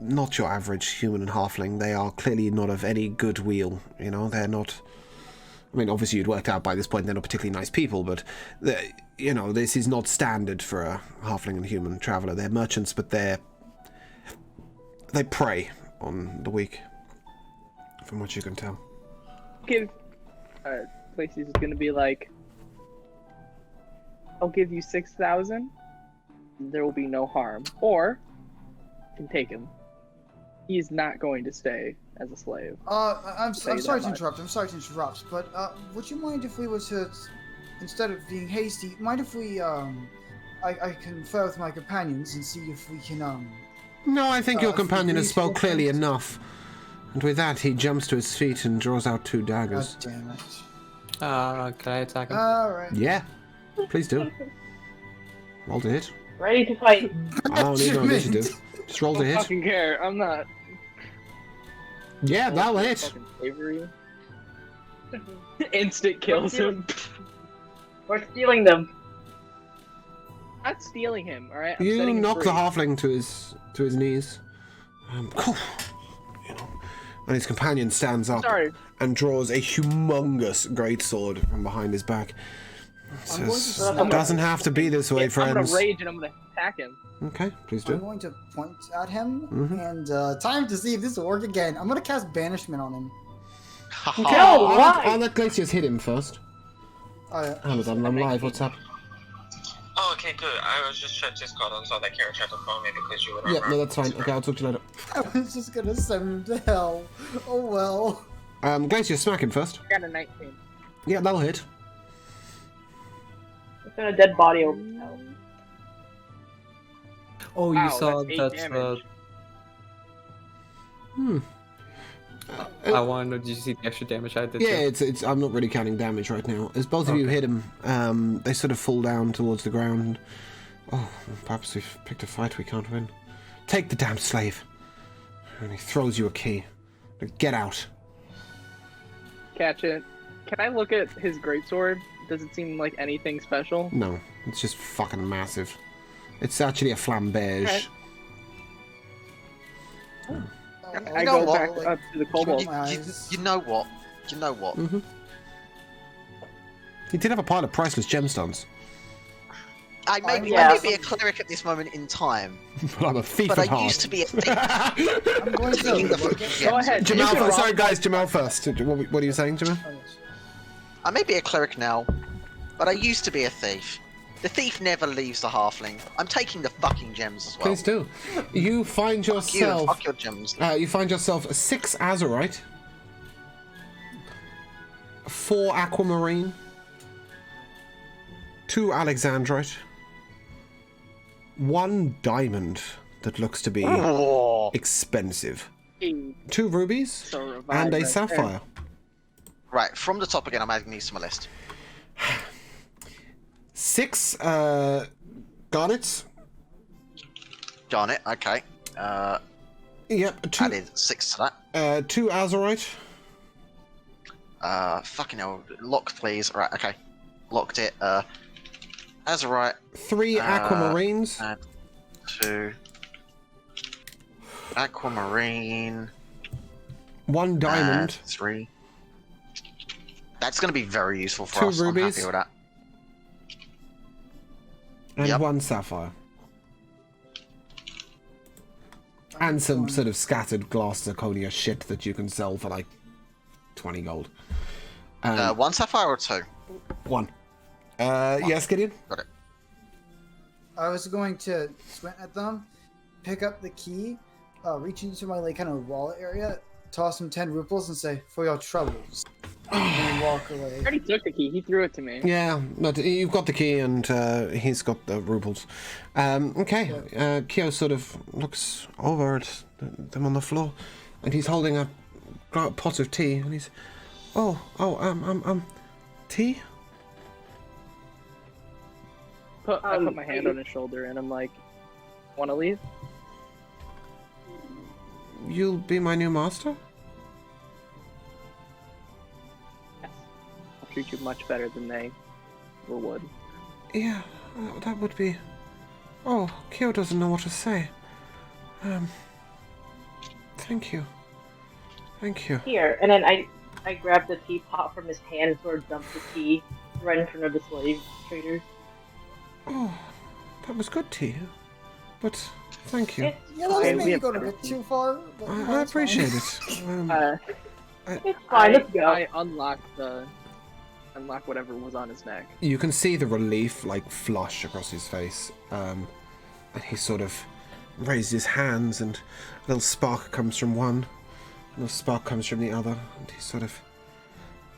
Speaker 1: not your average human and halfling. They are clearly not of any goodwill. You know, they're not. I mean, obviously, you'd worked out by this point they're not particularly nice people, but you know, this is not standard for a halfling and human traveler. They're merchants, but they prey on the weak, from what you can tell.
Speaker 2: Give Lacey's is gonna be like, I'll give you 6,000. There will be no harm, or you can take him. He is not going to stay as a slave.
Speaker 3: I'm
Speaker 2: Tell you
Speaker 3: sorry
Speaker 2: that
Speaker 3: to
Speaker 2: much.
Speaker 3: interrupt. I'm sorry to interrupt, but would you mind if we were to, instead of being hasty, mind if we I confer with my companions and see if we can
Speaker 1: No, I think your
Speaker 3: if we
Speaker 1: companion has
Speaker 3: reasonable
Speaker 1: spoke clearly
Speaker 3: things.
Speaker 1: enough. And with that, he jumps to his feet and draws out 2
Speaker 3: God
Speaker 1: daggers.
Speaker 3: damn it.
Speaker 6: Can I attack him?
Speaker 3: All right.
Speaker 1: Yeah, please do. Roll to hit.
Speaker 5: Ready to fight.
Speaker 1: I don't need no initiative. Just roll to
Speaker 2: I don't
Speaker 1: hit.
Speaker 2: fucking care. I'm not.
Speaker 1: Yeah, that'll hit.
Speaker 2: Fucking slavery. Instant kills him.
Speaker 5: We're stealing them.
Speaker 2: Not stealing him. All right. I'm
Speaker 1: You
Speaker 2: setting him
Speaker 1: knock the
Speaker 2: free.
Speaker 1: halfling to his knees. You know, and his companion stands up
Speaker 2: Sorry.
Speaker 1: and draws a humongous greatsword from behind his back.
Speaker 3: I'm going to
Speaker 1: Says,
Speaker 3: snap-
Speaker 1: it doesn't have to be this way,
Speaker 2: I'm
Speaker 1: friends.
Speaker 2: gonna rage and I'm gonna attack him.
Speaker 1: Okay, please
Speaker 3: I'm
Speaker 1: do.
Speaker 3: going to point at him
Speaker 1: Mhm.
Speaker 3: and time to see if this will work again. I'm going to cast banishment on him.
Speaker 1: Okay,
Speaker 5: No,
Speaker 1: I'll
Speaker 5: why?
Speaker 1: I'll let Glacius hit him first.
Speaker 3: Oh, yeah.
Speaker 1: Hold on, I'm live. What's up?
Speaker 7: Oh, okay, good. I was just trying to Discord and saw that character at the phone maybe because you were
Speaker 1: Yeah, no, that's fine. Okay, I'll talk to you later.
Speaker 3: I was just going to send him to hell. Oh, well.
Speaker 1: Glacius, smack him first.
Speaker 2: I got a 19.
Speaker 1: Yeah, that'll hit.
Speaker 5: It's got a dead body over his house.
Speaker 6: Oh,
Speaker 2: Wow,
Speaker 6: you saw
Speaker 2: that's 8
Speaker 6: that.
Speaker 2: damage.
Speaker 6: I want to know, did you see the extra damage I did?
Speaker 1: Yeah,
Speaker 6: too?
Speaker 1: it's. I'm not really counting damage right now. As both of you hit him, they sort of fall down towards the ground. Oh, perhaps we've picked a fight we can't win. Take the damn slave. And he throws you a key. Get out.
Speaker 2: Catch it. Can I look at his greatsword? Does it seem like anything special?
Speaker 1: No, it's just fucking massive. It's actually a flambeige.
Speaker 2: Okay.
Speaker 3: Oh,
Speaker 2: I
Speaker 4: know
Speaker 2: go
Speaker 4: what?
Speaker 2: back up to the kobold.
Speaker 4: You know what? You know what?
Speaker 1: Mm-hmm. He did have a pile of priceless gemstones.
Speaker 4: I may be a cleric at this moment in time,
Speaker 1: But I'm a thief
Speaker 4: but
Speaker 1: at
Speaker 4: I
Speaker 1: heart.
Speaker 4: used to be a thief.
Speaker 3: I'm going to
Speaker 4: Taking the
Speaker 3: look
Speaker 4: fucking
Speaker 3: at...
Speaker 2: Go ahead.
Speaker 1: Jamal,
Speaker 2: You can rob-
Speaker 1: sorry guys, Jamal first. What are you saying, Jamal?
Speaker 3: Oh, yes.
Speaker 4: I may be a cleric now, but I used to be a thief. The thief never leaves the halfling. I'm taking the fucking gems as well.
Speaker 1: Please do. You find
Speaker 4: Fuck you,
Speaker 1: yourself.
Speaker 4: fuck your gems.
Speaker 1: You find yourself 6 azurite, 4 aquamarine, 2 alexandrite, 1 diamond that looks to be
Speaker 4: Oh.
Speaker 1: expensive,
Speaker 2: Hey,
Speaker 1: 2 rubies,
Speaker 2: so revive
Speaker 1: and a
Speaker 2: right
Speaker 1: sapphire.
Speaker 4: Right, from the top again, I'm adding these to my list.
Speaker 1: 6 garnets.
Speaker 4: Darn it, okay.
Speaker 1: Yep. 2
Speaker 4: Added 6 to that.
Speaker 1: 2 azurite.
Speaker 4: Fucking hell. Lock, please. Right, okay. Locked it. Azurite.
Speaker 1: 3 aquamarines.
Speaker 4: Add 2. Aquamarine.
Speaker 1: 1 diamond.
Speaker 4: 3. That's going to be very useful for
Speaker 1: 2
Speaker 4: us.
Speaker 1: rubies.
Speaker 4: I'm happy with that.
Speaker 1: And
Speaker 4: Yep.
Speaker 1: 1 sapphire. And some sort of scattered glass zirconia shit that you can sell for like 20 gold.
Speaker 4: 1 sapphire or 2?
Speaker 1: 1. Yes, Gideon?
Speaker 4: Got it.
Speaker 3: I was going to squint at them, pick up the key, reach into my like kind of wallet area, toss him 10 rupees, and say, "For your troubles," and then walk away.
Speaker 2: I already took the key. He threw it to me.
Speaker 1: Yeah, but you've got the key and he's got the rubles. Okay, Kyo sort of looks over at them on the floor and he's holding a pot of tea and he's, tea?
Speaker 2: I put my hand on his shoulder and I'm like, "Want to leave?"
Speaker 1: You'll be my new master?
Speaker 2: Yes. I'll treat you much better than they would.
Speaker 1: Yeah, that would be... Oh, Kyo doesn't know what to say. Thank you. Thank you.
Speaker 5: Here, and then I grabbed the teapot from his hand and sort of dumped the tea right in front of the slave traders.
Speaker 1: Oh, that was good tea. But thank you.
Speaker 5: It's
Speaker 3: Yeah, that was
Speaker 2: Okay, we
Speaker 3: maybe
Speaker 2: have
Speaker 3: going a
Speaker 2: better
Speaker 3: bit
Speaker 2: tea.
Speaker 3: too far. But,
Speaker 1: I
Speaker 3: that's fine.
Speaker 1: appreciate it.
Speaker 5: It's fine, let's go.
Speaker 2: I unlocked whatever was on his neck.
Speaker 1: You can see the relief like flush across his face, and he sort of raises his hands, and a little spark comes from one, a little spark comes from the other, and he sort of,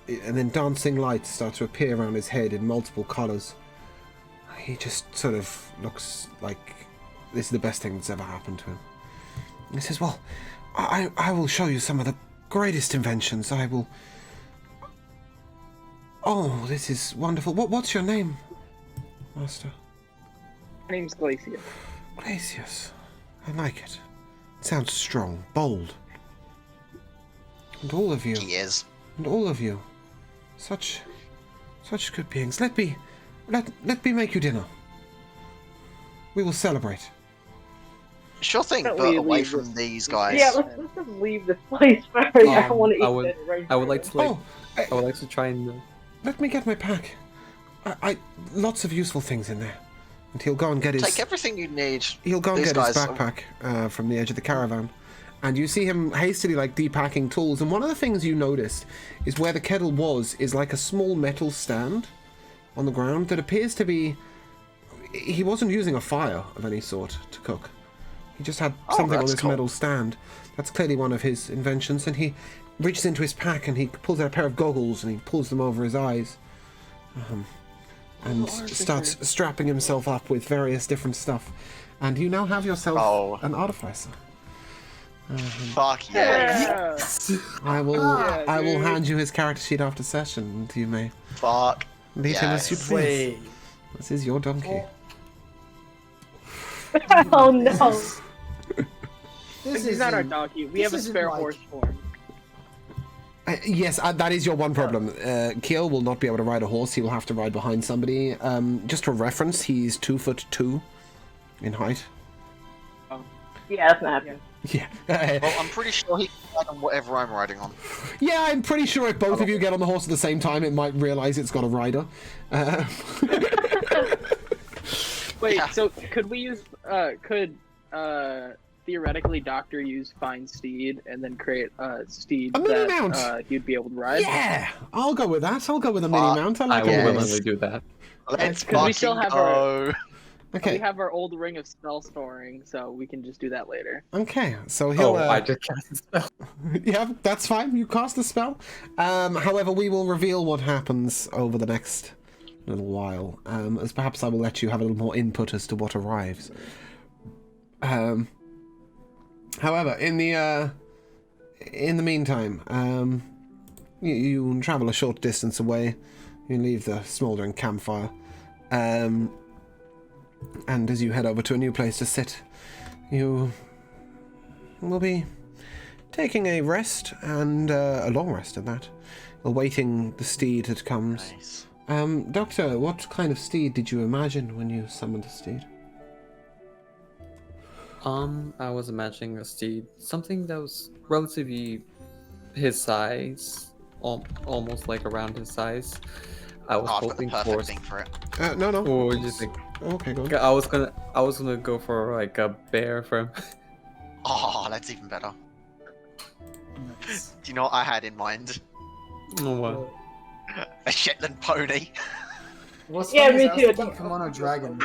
Speaker 1: and then dancing lights start to appear around his head in multiple colours. He just sort of looks like this is the best thing that's ever happened to him. He says, "Well, I will show you some of the greatest inventions. I will." Oh, this is wonderful. What's your name, Master?
Speaker 2: My name's Glacia.
Speaker 1: Glacius. I like it. It sounds strong, bold. And all of you.
Speaker 4: He is.
Speaker 1: And all of you. Such good beings. Let me make you dinner. We will celebrate.
Speaker 4: Sure thing,
Speaker 2: Don't
Speaker 4: but
Speaker 2: we
Speaker 4: away
Speaker 2: leave
Speaker 4: from
Speaker 2: this-
Speaker 4: these guys.
Speaker 5: Yeah, let's just leave this place first. I don't want to eat
Speaker 6: I would-
Speaker 5: dinner right
Speaker 6: I would like to like.
Speaker 1: Oh,
Speaker 6: I would like to try and.
Speaker 1: let me get my pack. I lots of useful things in there. And he'll go and get his...
Speaker 4: Take everything you need.
Speaker 1: He'll go and
Speaker 4: These
Speaker 1: get his
Speaker 4: guys-
Speaker 1: backpack from the edge of the caravan. And you see him hastily like depacking tools. And one of the things you noticed is where the kettle was is like a small metal stand on the ground that appears to be... He wasn't using a fire of any sort to cook. He just had something on
Speaker 4: that's
Speaker 1: this
Speaker 4: cool.
Speaker 1: metal stand. That's clearly one of his inventions. And he reaches into his pack and he pulls out a pair of goggles and he pulls them over his eyes. And starts strapping himself up with various different stuff. And you now have yourself
Speaker 4: Oh.
Speaker 1: an artificer.
Speaker 4: Fuck yeah.
Speaker 1: I will.
Speaker 3: Ah,
Speaker 1: I will
Speaker 2: dude.
Speaker 1: hand you his character sheet after session, and you may
Speaker 4: Fuck.
Speaker 1: lead him as you
Speaker 4: Yes.
Speaker 1: please.
Speaker 3: Wait.
Speaker 1: This is your donkey.
Speaker 5: Oh no.
Speaker 3: This
Speaker 2: He's not our
Speaker 3: isn't-
Speaker 2: donkey. We
Speaker 3: this
Speaker 2: have a
Speaker 3: isn't
Speaker 2: spare
Speaker 3: like-
Speaker 2: horse for him.
Speaker 1: Yes, that is your one problem. Keel will not be able to ride a horse. He will have to ride behind somebody. Just for reference, he's 2'2" in height.
Speaker 5: Yeah, that's not happening.
Speaker 1: Yeah.
Speaker 4: Well, I'm pretty sure he can ride on whatever I'm riding on.
Speaker 1: Yeah, I'm pretty sure if both of you get on the horse at the same time, it might realize it's got a rider.
Speaker 2: Wait,
Speaker 4: Yeah.
Speaker 2: so could we use theoretically Doctor use Find Steed and then create a steed
Speaker 1: A mini
Speaker 2: that
Speaker 1: mount!
Speaker 2: he'd be able to ride?
Speaker 1: Yeah, I'll go with that. I'll go with a mini
Speaker 4: Fuck.
Speaker 1: mount. I
Speaker 6: I
Speaker 1: like
Speaker 6: will
Speaker 1: a horse.
Speaker 6: willingly do that.
Speaker 4: Let's
Speaker 2: Because we still
Speaker 4: fucking
Speaker 2: have our-
Speaker 4: go.
Speaker 2: We
Speaker 1: Okay,
Speaker 2: have our old ring of spell storing, so we can just do that later.
Speaker 1: okay. So he'll.
Speaker 6: Oh, I just cast a spell.
Speaker 1: Yeah, that's fine. You cast the spell. However, we will reveal what happens over the next little while, as perhaps I will let you have a little more input as to what arrives. However, in the meantime, you travel a short distance away. You leave the smouldering campfire, and as you head over to a new place to sit, you will be taking a rest, and a long rest at that, awaiting the steed that comes.
Speaker 4: Nice.
Speaker 1: Doctor, what kind of steed did you imagine when you summoned a steed?
Speaker 6: I was imagining a steed, something that was relatively his size, almost like around his size. I was
Speaker 4: Oh, I've got the
Speaker 6: hoping
Speaker 4: perfect
Speaker 6: for.
Speaker 4: thing for it.
Speaker 1: No.
Speaker 6: Or what do you think?
Speaker 1: Okay, go on.
Speaker 6: I was gonna go for like a bear for him.
Speaker 4: Oh, that's even better.
Speaker 3: Nice.
Speaker 4: Do you know what I had in mind?
Speaker 6: Oh, what?
Speaker 4: A Shetland pony.
Speaker 3: What's
Speaker 5: Yeah,
Speaker 3: funny
Speaker 5: me
Speaker 3: is I was
Speaker 5: too.
Speaker 3: thinking Kimono Dragon.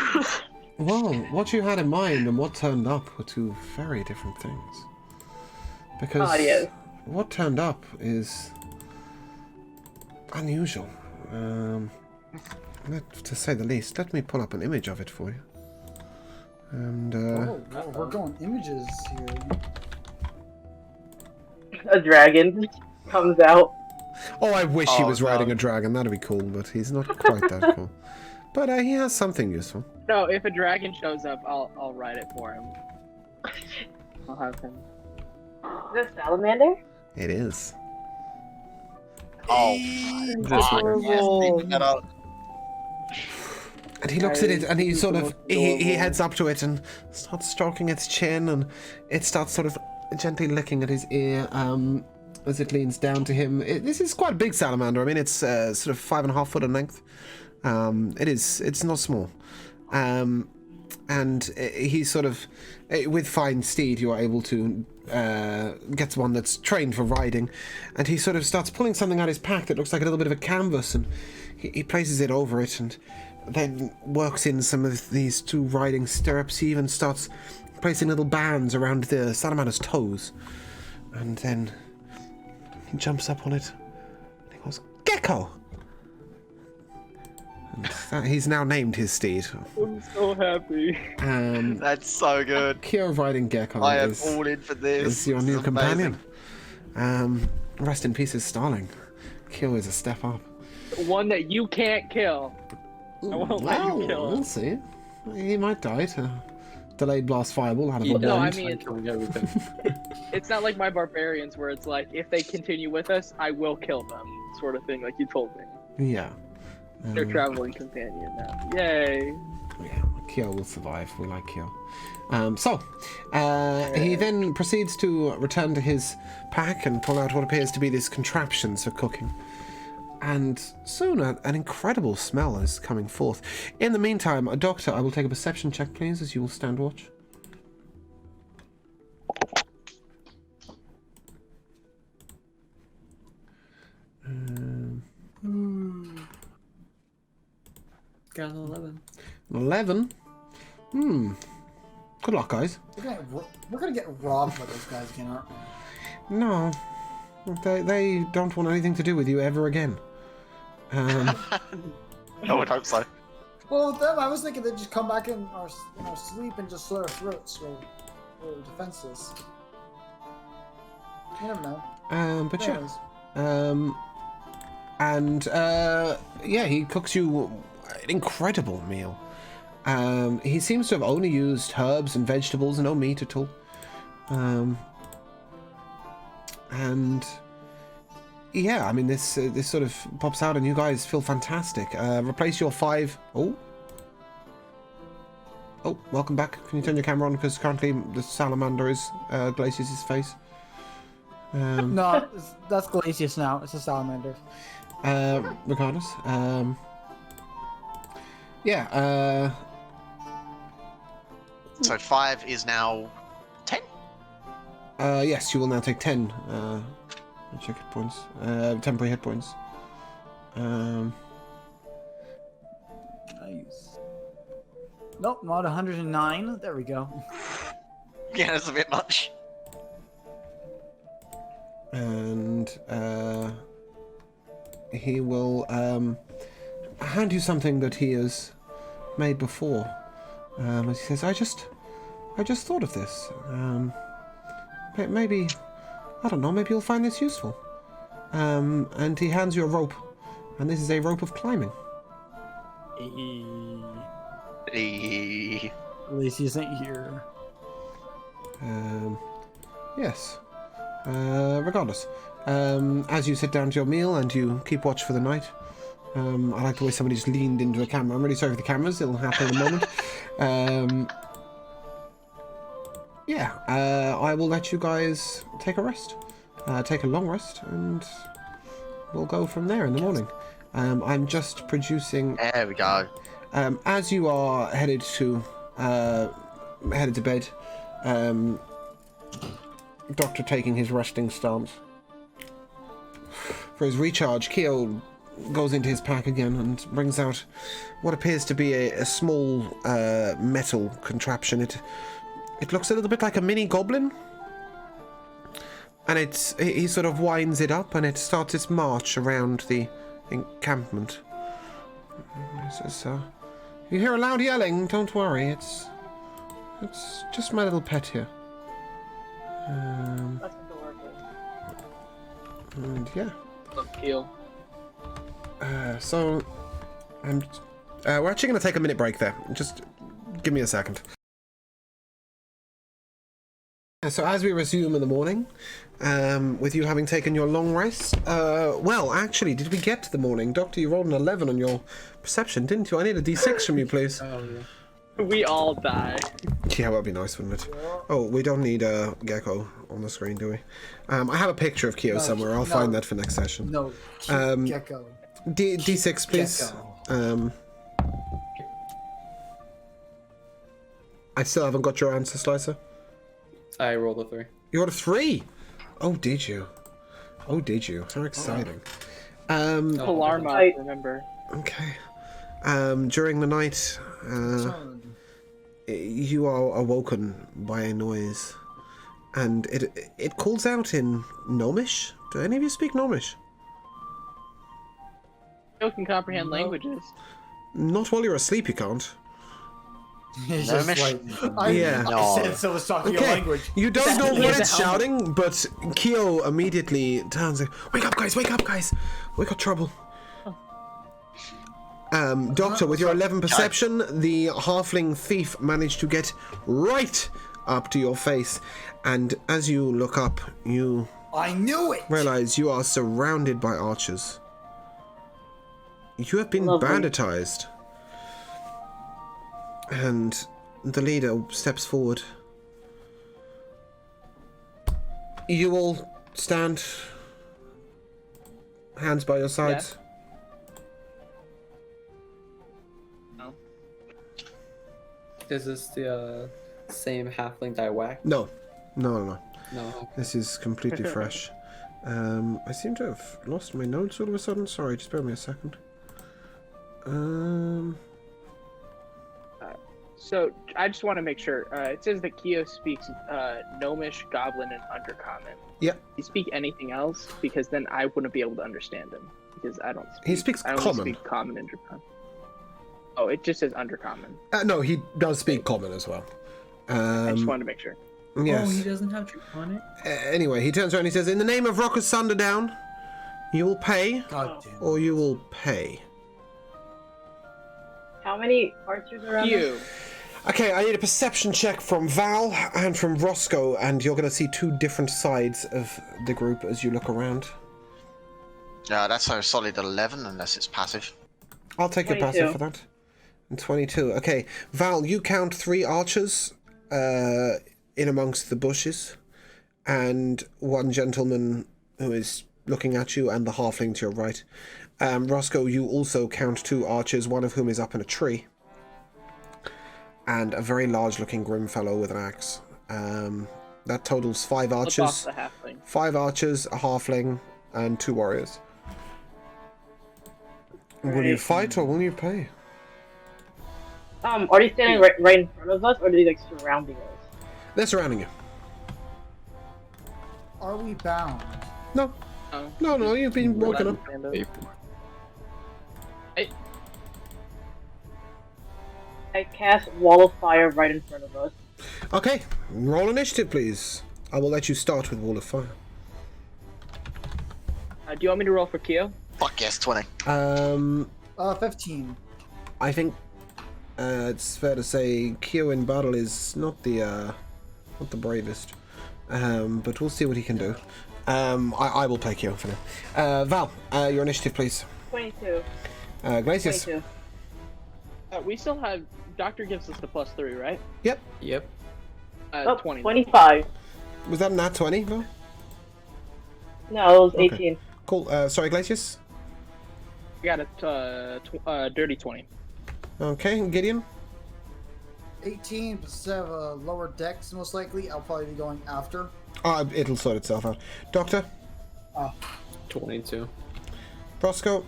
Speaker 1: Well, what you had in mind and what turned up were two very different things. Because
Speaker 5: Oh, yes.
Speaker 1: what turned up is unusual. To say the least. Let me pull up an image of it for you. And
Speaker 3: We're going images here.
Speaker 5: A dragon comes out.
Speaker 1: oh, I wish he
Speaker 4: Oh,
Speaker 1: was
Speaker 4: no.
Speaker 1: riding a dragon. That'd be cool, but he's not quite that cool. But he has something useful.
Speaker 2: No, if a dragon shows up, I'll ride it for him. I'll have him.
Speaker 5: Is it a salamander?
Speaker 1: It is.
Speaker 4: Oh,
Speaker 6: This
Speaker 4: fuck,
Speaker 6: one.
Speaker 4: yes, even better.
Speaker 1: And he looks at it and he
Speaker 2: It's
Speaker 1: sort
Speaker 2: the
Speaker 1: of
Speaker 2: most
Speaker 1: he
Speaker 2: adorable.
Speaker 1: heads up to it and starts stroking its chin, and it starts sort of gently licking at his ear as it leans down to him. This is quite a big salamander. I mean, it's sort of 5.5 foot in length. It's not small. And he sort of, with Fine Steed, you are able to get one that's trained for riding, and he sort of starts pulling something out of his pack that looks like a little bit of a canvas, and he places it over it, and then works in some of these two riding stirrups. He even starts placing little bands around the salamander's toes, and then he jumps up on it, and he goes, "Gecko!" And he's now named his steed.
Speaker 2: I'm so happy.
Speaker 4: That's so good.
Speaker 1: Kyo riding Gecko
Speaker 4: I am
Speaker 1: is
Speaker 4: all in for this.
Speaker 1: is your
Speaker 4: This
Speaker 1: new
Speaker 4: is
Speaker 1: companion.
Speaker 4: amazing.
Speaker 1: Rest in peace, Starling. Kyo is a step up.
Speaker 2: One that you can't kill. I won't let you kill
Speaker 1: We'll
Speaker 2: him.
Speaker 1: see. He might die to delayed blast fireball out of a
Speaker 6: He
Speaker 2: No, I
Speaker 1: wand.
Speaker 2: mean-
Speaker 6: killing everything.
Speaker 2: It's not like my barbarians where it's like, if they continue with us, I will kill them, sort of thing, like you told me.
Speaker 1: Yeah.
Speaker 2: They're traveling companion now. Yay.
Speaker 1: Yeah, Kyo will survive. We like Kyo. He then proceeds to return to his pack and pull out what appears to be these contraptions for cooking. And soon an incredible smell is coming forth. In the meantime, Doctor, I will take a perception check, please, as you will stand watch.
Speaker 6: Got an 11.
Speaker 1: 11. Good luck, guys.
Speaker 3: We're gonna get robbed by those guys again, aren't we?
Speaker 1: No. They don't want anything to do with you ever again.
Speaker 4: I would hope so.
Speaker 3: Well, with them, I was thinking they'd just come back in our sleep and just slit our throats, so we're defenseless. You never know.
Speaker 1: But
Speaker 3: There
Speaker 1: yeah.
Speaker 3: it is.
Speaker 1: Yeah, he cooks you an incredible meal. He seems to have only used herbs and vegetables, no meat at all. And yeah, I mean, this sort of pops out, and you guys feel fantastic. Replace your 5. Oh, welcome back. Can you turn your camera on, because currently the salamander is Glacius' face.
Speaker 3: No, that's Glacius now. It's a salamander.
Speaker 1: Regardless. Yeah.
Speaker 4: So 5 is now 10.
Speaker 1: Yes, you will now take 10. Check hit points. Temporary hit points.
Speaker 3: Nice. Nope, not 109. There we go.
Speaker 4: Yeah, that's a bit much.
Speaker 1: And he will hand you something that he has made before. As he says, I just thought of this. Maybe, I don't know, maybe you'll find this useful. And he hands you a rope, and this is a rope of climbing.
Speaker 3: Glacius ain't here.
Speaker 1: Yes. Regardless, as you sit down to your meal and you keep watch for the night, I like the way somebody just leaned into a camera. I'm really sorry for the cameras. It'll happen in a moment. Yeah, I will let you guys take a rest. Take a long rest, and we'll go from there in the morning. I'm just producing...
Speaker 4: There we go.
Speaker 1: As you are headed to bed, Doctor taking his resting stance. For his recharge, Keo goes into his pack again and brings out what appears to be a small metal contraption. It looks a little bit like a mini goblin, and he sort of winds it up, and it starts its march around the encampment. He says, "You hear a loud yelling? Don't worry. It's just my little pet here."
Speaker 5: That's adorable.
Speaker 1: And yeah.
Speaker 2: Love Keel.
Speaker 1: So we're actually going to take a minute break there. Just give me a second. So as we resume in the morning, with you having taken your long rest, well, actually, did we get to the morning? Doctor, you rolled an 11 on your perception, didn't you? I need a d6 from you, please.
Speaker 6: Oh, yeah.
Speaker 2: We all die.
Speaker 1: Yeah, that'd be nice, wouldn't it? Oh, we don't need a gecko on the screen, do we? I have a picture of Keo somewhere. I'll find that for next session.
Speaker 3: No, gecko.
Speaker 1: D6, please.
Speaker 3: Gecko.
Speaker 1: I still haven't got your answer, Slicer.
Speaker 6: I rolled a 3.
Speaker 1: You got a 3? Oh, did you? Oh, did you? How exciting.
Speaker 2: Alarm,
Speaker 5: I-
Speaker 2: remember.
Speaker 1: Okay. During the night, you are awoken by a noise, and it calls out in Gnomish. Do any of you speak Gnomish?
Speaker 2: You can comprehend languages.
Speaker 1: Not while you're asleep, you can't.
Speaker 3: He's just
Speaker 4: Gnomish?
Speaker 3: like,
Speaker 1: Yeah.
Speaker 3: I said so was talking your
Speaker 1: Okay,
Speaker 3: language.
Speaker 1: you don't know
Speaker 2: He
Speaker 1: what
Speaker 2: has a
Speaker 1: it's
Speaker 2: helmet.
Speaker 1: shouting, but Keo immediately turns like, wake up, guys, wake up, guys. We got trouble. Doctor, with your 11 perception, the halfling thief managed to get right up to your face, and as you look up, you
Speaker 3: I knew it!
Speaker 1: realize you are surrounded by archers. You have been
Speaker 5: Lovely.
Speaker 1: banditized. And the leader steps forward. You all stand, hands by your sides.
Speaker 6: Is this the same halfling that I whacked?
Speaker 1: No.
Speaker 6: No.
Speaker 1: This is completely fresh. I seem to have lost my notes all of a sudden. Sorry, just bear with me a second.
Speaker 2: So I just want to make sure. It says that Keo speaks Gnomish, Goblin, and Undercommon.
Speaker 1: Yep.
Speaker 2: Do you speak anything else? Because then I wouldn't be able to understand him. Because I don't speak.
Speaker 1: He speaks
Speaker 2: I only
Speaker 1: Common.
Speaker 2: speak Common and Undercommon. Oh, it just says Undercommon.
Speaker 1: No, he does speak common as well.
Speaker 2: I just wanted to make sure.
Speaker 1: Yes.
Speaker 8: Oh, he doesn't have Draconic?
Speaker 1: Anyway, he turns around and he says, "In the name of Rockers Sunderdown, you will pay,
Speaker 3: God damn.
Speaker 1: or you will pay."
Speaker 5: How many archers are around?
Speaker 2: You.
Speaker 1: Okay, I need a perception check from Val and from Roscoe, and you're going to see two different sides of the group as you look around.
Speaker 4: That's a solid 11, unless it's passive.
Speaker 1: I'll take your
Speaker 5: 22.
Speaker 1: passive for that. And 22. Okay, Val, you count 3 archers in amongst the bushes, and 1 gentleman who is looking at you, and the halfling to your right. Roscoe, you also count 2 archers, one of whom is up in a tree, and a very large-looking grim fellow with an axe. That totals 5
Speaker 2: Flip off
Speaker 1: archers.
Speaker 2: the halfling.
Speaker 1: 5 archers, a halfling, and 2 warriors. Will you
Speaker 5: Right.
Speaker 1: fight or will you pay?
Speaker 5: Are they standing right in front of us, or are they like surrounding us?
Speaker 1: They're surrounding you.
Speaker 3: Are we bound?
Speaker 1: No,
Speaker 2: Oh.
Speaker 1: no, you've been
Speaker 2: Roll
Speaker 1: woken
Speaker 2: that
Speaker 1: up.
Speaker 2: stand up.
Speaker 6: Hey,
Speaker 5: I cast Wall of Fire right in front of us.
Speaker 1: Okay, roll initiative, please. I will let you start with Wall of Fire.
Speaker 2: Do you want me to roll for Kyo?
Speaker 4: Fuck yes, 20.
Speaker 3: 15.
Speaker 1: I think it's fair to say Kyo in battle is not the bravest, but we'll see what he can do. I will play Kyo for now. Val, your initiative, please.
Speaker 5: 22.
Speaker 1: Glacius.
Speaker 5: 22.
Speaker 2: We still have. Doctor gives us the +3, right?
Speaker 1: Yep.
Speaker 6: Yep.
Speaker 5: Oh,
Speaker 2: 20.
Speaker 5: 25.
Speaker 1: Was that a nat 20, Val?
Speaker 5: No, it was
Speaker 1: Okay.
Speaker 5: 18.
Speaker 1: Cool. Sorry, Glacius.
Speaker 2: I got a dirty 20.
Speaker 1: Okay, Gideon.
Speaker 3: 18, but instead of a lower dex, most likely, I'll probably be going after.
Speaker 1: It'll sort itself out. Doctor.
Speaker 6: 22.
Speaker 1: Roscoe.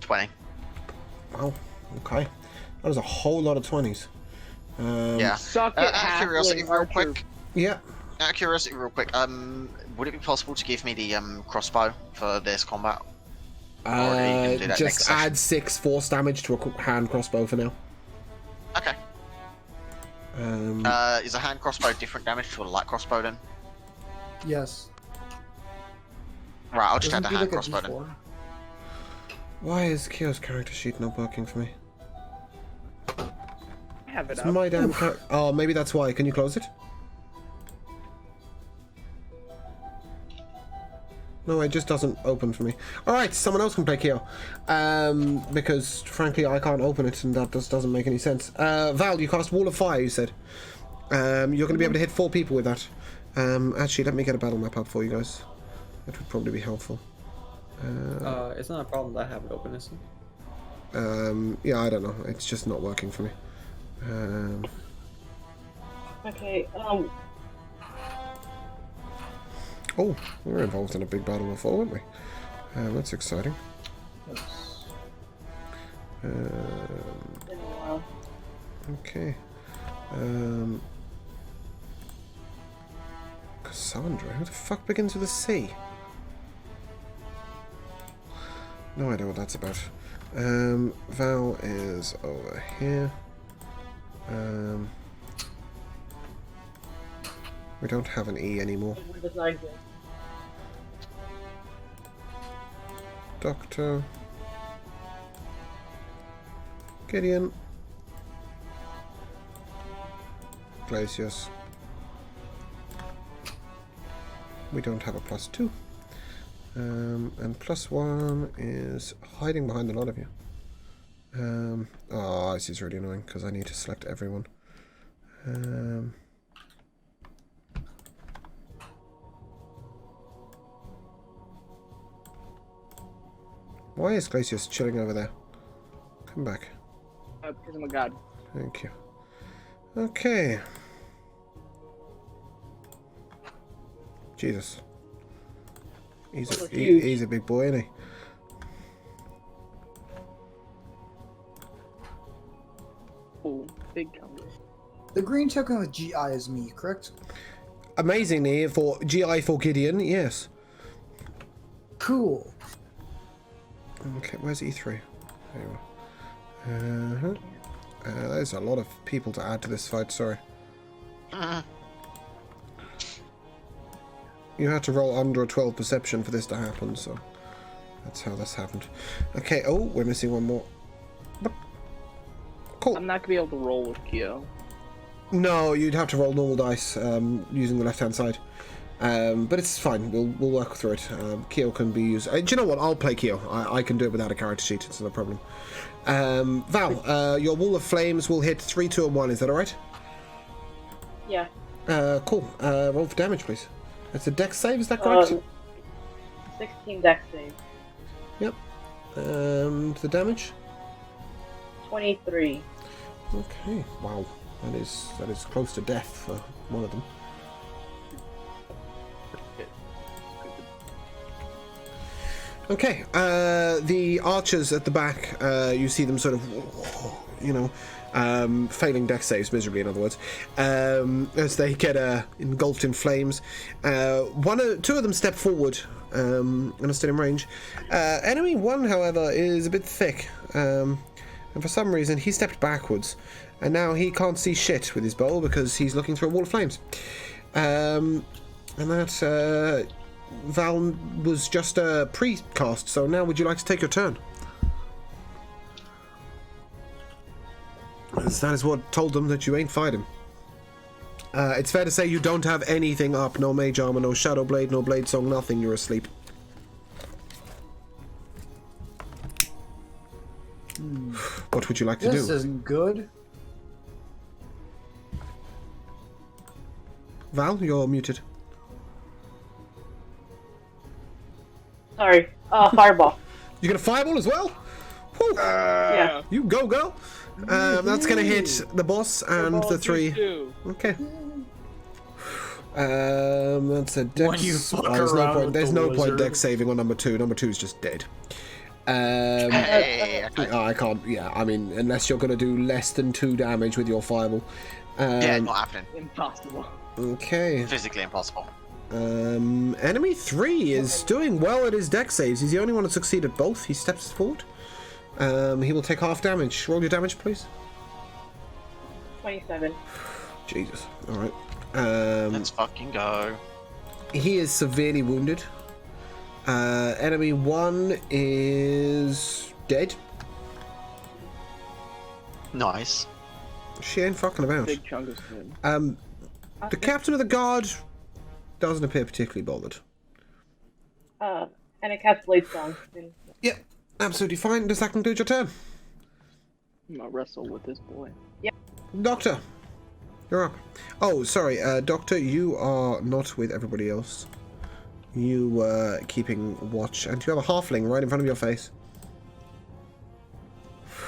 Speaker 4: 20.
Speaker 1: Wow. Okay. That was a whole lot of 20s.
Speaker 4: Yeah.
Speaker 2: Suck it,
Speaker 4: Out of curiosity,
Speaker 2: halfling
Speaker 4: real
Speaker 2: archer.
Speaker 4: quick.
Speaker 1: Yeah.
Speaker 4: Out of curiosity, real quick. Would it be possible to give me the crossbow for this combat? Or are you gonna do that next
Speaker 1: Just
Speaker 4: session?
Speaker 1: add 6 force damage to a hand crossbow for now.
Speaker 4: Okay. Is a hand crossbow different damage to a light crossbow then?
Speaker 3: Yes.
Speaker 4: Right, I'll just add
Speaker 3: Doesn't
Speaker 4: the
Speaker 3: be
Speaker 4: hand
Speaker 3: like a
Speaker 4: crossbow then.
Speaker 3: D4.
Speaker 1: Why is Kyo's character sheet not working for me?
Speaker 2: I have it
Speaker 1: It's
Speaker 2: up.
Speaker 1: my damn oh, maybe that's why. Can you close it? No, it just doesn't open for me. Alright, someone else can play Kyo. Because, frankly, I can't open it, and that just doesn't make any sense. Val, you cast Wall of Fire, you said. You're going to be able to hit 4 people with that. Actually, let me get a battle map up for you guys. That would probably be helpful.
Speaker 6: It's not a problem that I have it open, is it?
Speaker 1: Yeah, I don't know. It's just not working for me.
Speaker 5: Okay,
Speaker 1: Oh, we were involved in a big battle before, weren't we? That's exciting.
Speaker 3: Yes.
Speaker 5: been a while.
Speaker 1: Okay. Cassandra? Who the fuck begins with a C? No idea what that's about. Val is over here. We don't have an E anymore.
Speaker 5: It does not exist.
Speaker 1: Doctor. Gideon. Glacius. We don't have a +2. And +1 is hiding behind a lot of you. Oh, this is really annoying because I need to select everyone. Why is Glacius chilling over there? Come back.
Speaker 2: Because I'm a god.
Speaker 1: Thank you. Okay. Jesus. He's a big boy, isn't he?
Speaker 2: Ooh, big combo.
Speaker 3: The green token with GI is me, correct?
Speaker 1: Amazingly, for GI for Gideon, yes.
Speaker 3: Cool.
Speaker 1: Okay, where's E3? There you are. There's a lot of people to add to this fight, sorry. You had to roll under a 12 perception for this to happen, so that's how this happened. Okay, oh, we're missing one more. Cool.
Speaker 2: I'm not gonna be able to roll with Kyo.
Speaker 1: No, you'd have to roll normal dice using the left-hand side. But it's fine. We'll work through it. Kyo can be used. Do you know what? I'll play Kyo. I can do it without a character sheet. It's not a problem. Val, your wall of flames will hit 3, 2, and 1. Is that all right?
Speaker 5: Yeah.
Speaker 1: Cool. Roll for damage, please. It's a dex save. Is that correct?
Speaker 5: 16 dex save.
Speaker 1: Yep. And the damage?
Speaker 5: 23.
Speaker 1: Okay. Wow. That is close to death for one of them. Okay, the archers at the back, you see them sort of, failing dex saves miserably, in other words, as they get engulfed in flames. Two of them step forward and are still in range. Enemy one, however, is a bit thick, and for some reason he stepped backwards, and now he can't see shit with his bow because he's looking through a wall of flames. And that... Val was just a pre-cast, so now would you like to take your turn? As that is what told them that you ain't fighting. It's fair to say you don't have anything up, no mage armor, no shadow blade, no blade song, nothing, you're asleep. What would you like to do?
Speaker 3: This isn't good.
Speaker 1: Val, you're muted.
Speaker 5: Sorry. Fireball.
Speaker 1: You got a fireball as well? Whew.
Speaker 5: Yeah.
Speaker 1: You go, girl. That's gonna hit the boss and the 3. Okay. That's a dex.
Speaker 3: When you fuck
Speaker 1: there's no
Speaker 3: around
Speaker 1: point.
Speaker 3: with
Speaker 1: There's
Speaker 3: the
Speaker 1: no point
Speaker 3: wizard.
Speaker 1: dex saving on number 2. Number 2 is just dead.
Speaker 4: Hey, okay.
Speaker 1: I can't. Yeah, I mean, unless you're gonna do less than 2 damage with your fireball.
Speaker 4: Yeah, not happening.
Speaker 2: Impossible.
Speaker 1: Okay.
Speaker 4: Physically impossible.
Speaker 1: Enemy 3 is doing well at his dex saves. He's the only one to succeed at both. He steps forward. He will take half damage. Roll your damage, please.
Speaker 5: 27.
Speaker 1: Jesus. All right.
Speaker 4: Let's fucking go.
Speaker 1: He is severely wounded. Enemy 1 is dead.
Speaker 4: Nice.
Speaker 1: She ain't fucking about.
Speaker 2: Big chunk of food.
Speaker 1: The captain of the guard doesn't appear particularly bothered.
Speaker 5: And it casts Blade Song.
Speaker 1: Yep, absolutely fine. Does that conclude your turn?
Speaker 2: I'm gonna wrestle with this boy.
Speaker 1: Doctor, you're up. Oh, sorry, Doctor, you are not with everybody else. You were keeping watch, and you have a halfling right in front of your face.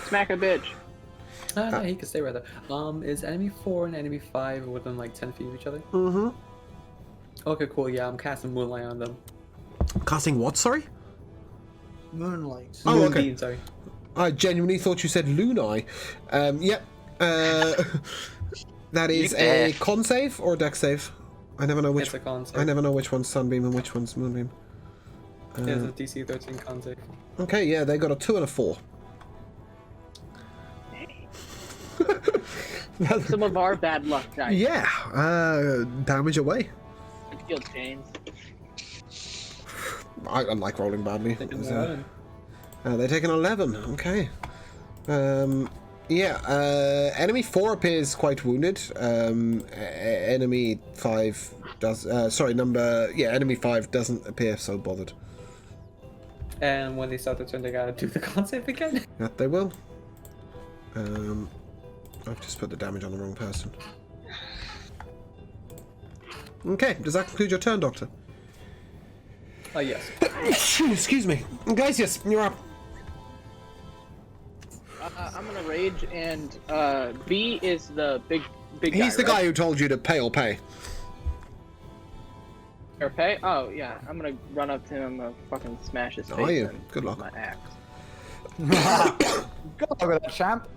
Speaker 2: Smack a bitch.
Speaker 6: No, he can stay right there. Is enemy 4 and enemy 5 within like 10 feet of each other?
Speaker 1: Mm-hmm.
Speaker 6: Okay, cool. Yeah, I'm casting Moonlight on them.
Speaker 1: Casting what, sorry?
Speaker 3: Moonlight.
Speaker 1: Oh, okay.
Speaker 6: Moonbeam, sorry.
Speaker 1: I genuinely thought you said Lunai. Yep. That is a con save or a dex save? I never know which.
Speaker 6: It's a con save.
Speaker 1: I never know which one's Sunbeam and which one's Moonbeam.
Speaker 6: It's a DC 13 con save.
Speaker 1: Okay, yeah, they got a 2 and a 4.
Speaker 2: Some of our bad luck, guys.
Speaker 1: Yeah, damage away.
Speaker 2: Field James.
Speaker 1: I like rolling badly.
Speaker 6: Taking
Speaker 1: Is,
Speaker 6: 11.
Speaker 1: they're taking 11. Okay. Enemy 4 appears quite wounded. Enemy 5 does. Enemy 5 doesn't appear so bothered.
Speaker 6: And when they start their turn, they gotta do the con save again.
Speaker 1: Yeah, they will. I've just put the damage on the wrong person. Okay, does that conclude your turn, Doctor?
Speaker 6: Yes.
Speaker 1: Excuse me. Glacius, you're up.
Speaker 2: I'm gonna rage, and B is the big
Speaker 1: He's the
Speaker 2: right?
Speaker 1: guy who told you to pay or pay.
Speaker 2: Or pay? Oh yeah, I'm gonna run up to him and fucking smash his face.
Speaker 1: Are you?
Speaker 2: in
Speaker 1: Good luck.
Speaker 2: with my axe.
Speaker 3: Good luck with that, champ.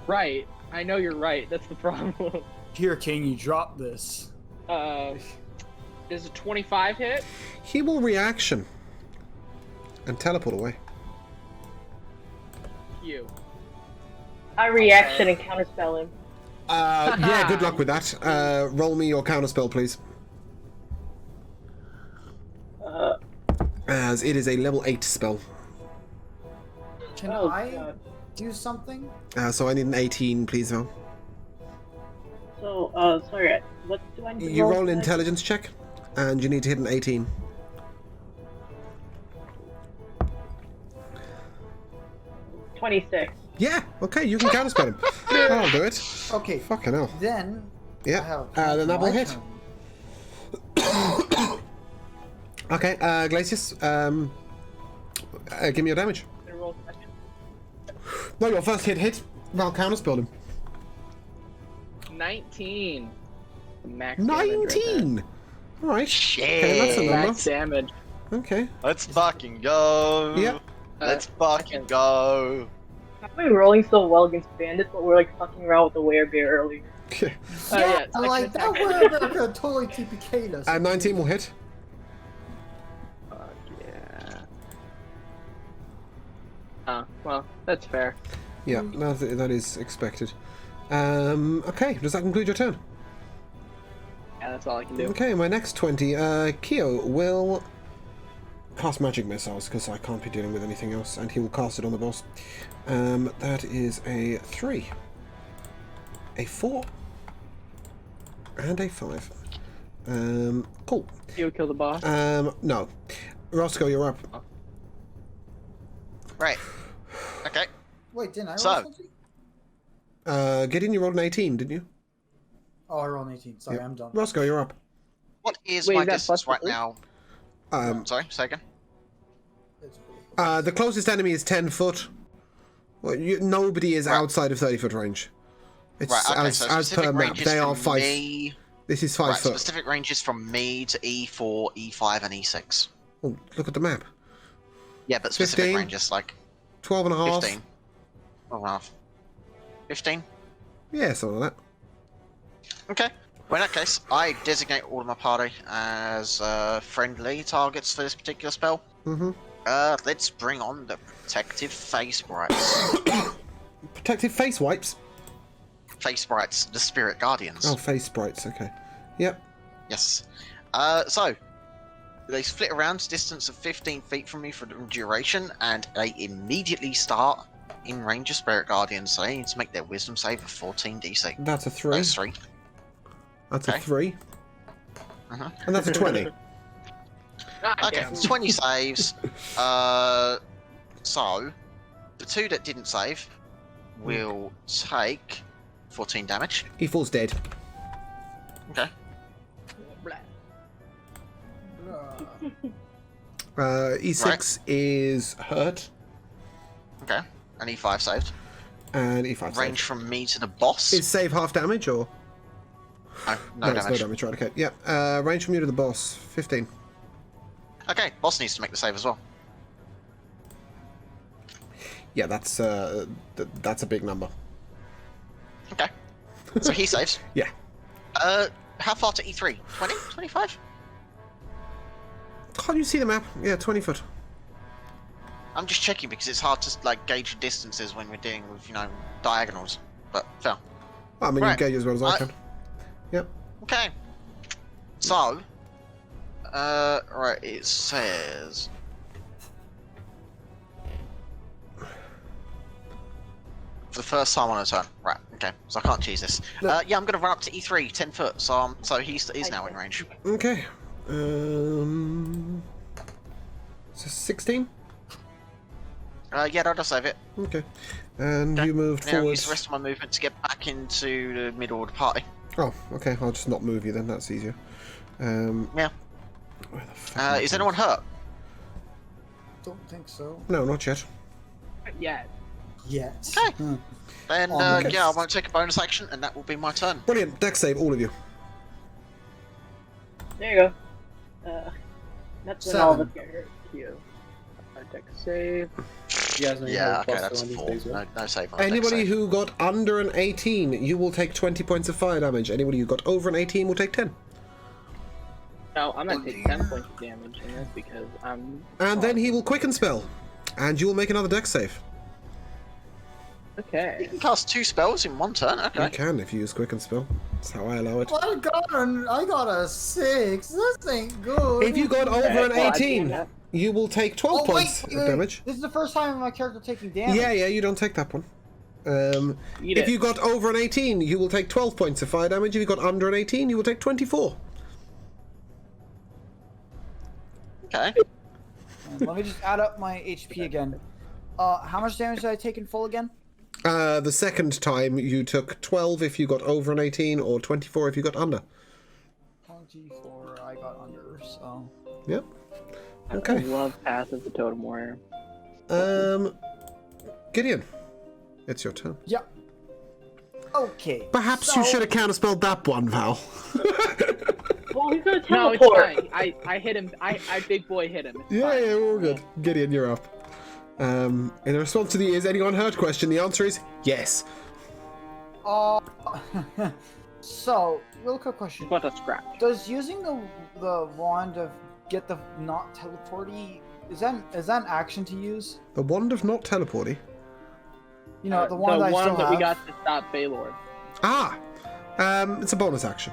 Speaker 2: Right, I know you're right. That's the problem.
Speaker 3: Here, King, you drop this.
Speaker 2: Is a 25 hit?
Speaker 1: He will reaction and teleport away.
Speaker 2: You.
Speaker 5: I reaction and counterspell him.
Speaker 1: Yeah, good luck with that. Roll me your counterspell, please. as it is a level 8 spell.
Speaker 3: Can
Speaker 5: Oh,
Speaker 3: I
Speaker 5: God.
Speaker 3: do something?
Speaker 1: So I need an 18, please, Val.
Speaker 5: So, sorry, what do I need to
Speaker 1: You roll an
Speaker 5: for that?
Speaker 1: intelligence check, and you need to hit an 18.
Speaker 5: 26.
Speaker 1: Yeah, okay, you can counterspell him. I'll do it.
Speaker 3: Okay.
Speaker 1: Fucking hell.
Speaker 3: Then. I
Speaker 1: Yeah,
Speaker 3: have
Speaker 1: then that will
Speaker 3: my
Speaker 1: hit.
Speaker 3: turn.
Speaker 1: Okay, Glacius, give me your damage.
Speaker 5: Can I roll second?
Speaker 1: No, your first hit. Val counterspelled him.
Speaker 2: 19. Max damage right
Speaker 1: 19! Alright.
Speaker 4: Shit.
Speaker 1: Okay, that's a
Speaker 2: there.
Speaker 1: number.
Speaker 2: Max damage.
Speaker 1: Okay.
Speaker 4: Let's fucking go.
Speaker 1: Yep.
Speaker 4: Let's fucking go.
Speaker 5: How are we rolling so well against bandits, but we're like fucking around with the werebear earlier?
Speaker 3: Yeah,
Speaker 2: yeah,
Speaker 3: I like that
Speaker 2: second
Speaker 3: word could totally TPK'd us.
Speaker 1: And 19 will hit.
Speaker 2: Fuck yeah. Oh, well, that's fair.
Speaker 1: Yeah, that is expected. Okay, does that conclude your turn?
Speaker 2: Yeah, that's all I can do.
Speaker 1: Okay, my next 20, Keo will cast magic missiles, because I can't be dealing with anything else, and he will cast it on the boss. That is a 3, a 4, and a 5. Cool.
Speaker 2: You kill the boss.
Speaker 1: No. Roscoe, you're up.
Speaker 4: Right. Okay.
Speaker 3: Wait, didn't I roll
Speaker 4: So-
Speaker 3: something?
Speaker 1: Gideon, you rolled an 18, didn't you?
Speaker 3: Oh, I rolled an 18. Sorry,
Speaker 1: Yep.
Speaker 3: I'm done.
Speaker 1: Roscoe, you're up.
Speaker 4: What is
Speaker 2: Wait,
Speaker 4: my
Speaker 2: is that
Speaker 4: distance
Speaker 2: plus
Speaker 4: right
Speaker 2: three?
Speaker 4: now?
Speaker 1: Um,
Speaker 4: Sorry, say again.
Speaker 3: It's cool.
Speaker 1: The closest enemy is 10 foot. Well, nobody is
Speaker 4: Right.
Speaker 1: outside of 30 foot range. It's
Speaker 4: Right, okay,
Speaker 1: as
Speaker 4: so
Speaker 1: per
Speaker 4: specific
Speaker 1: map.
Speaker 4: ranges
Speaker 1: They are
Speaker 4: from
Speaker 1: 5.
Speaker 4: me.
Speaker 1: This is 5
Speaker 4: Right,
Speaker 1: foot.
Speaker 4: specific ranges from me to E4, E5, and E6.
Speaker 1: Oh, look at the map.
Speaker 4: Yeah, but specific
Speaker 1: 15?
Speaker 4: ranges like
Speaker 1: 12 and a half.
Speaker 4: 15. 12 and a half. 15?
Speaker 1: Yeah, something like that.
Speaker 4: Okay. Well, in that case, I designate all of my party as friendly targets for this particular spell.
Speaker 1: Mm-hmm.
Speaker 4: Let's bring on the protective face sprites.
Speaker 1: Protective face wipes.
Speaker 4: Face sprites, the spirit guardians.
Speaker 1: Oh, face sprites. Okay. Yep.
Speaker 4: Yes. So, they flit around to a distance of 15 feet from me for the duration, and they immediately start in range of spirit guardians, so they need to make their wisdom save of 14 DC.
Speaker 1: That's a 3.
Speaker 4: Those 3.
Speaker 1: That's
Speaker 4: Okay.
Speaker 1: a 3.
Speaker 4: Uh-huh.
Speaker 1: And that's a 20.
Speaker 2: Ah,
Speaker 4: Okay,
Speaker 2: damn.
Speaker 4: 20 saves. So, the 2 that didn't save will take 14 damage.
Speaker 1: He falls dead.
Speaker 4: Okay.
Speaker 1: E6 is hurt.
Speaker 4: Okay. And E5 saved.
Speaker 1: And E5
Speaker 4: Range
Speaker 1: saved.
Speaker 4: from me to the boss.
Speaker 1: Is save half damage or?
Speaker 4: No
Speaker 1: it's
Speaker 4: damage.
Speaker 1: no damage, right, okay. Yeah, range from you to the boss, 15.
Speaker 4: Okay, boss needs to make the save as well.
Speaker 1: Yeah, that's a big number.
Speaker 4: Okay. So he saves.
Speaker 1: Yeah.
Speaker 4: How far to E3? 20? 25?
Speaker 1: Can't you see the map? Yeah, 20 foot.
Speaker 4: I'm just checking because it's hard to like gauge distances when we're dealing with, diagonals. But fair.
Speaker 1: Well, I mean,
Speaker 4: Right.
Speaker 1: you can gauge as well as I can. Yep.
Speaker 4: Okay. So, right, it says. For the first time on a turn. Right, okay. So I can't choose this.
Speaker 1: No.
Speaker 4: Yeah, I'm going to run up to E3, 10 foot. So he's now in range.
Speaker 1: Okay. So 16?
Speaker 4: Yeah, that'll save it.
Speaker 1: Okay. And
Speaker 4: Okay.
Speaker 1: you moved
Speaker 4: Now
Speaker 1: forward.
Speaker 4: use the rest of my movement to get back into the middle of the party.
Speaker 1: Oh, okay. I'll just not move you then. That's easier.
Speaker 4: Yeah.
Speaker 1: Where the fuck am I
Speaker 4: Is
Speaker 1: going?
Speaker 4: anyone hurt?
Speaker 3: Don't think so.
Speaker 1: No, not yet.
Speaker 2: Yeah.
Speaker 3: Yet.
Speaker 4: Okay.
Speaker 3: Hmm.
Speaker 4: Then,
Speaker 3: Okay.
Speaker 4: yeah, I won't take a bonus action, and that will be my turn.
Speaker 1: Brilliant. Dex save, all of you.
Speaker 5: There you go. That's when all of us get hurt.
Speaker 2: Q. Deck save.
Speaker 8: You guys know you
Speaker 4: Yeah,
Speaker 8: have a
Speaker 4: okay,
Speaker 8: plus
Speaker 4: that's a
Speaker 8: one
Speaker 4: 4.
Speaker 8: these days, right?
Speaker 4: No save on a dex
Speaker 1: Anybody
Speaker 4: save.
Speaker 1: who got under an 18, you will take 20 points of fire damage. Anybody who got over an 18 will take 10.
Speaker 2: No, I'm gonna take 10 points of damage in this because I'm.
Speaker 1: And then he will quicken spell. And you will make another dex save.
Speaker 4: You
Speaker 2: Okay.
Speaker 4: can cast 2 spells in one turn, okay.
Speaker 1: You can if you use quicken spell. That's how I allow it.
Speaker 3: I got a 6. This ain't good.
Speaker 1: If you got over an
Speaker 2: Well, I
Speaker 1: 18,
Speaker 2: did
Speaker 1: you will take 12 points of damage.
Speaker 3: This is the first time my character taking damage.
Speaker 1: Yeah, you don't take that one.
Speaker 2: Eat
Speaker 1: If
Speaker 2: it.
Speaker 1: you got over an 18, you will take 12 points of fire damage. If you got under an 18, you will take 24.
Speaker 4: Okay.
Speaker 3: Let me just add up my HP again. How much damage did I take in full again?
Speaker 1: The second time you took 12 if you got over an 18, or 24 if you got under.
Speaker 3: 24, I got under, so...
Speaker 1: Yep.
Speaker 2: I
Speaker 1: Okay.
Speaker 2: love Path of the Totem Warrior.
Speaker 1: Gideon, it's your turn.
Speaker 3: Yeah. Okay.
Speaker 1: Perhaps you
Speaker 3: so-
Speaker 1: should have counterspelled that one, Val.
Speaker 5: Well, he's gonna
Speaker 2: No, it's
Speaker 5: teleport.
Speaker 2: fine. I hit him. I big boy hit him. It's
Speaker 1: Yeah,
Speaker 2: fine.
Speaker 1: we're all good. Gideon, you're up. In response to the "is anyone hurt" question, the answer is yes.
Speaker 3: So, real quick question.
Speaker 2: But a scratch.
Speaker 3: Does using the wand of get the not teleporty, is that an action to use?
Speaker 1: The wand of not teleporting.
Speaker 3: You know, the wand
Speaker 2: the
Speaker 3: I
Speaker 2: one
Speaker 3: still
Speaker 2: that
Speaker 3: have.
Speaker 2: we got to stop Baylor.
Speaker 1: Ah, it's a bonus action.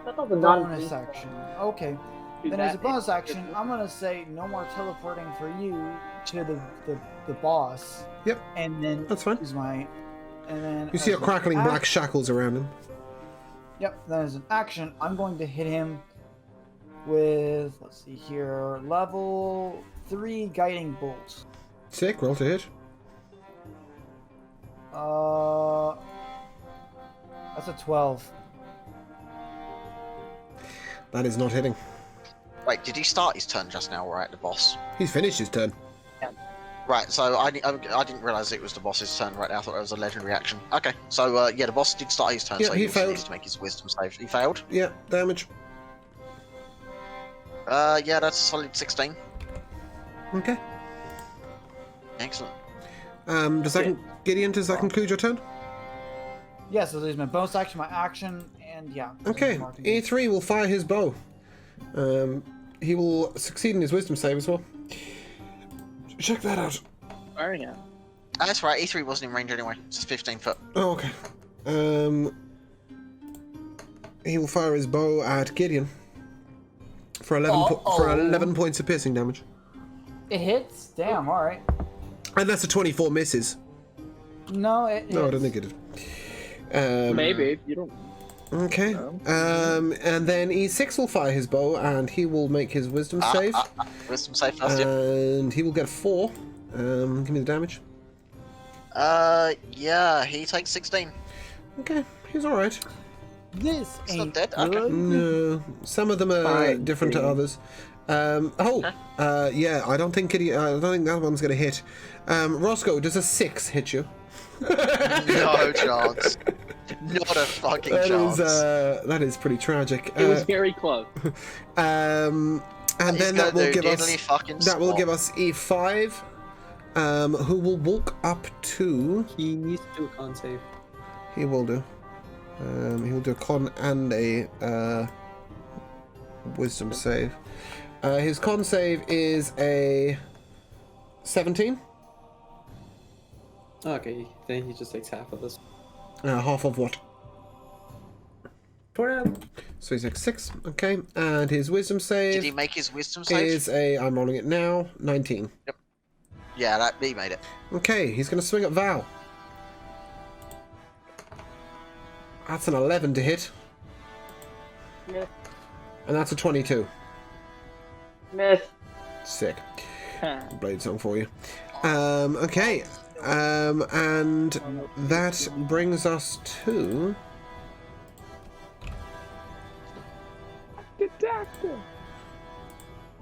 Speaker 5: That was a
Speaker 3: bonus
Speaker 5: non.
Speaker 3: action. Okay.
Speaker 2: Dude,
Speaker 3: Then as a
Speaker 2: that-
Speaker 3: bonus action, I'm gonna say no more teleporting for you to the boss.
Speaker 1: Yep.
Speaker 3: And then
Speaker 1: That's fine.
Speaker 3: use my and then
Speaker 1: You see a
Speaker 3: as an
Speaker 1: crackling black
Speaker 3: act-
Speaker 1: shackles around him.
Speaker 3: Yep, then as an action, I'm going to hit him with, let's see here, level 3 guiding bolt.
Speaker 1: Sick, roll to hit.
Speaker 3: That's a 12.
Speaker 1: That is not hitting.
Speaker 4: Wait, did he start his turn just now, right? The boss.
Speaker 1: He's finished his turn.
Speaker 4: Right, so I didn't realise it was the boss's turn right now. I thought it was a legendary action. Okay, so yeah, the boss did start his turn,
Speaker 1: Yeah,
Speaker 4: so
Speaker 1: he
Speaker 4: he
Speaker 1: failed.
Speaker 4: needs to make his wisdom save. He failed.
Speaker 1: Yeah, damage.
Speaker 4: Yeah, that's a solid 16.
Speaker 1: Okay.
Speaker 4: Excellent.
Speaker 1: Gideon, does that conclude your turn?
Speaker 3: Yeah, so there's my bonus action, my action, and yeah.
Speaker 1: Okay, E3 will fire his bow. He will succeed in his wisdom save as well. Check that out.
Speaker 2: Firing at.
Speaker 4: That's right. E3 wasn't in range anyway. It's 15 foot.
Speaker 1: Oh, okay. He will fire his bow at Gideon for 11 points of piercing damage.
Speaker 3: It hits? Damn, alright.
Speaker 1: Unless a 24 misses.
Speaker 3: No, it
Speaker 1: No, I
Speaker 3: hits.
Speaker 1: don't think it did.
Speaker 2: Maybe. You don't.
Speaker 1: Okay. And then E6 will fire his bow, and he will make his wisdom save.
Speaker 4: Wisdom save first, yeah.
Speaker 1: And he will get a 4. Give me the damage.
Speaker 4: Yeah, he takes 16.
Speaker 1: Okay, he's alright.
Speaker 3: This
Speaker 4: He's not
Speaker 3: ain't
Speaker 4: dead?
Speaker 3: good.
Speaker 4: Okay.
Speaker 1: No, some of them are
Speaker 2: Fine,
Speaker 1: different to
Speaker 2: dude.
Speaker 1: others. Yeah, I don't think that one's gonna hit. Roscoe, does a 6 hit you?
Speaker 4: No chance. Not a fucking chance.
Speaker 1: That is pretty tragic.
Speaker 2: It was very close.
Speaker 1: And
Speaker 4: He's
Speaker 1: then
Speaker 4: gonna
Speaker 1: that will
Speaker 4: do
Speaker 1: give us
Speaker 4: diddly fucking
Speaker 1: that will
Speaker 4: squat.
Speaker 1: give us E5, who will walk up to.
Speaker 6: He needs to do a con save.
Speaker 1: He will do. He will do a con and a wisdom save. His con save is a 17.
Speaker 6: Okay, then he just takes half of this.
Speaker 1: Half of what?
Speaker 6: For him.
Speaker 1: So he's like 6. Okay, and his wisdom
Speaker 4: Did he
Speaker 1: save
Speaker 4: make his wisdom save?
Speaker 1: is a. I'm rolling it now. 19.
Speaker 4: Yeah, he made it.
Speaker 1: Okay, he's going to swing at Val. That's an 11 to hit,
Speaker 5: Miss.
Speaker 1: and that's a 22.
Speaker 5: Miss.
Speaker 1: Sick. Blade song for you. Okay. And that brings us to.
Speaker 2: The doctor.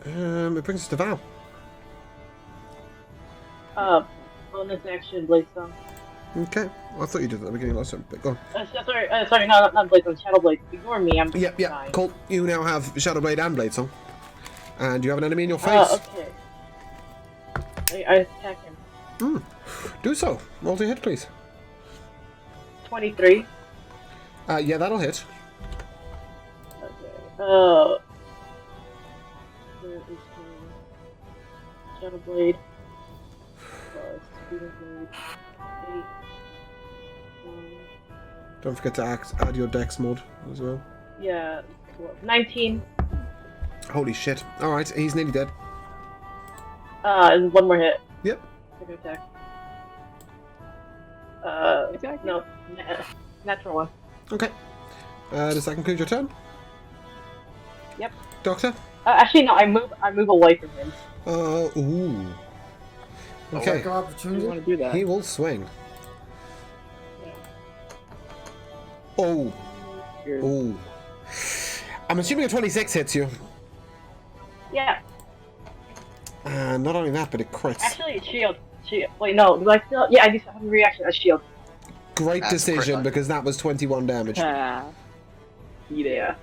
Speaker 1: It brings us to Val.
Speaker 5: Bonus action, Blade Stone.
Speaker 1: Okay. I thought you did that at the beginning last time, but go on.
Speaker 5: Sorry, not Blade Stone, Shadow Blade. Ignore me, I'm
Speaker 1: Yep,
Speaker 5: fine.
Speaker 1: cool. You now have Shadow Blade and Blade Song. And you have an enemy in your face.
Speaker 5: Okay. I attack him.
Speaker 1: Do so. Roll to hit, please.
Speaker 5: 23.
Speaker 1: Yeah, that'll hit.
Speaker 5: Okay. Where is the Shadow Blade? Speeding Blade. 8.
Speaker 1: Don't forget to add your dex mod as well.
Speaker 5: Yeah. 19.
Speaker 1: Holy shit. Alright, he's nearly dead.
Speaker 5: One more hit.
Speaker 1: Yep.
Speaker 5: Second attack.
Speaker 2: Exactly.
Speaker 5: No, natural one.
Speaker 1: Okay. Does that conclude your turn?
Speaker 5: Yep.
Speaker 1: Doctor?
Speaker 5: Actually, no. I move away from him.
Speaker 1: Ooh. Okay.
Speaker 3: Attack of
Speaker 2: You
Speaker 3: opportunity.
Speaker 2: want to do that?
Speaker 1: He will swing. Oh. Oh. I'm assuming a 26 hits you.
Speaker 5: Yeah.
Speaker 1: Not only that, but it crits.
Speaker 5: Actually, shield. Wait, no. Do I still? Yeah, I do have a reaction as shield.
Speaker 1: Great
Speaker 4: That's
Speaker 1: decision,
Speaker 4: crit.
Speaker 1: because that was 21 damage.
Speaker 2: Ah.
Speaker 5: Yeah.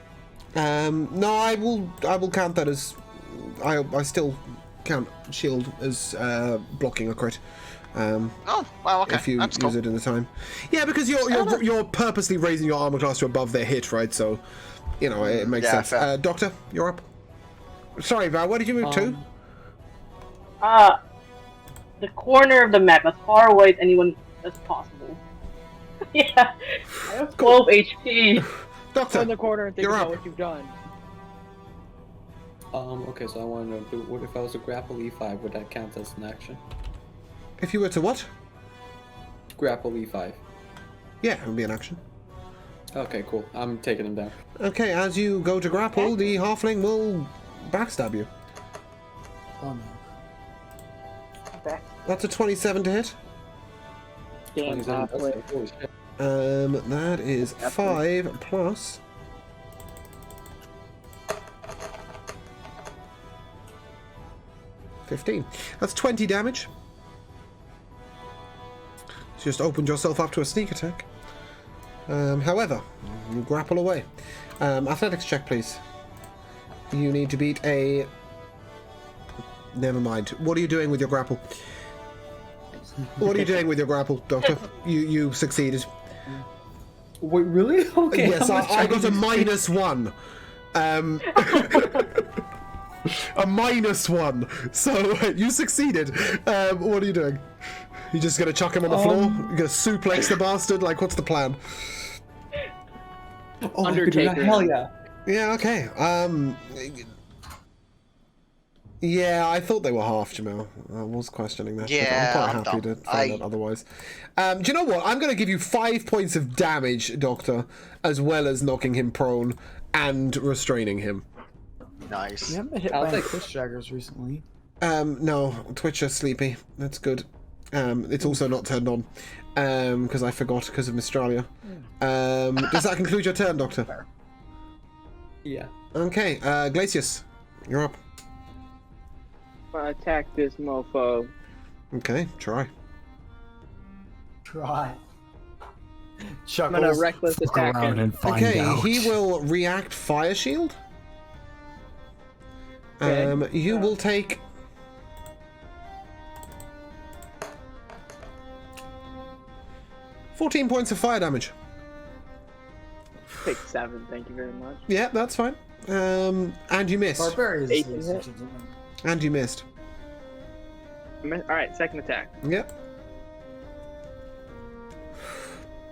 Speaker 1: No, I will count that as... I still count shield as blocking a crit.
Speaker 4: Oh, wow, okay.
Speaker 1: If you
Speaker 4: That's
Speaker 1: use
Speaker 4: cool.
Speaker 1: it in the time. Yeah, because you're purposely raising your armor class to above their hit, right? So, you know, it makes
Speaker 4: Yeah,
Speaker 1: sense.
Speaker 4: fair.
Speaker 1: Doctor, you're up. Sorry, Val, where did you move to?
Speaker 5: The corner of the map, as far away as anyone as possible. Yeah. I have 12 HP.
Speaker 1: Doctor,
Speaker 2: in the corner and think
Speaker 1: you're
Speaker 2: about
Speaker 1: up.
Speaker 2: what you've done.
Speaker 6: Okay, so I want to know, what if I was to grapple E5, would that count as an action?
Speaker 1: If you were to what?
Speaker 6: Grapple E5.
Speaker 1: Yeah, it would be an action.
Speaker 6: Okay, cool. I'm taking him down.
Speaker 1: Okay, as you go to grapple, the halfling will backstab you.
Speaker 3: Oh no.
Speaker 1: That's a 27 to hit.
Speaker 2: Damn,
Speaker 6: 27
Speaker 2: halfway.
Speaker 6: does it. Holy shit.
Speaker 1: That is 5 plus... $15. That's 20 damage. Just opened yourself up to a sneak attack. However, you grapple away. Athletics check, please. You need to beat a... Never mind. What are you doing with your grapple? What are you doing with your grapple, Doctor? You succeeded.
Speaker 6: Wait, really? Okay.
Speaker 1: Yes, I got a -1. A -1. So you succeeded. What are you doing? You just gonna chuck him on the floor? You gonna suplex the bastard? Like, what's the plan?
Speaker 6: Oh, I could do that.
Speaker 2: Undertaker.
Speaker 6: Hell yeah.
Speaker 1: Yeah, okay. Yeah, I thought they were half, Jamil. I was questioning that.
Speaker 4: Yeah,
Speaker 1: but
Speaker 4: I'm
Speaker 1: I'm quite happy
Speaker 4: done.
Speaker 1: to find out otherwise. Do you know what? I'm going to give you 5 points of damage, Doctor, as well as knocking him prone and restraining him.
Speaker 4: Nice.
Speaker 3: You haven't been hit
Speaker 6: I'll
Speaker 3: by any
Speaker 6: take-
Speaker 3: Twitch daggers recently.
Speaker 1: No, Twitcher's sleepy. That's good. It's also not turned on, because I forgot because of Mistralia. Does that conclude your turn, Doctor?
Speaker 6: Yeah.
Speaker 1: Okay, Glacius, you're up.
Speaker 2: Attack this mofo.
Speaker 1: Okay, try.
Speaker 3: Try.
Speaker 2: I'm
Speaker 3: Chuckles.
Speaker 2: gonna reckless
Speaker 9: Fuck
Speaker 2: attack
Speaker 9: around
Speaker 2: him.
Speaker 9: and find
Speaker 1: Okay,
Speaker 9: out.
Speaker 1: he will react Fire Shield.
Speaker 2: Okay.
Speaker 1: You will take... $14 points of fire damage.
Speaker 2: Take 7, thank you very much.
Speaker 1: Yeah, that's fine. And you missed.
Speaker 3: Barbarians.
Speaker 2: 8
Speaker 3: ladies
Speaker 2: to
Speaker 3: and
Speaker 2: hit.
Speaker 3: gentlemen.
Speaker 1: And you missed.
Speaker 2: Alright, second attack.
Speaker 1: Yep,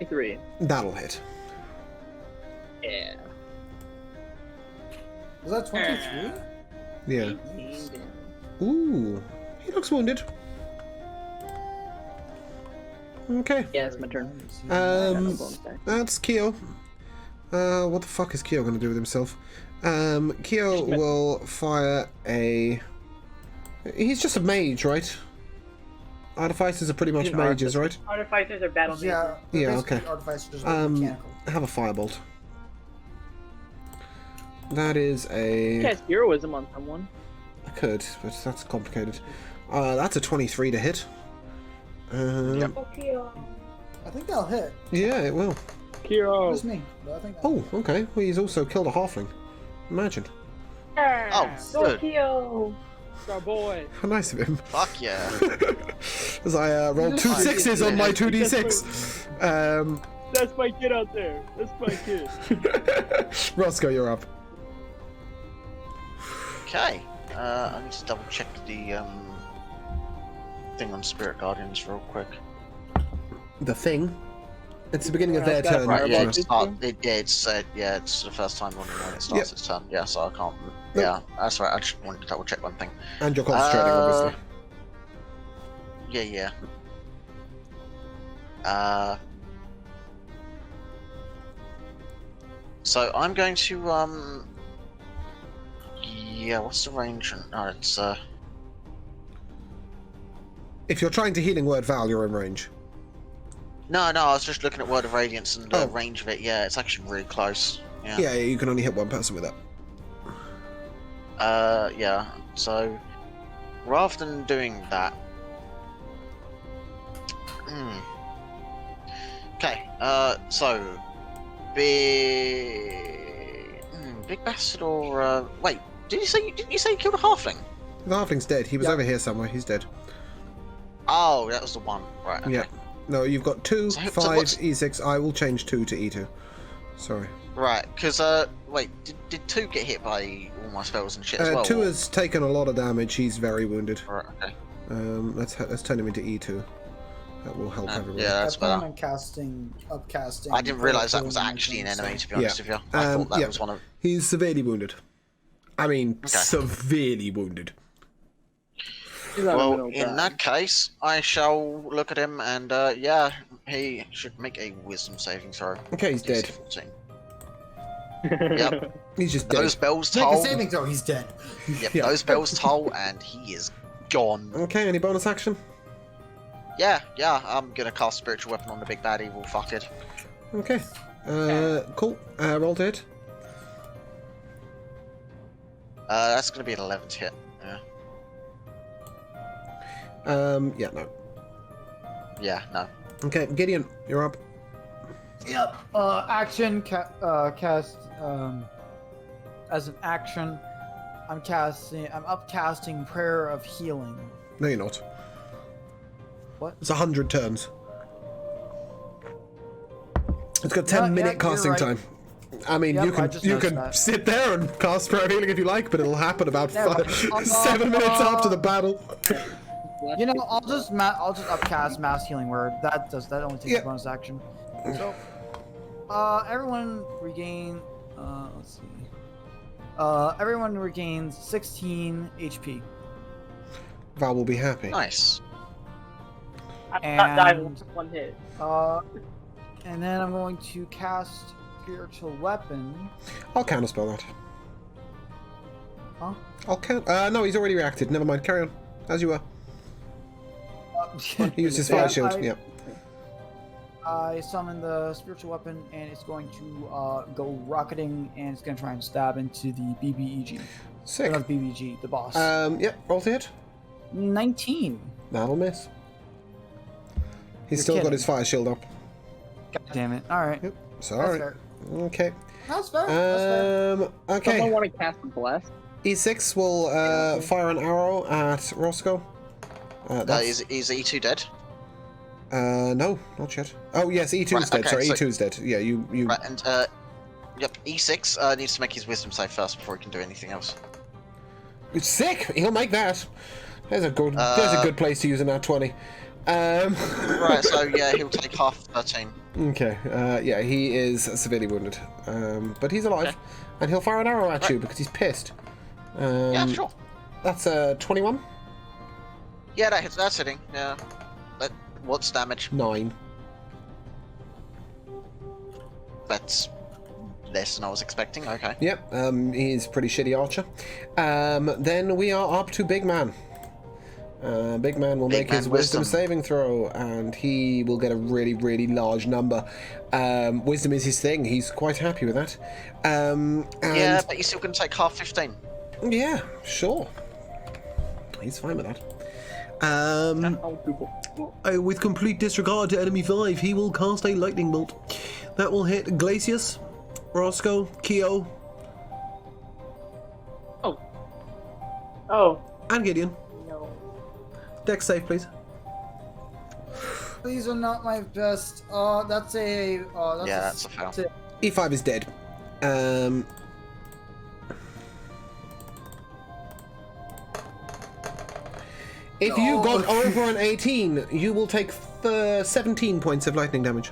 Speaker 2: 3.
Speaker 1: that'll hit.
Speaker 2: Yeah.
Speaker 3: Was that 23?
Speaker 1: Yeah. Ooh, he looks wounded. Okay,
Speaker 2: Yeah, it's my turn.
Speaker 1: that's Keo. What the fuck is Keo gonna do with himself? Keo will fire a... He's just a mage, right? Artificers are pretty much
Speaker 2: He's an
Speaker 1: mages, right?
Speaker 5: Artificers are battle
Speaker 3: Yeah. they're
Speaker 1: Yeah,
Speaker 3: basically
Speaker 1: okay.
Speaker 3: Artificers with mechanical.
Speaker 1: Have a firebolt. That is a...
Speaker 2: Cast heroism on someone.
Speaker 1: I could, but that's complicated. That's a 23 to hit.
Speaker 4: Yep.
Speaker 3: I think that'll hit.
Speaker 1: Yeah, it will.
Speaker 2: Kiro.
Speaker 3: Just me. But I think
Speaker 1: Oh, okay. Well, he's also killed a halfling. Imagine.
Speaker 4: Oh, good.
Speaker 5: Tokyo.
Speaker 2: Our boy.
Speaker 1: How nice of him.
Speaker 4: Fuck yeah.
Speaker 1: As I rolled 2 6s on my 2d6.
Speaker 2: That's my kid out there. That's my kid.
Speaker 1: Roscoe, you're up.
Speaker 4: Okay. I need to double check the thing on Spirit Guardians real quick.
Speaker 1: The thing. It's the beginning of their
Speaker 2: Got a
Speaker 1: turn.
Speaker 4: Right, yeah,
Speaker 2: Fireball.
Speaker 4: it's the first time when it starts its turn. Yeah, so I can't.
Speaker 1: Nope.
Speaker 4: Yeah, that's right. I just wanted to double check one thing.
Speaker 1: And you're concentrating, obviously.
Speaker 4: Yeah. So I'm going to yeah, what's the range? No, it's
Speaker 1: If you're trying to healing word Val, you're in range.
Speaker 4: No, I was just looking at Word of Radiance and the
Speaker 1: Oh.
Speaker 4: range of it. Yeah, it's actually really close.
Speaker 1: Yeah, you can only hit one person with that.
Speaker 4: Yeah. So rather than doing that, okay. So big bastard or wait? Didn't you say you killed a halfling?
Speaker 1: The halfling's dead. He was over here somewhere. He's dead.
Speaker 4: Oh, that was the one. Right. Okay.
Speaker 1: Yeah. No, you've got 2,
Speaker 4: So
Speaker 1: 5,
Speaker 4: what's-
Speaker 1: E6. I will change 2 to E2. Sorry.
Speaker 4: Right. Because wait, did 2 get hit by all my spells and shit as well?
Speaker 1: 2
Speaker 4: or-
Speaker 1: has taken a lot of damage. He's very wounded.
Speaker 4: Right. Okay.
Speaker 1: Let's turn him into E2. That will help everybody.
Speaker 4: Yeah, that's
Speaker 3: I plan
Speaker 4: better.
Speaker 3: on upcasting.
Speaker 4: I didn't realise that was
Speaker 3: Healing
Speaker 4: actually an
Speaker 3: Energy,
Speaker 4: enemy.
Speaker 3: so-
Speaker 4: To be honest with you, I thought that was one of.
Speaker 1: He's severely wounded. I mean,
Speaker 4: Okay.
Speaker 1: severely wounded.
Speaker 2: He's not
Speaker 4: Well,
Speaker 2: gonna
Speaker 4: in
Speaker 2: die.
Speaker 4: that case, I shall look at him and yeah, he should make a wisdom saving throw.
Speaker 1: Okay, he's dead.
Speaker 4: DC 14. Yep.
Speaker 1: He's just dead.
Speaker 4: Those bells
Speaker 3: Make a
Speaker 4: toll.
Speaker 3: saving throw. He's dead.
Speaker 4: Yep,
Speaker 1: Yeah.
Speaker 4: those bells toll, and he is gone.
Speaker 1: Okay, any bonus action?
Speaker 4: Yeah, I'm gonna cast spiritual weapon on the big bad evil fuckhead.
Speaker 1: Okay. Cool. Roll to hit.
Speaker 4: That's gonna be an 11 to hit.
Speaker 1: Yeah, no.
Speaker 4: Yeah, no.
Speaker 1: Okay, Gideon, you're up.
Speaker 3: Yep. Action cast. As an action, I'm upcasting Prayer of Healing.
Speaker 1: No, you're not.
Speaker 3: What?
Speaker 1: It's 100 turns. It's got 10
Speaker 3: Yeah,
Speaker 1: minute
Speaker 3: you're
Speaker 1: casting
Speaker 3: right.
Speaker 1: time. I mean,
Speaker 3: Yep,
Speaker 1: you
Speaker 3: I
Speaker 1: can
Speaker 3: just
Speaker 1: you
Speaker 3: noticed
Speaker 1: can
Speaker 3: that.
Speaker 1: sit there and cast Prayer of Healing if you like, but it'll happen about
Speaker 3: Yeah, but-
Speaker 1: 7 minutes after the battle.
Speaker 3: You know, I'll just upcast Mass Healing Word. That only takes
Speaker 1: Yeah.
Speaker 3: a bonus action. So, everyone regain. Let's see. Everyone regains 16 HP.
Speaker 1: Val will be happy.
Speaker 4: Nice.
Speaker 5: I'm not diving
Speaker 3: And-
Speaker 5: with one hit.
Speaker 3: And then I'm going to cast Spiritual Weapon.
Speaker 1: I'll counterspell that.
Speaker 3: Huh?
Speaker 1: I'll count. No, he's already reacted. Never mind. Carry on. As you were. He used his fire shield. Yeah.
Speaker 3: I summon the Spiritual Weapon, and it's going to go rocketing, and it's going to try and stab into the BBEG.
Speaker 1: Sick.
Speaker 3: Not BBG, the boss.
Speaker 1: Yep. Roll to hit.
Speaker 3: 19.
Speaker 1: That'll miss. He's
Speaker 3: You're
Speaker 1: still got
Speaker 3: kidding.
Speaker 1: his fire shield up.
Speaker 3: God damn it. Alright.
Speaker 1: Yep.
Speaker 3: That's
Speaker 1: Sorry.
Speaker 3: fair.
Speaker 1: Okay.
Speaker 3: That's fair. That's fair.
Speaker 1: Okay.
Speaker 2: Someone want to cast Bless?
Speaker 1: E6 will fire an arrow at Roscoe.
Speaker 4: Is E2 dead?
Speaker 1: No, not yet. Oh yes, E2's
Speaker 4: Right,
Speaker 1: dead.
Speaker 4: okay,
Speaker 1: Sorry,
Speaker 4: so-
Speaker 1: E2's dead. Yeah, you.
Speaker 4: Right, and yep, E6 needs to make his wisdom save first before he can do anything else.
Speaker 1: It's sick. He'll make that. There's a good place to use an @20.
Speaker 4: Right, so yeah, he'll take half 13.
Speaker 1: Okay. Yeah, he is severely wounded. But he's alive,
Speaker 4: Okay.
Speaker 1: and he'll fire an arrow at
Speaker 4: Right.
Speaker 1: you because he's pissed.
Speaker 4: Yeah, sure.
Speaker 1: That's 21.
Speaker 4: Yeah, that's hitting. Yeah. What's damage?
Speaker 1: 9.
Speaker 4: That's less than I was expecting. Okay.
Speaker 1: Yep. He's a pretty shitty archer. Then we are up to Big Man. Big Man will
Speaker 4: Big
Speaker 1: make
Speaker 4: Man
Speaker 1: his wisdom
Speaker 4: wisdom.
Speaker 1: saving throw, and he will get a really, really large number. Wisdom is his thing. He's quite happy with that. And
Speaker 4: Yeah, but you're still going to take half 15.
Speaker 1: yeah, sure. He's fine with that. With complete disregard to enemy 5, he will cast a lightning bolt. That will hit Glacius, Roscoe, Keo,
Speaker 5: Oh,
Speaker 1: and Gideon.
Speaker 5: no.
Speaker 1: Dex save, please.
Speaker 3: These are not my best. That's a.
Speaker 4: Yeah, that's a fail.
Speaker 1: E5 is dead. If you got over an 18, you will take 17 points of lightning damage.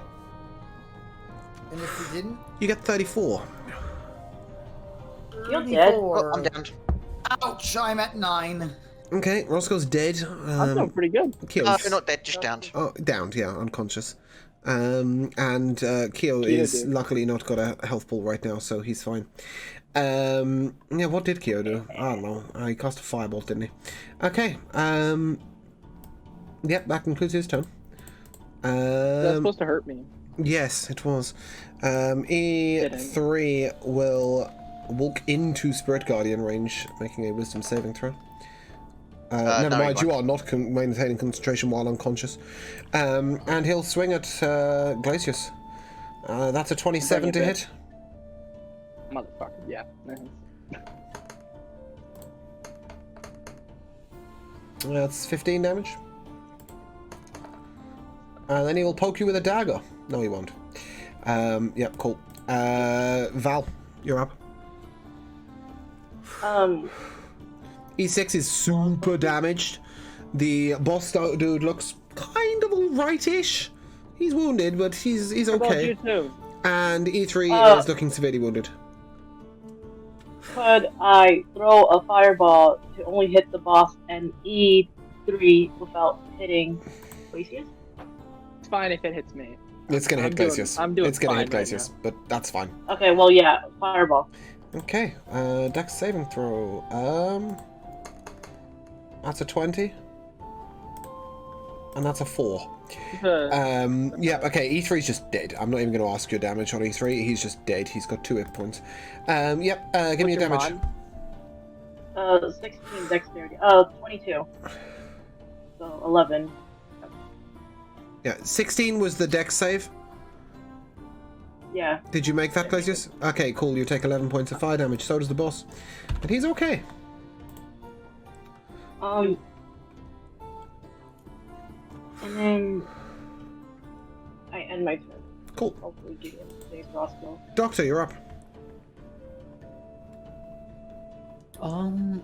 Speaker 3: And if we didn't,
Speaker 1: You get 34.
Speaker 5: You're dead.
Speaker 4: Oh, I'm down.
Speaker 3: Ouch! I'm at 9.
Speaker 1: Okay, Roscoe's dead.
Speaker 2: I'm doing pretty good.
Speaker 4: No,
Speaker 1: Keo's
Speaker 4: not dead, just downed.
Speaker 1: downed, yeah, unconscious. And Keo is
Speaker 2: did.
Speaker 1: luckily not got a health pool right now, so he's fine. Yeah, what did Keo do? I don't know. He cast a firebolt, didn't he? Okay. Yep, that concludes his turn.
Speaker 2: That's supposed to hurt me.
Speaker 1: Yes, it was. E3 will walk into Spirit Guardian range, making a Wisdom saving throw. Never
Speaker 4: no,
Speaker 1: mind,
Speaker 4: he
Speaker 1: you are not maintaining concentration while unconscious. And he'll swing at Glacius. That's a 27 to hit.
Speaker 2: Motherfucker, yeah.
Speaker 1: That's 15 damage. And then he will poke you with a dagger. No, he won't. Yep, cool. Val, you're up. E6 is super damaged. The boss dude looks kind of alright-ish. He's wounded, but he's okay.
Speaker 2: How about you too?
Speaker 1: And E3 is looking severely wounded.
Speaker 5: Could I throw a fireball to only hit the boss and E3 without hitting Glacius?
Speaker 2: It's fine if it hits me.
Speaker 1: It's gonna hit Glacius.
Speaker 2: I'm doing
Speaker 1: It's gonna hit
Speaker 2: fine right
Speaker 1: Glacius, but that's fine.
Speaker 5: Okay, well, yeah, fireball.
Speaker 1: Okay, Dex saving throw. That's a 20. And that's a 4. Yeah, okay, E3's just dead. I'm not even going to ask your damage on E3. He's just dead. He's got 2 hit points. Yep, give me your damage.
Speaker 5: 16 dexterity. 22. So 11.
Speaker 1: Yeah, 16 was the Dex save.
Speaker 5: Yeah.
Speaker 1: Did you make that, Glacius? Okay, cool. You take 11 points of fire damage. So does the boss. And he's okay.
Speaker 5: And then I end my turn.
Speaker 1: Cool.
Speaker 5: Hopefully Gideon stays Roscoe.
Speaker 1: Doctor, you're up.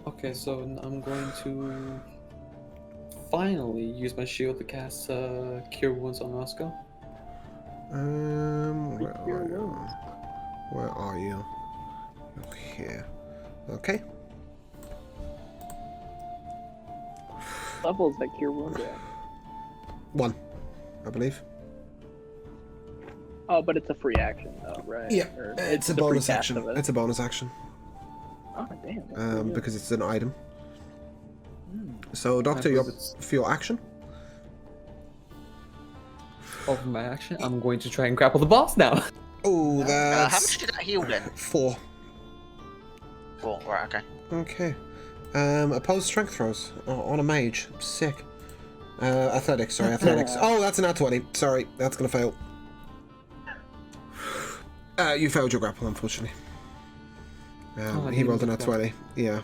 Speaker 6: Okay, so I'm going to finally use my shield to cast Cure Wounds on Roscoe.
Speaker 1: Where are you? Where are you? You're here. Okay.
Speaker 2: Levels that cure wounds at?
Speaker 1: 1, I believe.
Speaker 2: Oh, but it's a free action though, right?
Speaker 1: Yeah,
Speaker 2: Or
Speaker 1: it's a
Speaker 2: the free
Speaker 1: bonus
Speaker 2: cast
Speaker 1: action.
Speaker 2: of it.
Speaker 1: It's a bonus action.
Speaker 2: Oh damn. that's pretty good.
Speaker 1: Because it's an item. So, Doctor, you're up for your action.
Speaker 6: Over my action, I'm going to try and grapple the boss now.
Speaker 1: Oh,
Speaker 4: How
Speaker 1: that's
Speaker 4: much did that heal then?
Speaker 1: 4.
Speaker 4: 4, right, okay.
Speaker 1: Okay. Opposed strength throws on a mage. Sick. Athletics, sorry, athletics. Oh, that's an at 20. Sorry, that's gonna fail. You failed your grapple, unfortunately. He rolled an at 20. Yeah.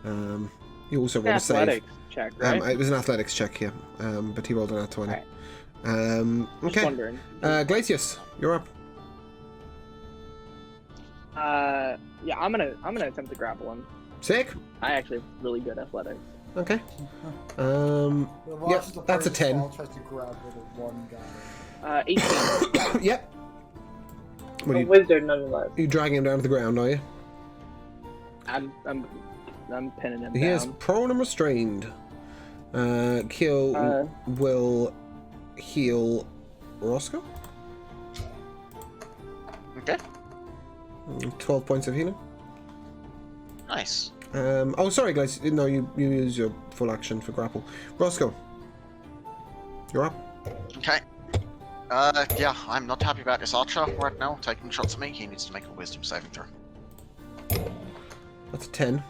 Speaker 1: You also rolled a save.
Speaker 2: Athletics check, right?
Speaker 1: It was an athletics check, yeah. But he rolled an at 20.
Speaker 2: Alright. Just
Speaker 1: Okay.
Speaker 2: wondering.
Speaker 1: Glacius, you're up.
Speaker 2: Yeah, I'm gonna attempt to grapple him.
Speaker 1: Sick.
Speaker 2: I actually have really good athletics.
Speaker 1: Okay.
Speaker 3: Well,
Speaker 1: Yep,
Speaker 3: watch the
Speaker 1: that's a
Speaker 3: party
Speaker 1: 10.
Speaker 3: fall, tries to grab rid of one guy.
Speaker 2: 18.
Speaker 1: Yep. What
Speaker 5: A
Speaker 1: are you,
Speaker 5: wizard, nonetheless.
Speaker 1: you dragging him down to the ground, are you?
Speaker 2: I'm pinning him
Speaker 1: He
Speaker 2: down.
Speaker 1: is prone and restrained. Kyo will heal Roscoe.
Speaker 4: Okay,
Speaker 1: 12 points of healing.
Speaker 4: nice.
Speaker 1: Oh, sorry, guys. No, you use your full action for grapple. Roscoe, you're up.
Speaker 4: Okay. Yeah, I'm not happy about this archer right now, taking shots at me. He needs to make a wisdom saving throw.
Speaker 1: That's a 10.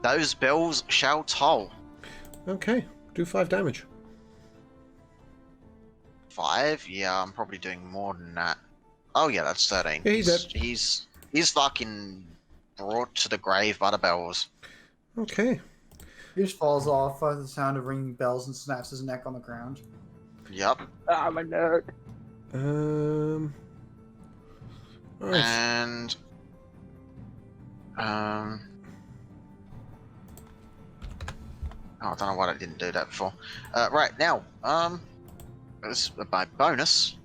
Speaker 4: Those bells shall toll.
Speaker 1: Okay, do 5 damage.
Speaker 4: 5? Yeah, I'm probably doing more than that. Oh yeah, that's 13.
Speaker 1: Yeah, he's dead.
Speaker 4: He's fucking brought to the grave by the bells.
Speaker 1: Okay.
Speaker 3: He just falls off by the sound of ringing bells and snaps his neck on the ground.
Speaker 4: Yep.
Speaker 2: Ah, my neck.
Speaker 1: Alright.
Speaker 4: And oh, I don't know why I didn't do that before. Right now, this my bonus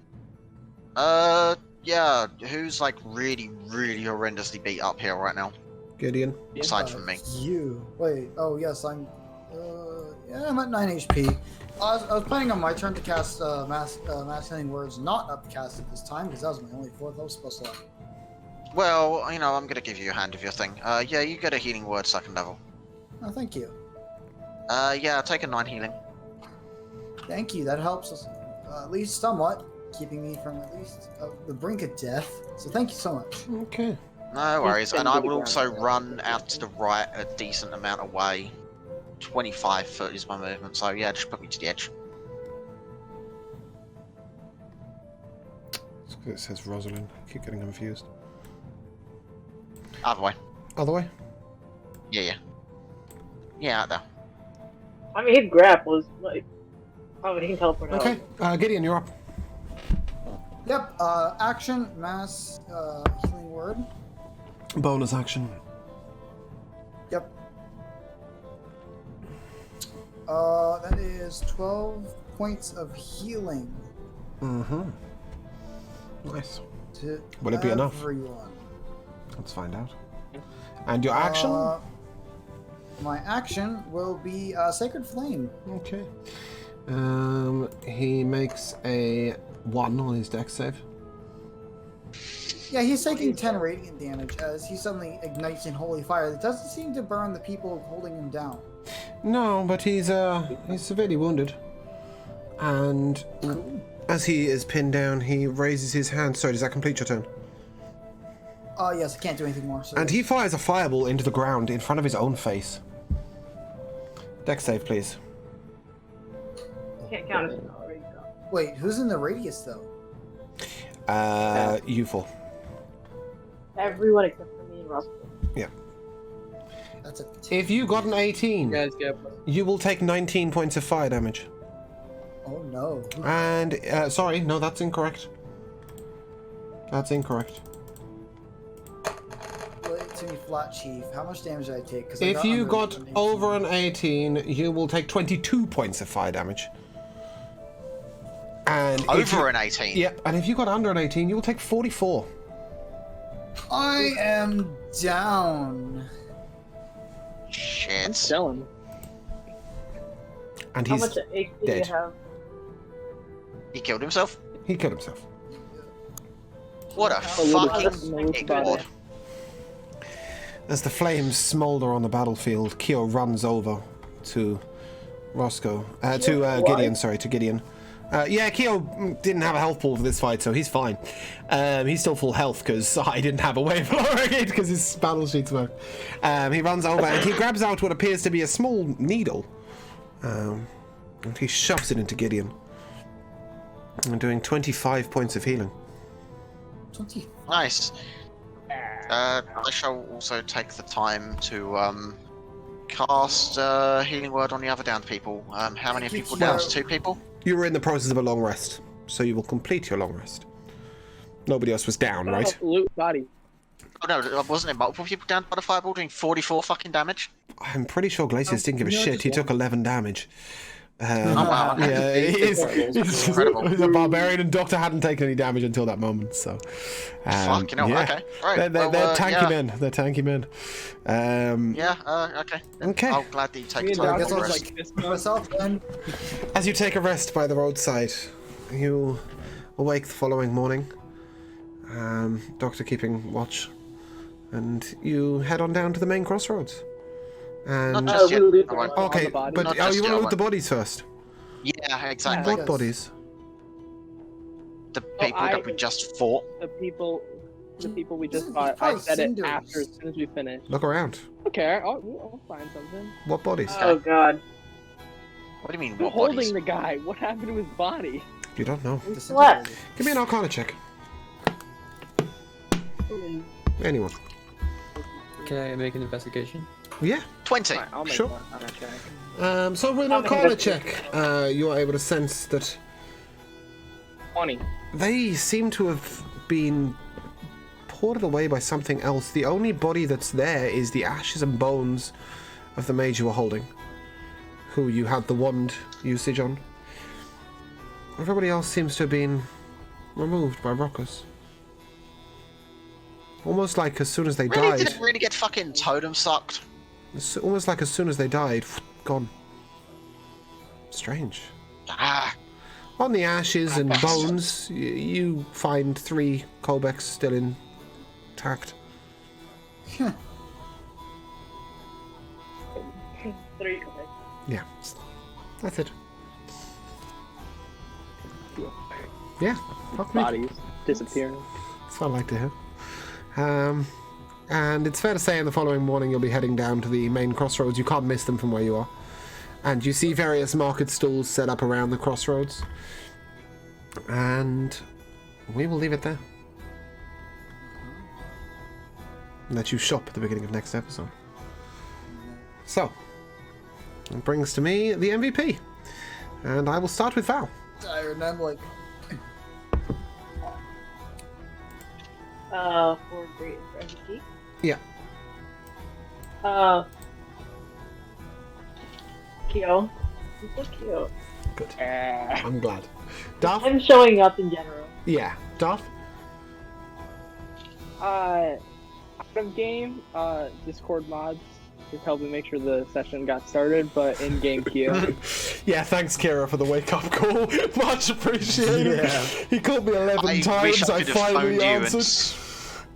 Speaker 4: Yeah. Who's like really, really horrendously beat up here right now?
Speaker 1: Gideon.
Speaker 4: Aside from me.
Speaker 3: You. Wait. Oh, yes, I'm. Yeah, I'm at 9 HP. I was planning on my turn to cast mass healing words, not upcast at this time, because that was my only fourth I was supposed to have.
Speaker 4: Well, you know, I'm gonna give you a hand of your thing. Yeah, you get a healing word second level.
Speaker 3: Oh, thank you.
Speaker 4: Yeah, take a 9 healing.
Speaker 3: Thank you. That helps us at least somewhat, keeping me from at least the brink of death. So thank you so much.
Speaker 1: Okay.
Speaker 4: No worries,
Speaker 2: Just
Speaker 4: and I
Speaker 2: into the
Speaker 4: will also
Speaker 2: ground.
Speaker 4: run out to the right a decent amount away. 25 foot is my movement, so yeah, just put me to the edge.
Speaker 1: It's 'cause it says Rosalind. I keep getting confused.
Speaker 4: Other way.
Speaker 1: Other way?
Speaker 4: Yeah. Yeah, out there.
Speaker 5: I mean, his grab was like. Oh, he can teleport out.
Speaker 1: Okay. Gideon, you're up.
Speaker 3: Yep. Action, mass healing word.
Speaker 1: Bonus action.
Speaker 3: Yep. That is 12 points of healing
Speaker 1: Mm-hmm. Nice.
Speaker 3: to
Speaker 1: Will it be enough?
Speaker 3: everyone.
Speaker 1: Let's find out. And your action?
Speaker 3: My action will be Sacred Flame.
Speaker 1: Okay. He makes a 1 on his dex save.
Speaker 3: Yeah, he's taking 10 radiant damage as he suddenly ignites in holy fire that doesn't seem to burn the people holding him down.
Speaker 1: No, but he's severely wounded. And as he is pinned down, he raises his hand. Sorry, does that complete your turn?
Speaker 3: Yes, I can't do anything more. So
Speaker 1: And he fires a fireball into the ground in front of his own face. Dex save, please.
Speaker 5: Can't count it. Already.
Speaker 3: Wait, who's in the radius though?
Speaker 1: You four.
Speaker 5: Everyone except for me and Russell.
Speaker 1: Yeah.
Speaker 3: That's a
Speaker 1: If you got an 18,
Speaker 8: You guys get.
Speaker 1: you will take 19 points of fire damage.
Speaker 3: Oh no.
Speaker 1: And, sorry, no, that's incorrect. That's incorrect.
Speaker 3: Wait to me, flat chief. How much damage did I take? 'Cause I
Speaker 1: If you
Speaker 3: under
Speaker 1: got
Speaker 3: an 18.
Speaker 1: over an 18, you will take 22 points of fire damage. And if you-
Speaker 4: Over an 18.
Speaker 1: Yeah, and if you got under an 18, you will take 44.
Speaker 3: I am down.
Speaker 2: I'm
Speaker 4: Shit.
Speaker 2: selling.
Speaker 1: And
Speaker 5: How
Speaker 1: he's
Speaker 5: much HP do you
Speaker 1: dead.
Speaker 5: have?
Speaker 4: He killed himself?
Speaker 1: He killed himself.
Speaker 4: What a
Speaker 2: little
Speaker 4: fucking
Speaker 2: bit about
Speaker 4: dickbot.
Speaker 2: it.
Speaker 1: As the flames smolder on the battlefield, Kyo runs over to Roscoe. To Gideon, sorry, to Gideon. Yeah, Kyo didn't have a health pool for this fight, so he's fine. He's still full health because I didn't have a way of lowering it because his battle sheets work. He runs over and he grabs out what appears to be a small needle. And he shoves it into Gideon. And doing 25 points of healing.
Speaker 3: 20.
Speaker 4: Nice. I shall also take the time to cast healing word on the other downed people. How many people down? 2 people?
Speaker 1: You were in the process of a long rest, so you will complete your long rest. Nobody else was down, right?
Speaker 2: Loot body.
Speaker 4: Oh no, wasn't it multiple people down by the fireball doing 44 fucking damage?
Speaker 1: I'm pretty sure Glacius didn't give a
Speaker 8: no,
Speaker 1: shit.
Speaker 8: just
Speaker 1: He
Speaker 8: one.
Speaker 1: took 11 damage.
Speaker 4: Oh wow.
Speaker 1: Yeah, he's
Speaker 4: Incredible.
Speaker 1: a barbarian, and Doctor hadn't taken any damage until that moment. So,
Speaker 4: Fucking hell,
Speaker 1: yeah.
Speaker 4: okay. Right,
Speaker 1: They're
Speaker 4: well,
Speaker 1: tanky
Speaker 4: yeah.
Speaker 1: men. They're tanky men.
Speaker 4: Okay.
Speaker 1: Okay.
Speaker 4: I'll gladly take
Speaker 2: Me
Speaker 4: the
Speaker 2: and
Speaker 4: time
Speaker 3: guess
Speaker 4: to
Speaker 3: I'll
Speaker 4: rest.
Speaker 3: just myself then.
Speaker 1: As you take a rest by the roadside, you awake the following morning. Doctor keeping watch, and you head on down to the main crossroads. And
Speaker 4: Not just yet.
Speaker 5: we'll leave
Speaker 4: I won't.
Speaker 5: the
Speaker 1: okay,
Speaker 2: the body.
Speaker 1: but
Speaker 4: Not
Speaker 1: you
Speaker 4: just
Speaker 1: want to
Speaker 4: yet,
Speaker 1: loot the
Speaker 4: I won't.
Speaker 1: bodies first.
Speaker 4: Yeah, exactly.
Speaker 1: What
Speaker 3: Yes.
Speaker 1: bodies?
Speaker 4: The people that we just fought.
Speaker 2: The people we just
Speaker 3: It's
Speaker 2: fought. I
Speaker 3: probably
Speaker 2: said it
Speaker 3: cinders.
Speaker 2: after, as soon as we finished.
Speaker 1: Look around.
Speaker 2: I don't care. I'll find something.
Speaker 1: What bodies?
Speaker 5: Oh god.
Speaker 4: What do you mean,
Speaker 2: We're
Speaker 4: what
Speaker 2: holding
Speaker 4: bodies?
Speaker 2: the guy. What happened to his body?
Speaker 1: You don't know.
Speaker 5: What?
Speaker 1: Give me an Arcana check. Anyone?
Speaker 6: Can I make an investigation?
Speaker 1: Yeah.
Speaker 4: 20.
Speaker 2: Alright, I'll make
Speaker 1: Sure.
Speaker 2: one on a check.
Speaker 1: So with an
Speaker 5: I'll make
Speaker 1: Arcana
Speaker 5: an
Speaker 1: check, you are able to sense that
Speaker 2: 20.
Speaker 1: they seem to have been ported away by something else. The only body that's there is the ashes and bones of the mage you were holding, who you had the wand usage on. Everybody else seems to have been removed by rockers. Almost like as soon as they
Speaker 4: Really?
Speaker 1: died.
Speaker 4: Did it really get fucking totem sucked?
Speaker 1: It's almost like as soon as they died, gone. Strange.
Speaker 4: Ah.
Speaker 1: On the ashes and bones, you find 3 Colbecks still intact.
Speaker 5: 3 correct.
Speaker 1: Yeah, that's it. Yeah, fuck me.
Speaker 2: Bodies disappearing.
Speaker 1: That's what I like to hear. And it's fair to say in the following morning you'll be heading down to the main crossroads. You can't miss them from where you are. And you see various market stalls set up around the crossroads. And we will leave it there. And let you shop at the beginning of next episode. So, it brings to me the MVP. And I will start with Val.
Speaker 3: I remember, like,
Speaker 5: For great MVP.
Speaker 1: Yeah.
Speaker 5: Kyo. He's so cute.
Speaker 1: Good. I'm glad. Darth?
Speaker 5: I'm showing up in general.
Speaker 1: Yeah. Darth?
Speaker 2: Out of game, Discord mods just helping make sure the session got started, but in-game Kyo.
Speaker 1: Yeah, thanks, Kira, for the wake-up call. Much appreciated.
Speaker 6: Yeah.
Speaker 1: He called me 11
Speaker 4: I
Speaker 1: times.
Speaker 4: wish I
Speaker 1: I
Speaker 4: could have
Speaker 1: finally
Speaker 4: phoned you
Speaker 1: answered.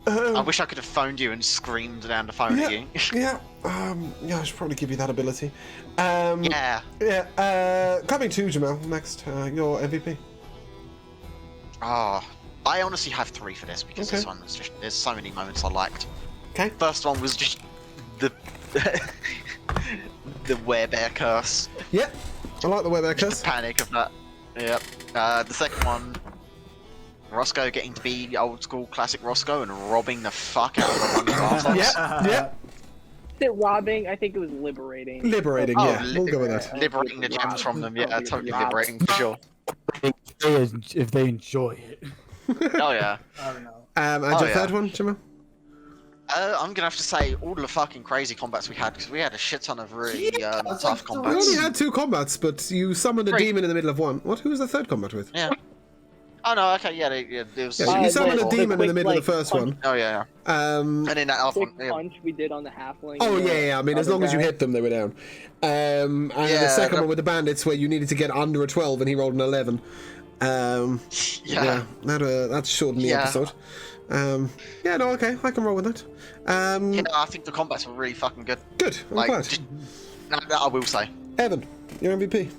Speaker 4: I wish I could have phoned you and screamed down the phone at you.
Speaker 1: Yeah, yeah, I should probably give you that ability.
Speaker 4: Yeah.
Speaker 1: Yeah, coming to Jamal next, your MVP.
Speaker 4: Oh, I honestly have 3 for this because
Speaker 1: Okay.
Speaker 4: this one was just, there's so many moments I liked.
Speaker 1: Okay.
Speaker 4: First one was just the the werebear curse.
Speaker 1: Yeah, I like the way that
Speaker 4: The
Speaker 1: curse.
Speaker 4: panic of that. Yep. The second one, Roscoe getting to be old school classic Roscoe and robbing the fuck out of a bunch of assholes.
Speaker 1: Yeah, yeah.
Speaker 2: Is it robbing? I think it was liberating.
Speaker 1: Liberating,
Speaker 4: Oh,
Speaker 1: yeah. We'll go with that.
Speaker 4: Liberating the gems from them, yeah, totally liberating for sure.
Speaker 9: If they enjoy it.
Speaker 4: Oh yeah.
Speaker 3: I don't know.
Speaker 1: And
Speaker 4: Oh,
Speaker 1: your
Speaker 4: yeah.
Speaker 1: third one, Jamal?
Speaker 4: I'm gonna have to say all the fucking crazy combats we had because we had a shit ton of really
Speaker 3: it's
Speaker 4: tough
Speaker 3: like
Speaker 1: We
Speaker 4: combats.
Speaker 1: only had 2 combats, but you summoned a
Speaker 4: 3.
Speaker 1: demon in the middle of one. What? Who was the third combat with?
Speaker 4: Yeah. Oh no, okay, yeah, there was.
Speaker 1: Yeah, you summoned a
Speaker 2: the
Speaker 1: demon in
Speaker 2: quick,
Speaker 1: the middle of
Speaker 2: like,
Speaker 1: the first
Speaker 2: punch-
Speaker 1: one.
Speaker 4: Oh yeah,
Speaker 1: Um,
Speaker 4: and then that other
Speaker 2: Quick
Speaker 4: one. Yeah.
Speaker 2: punch we did on the halfling.
Speaker 1: Oh
Speaker 2: and the
Speaker 1: yeah. I mean, as
Speaker 2: other
Speaker 1: long as you
Speaker 2: guy.
Speaker 1: hit them, they were down. And then the
Speaker 4: Yeah,
Speaker 1: second
Speaker 4: the-
Speaker 1: one with the bandits, where you needed to get under a 12, and he rolled an 11.
Speaker 4: Yeah.
Speaker 1: That shortened the
Speaker 4: Yeah.
Speaker 1: episode. Yeah, no, okay, I can roll with that.
Speaker 4: Yeah, I think the combats were really fucking good.
Speaker 1: Good. I'm
Speaker 4: Like,
Speaker 1: glad.
Speaker 4: that I will say.
Speaker 1: Evan, your MVP.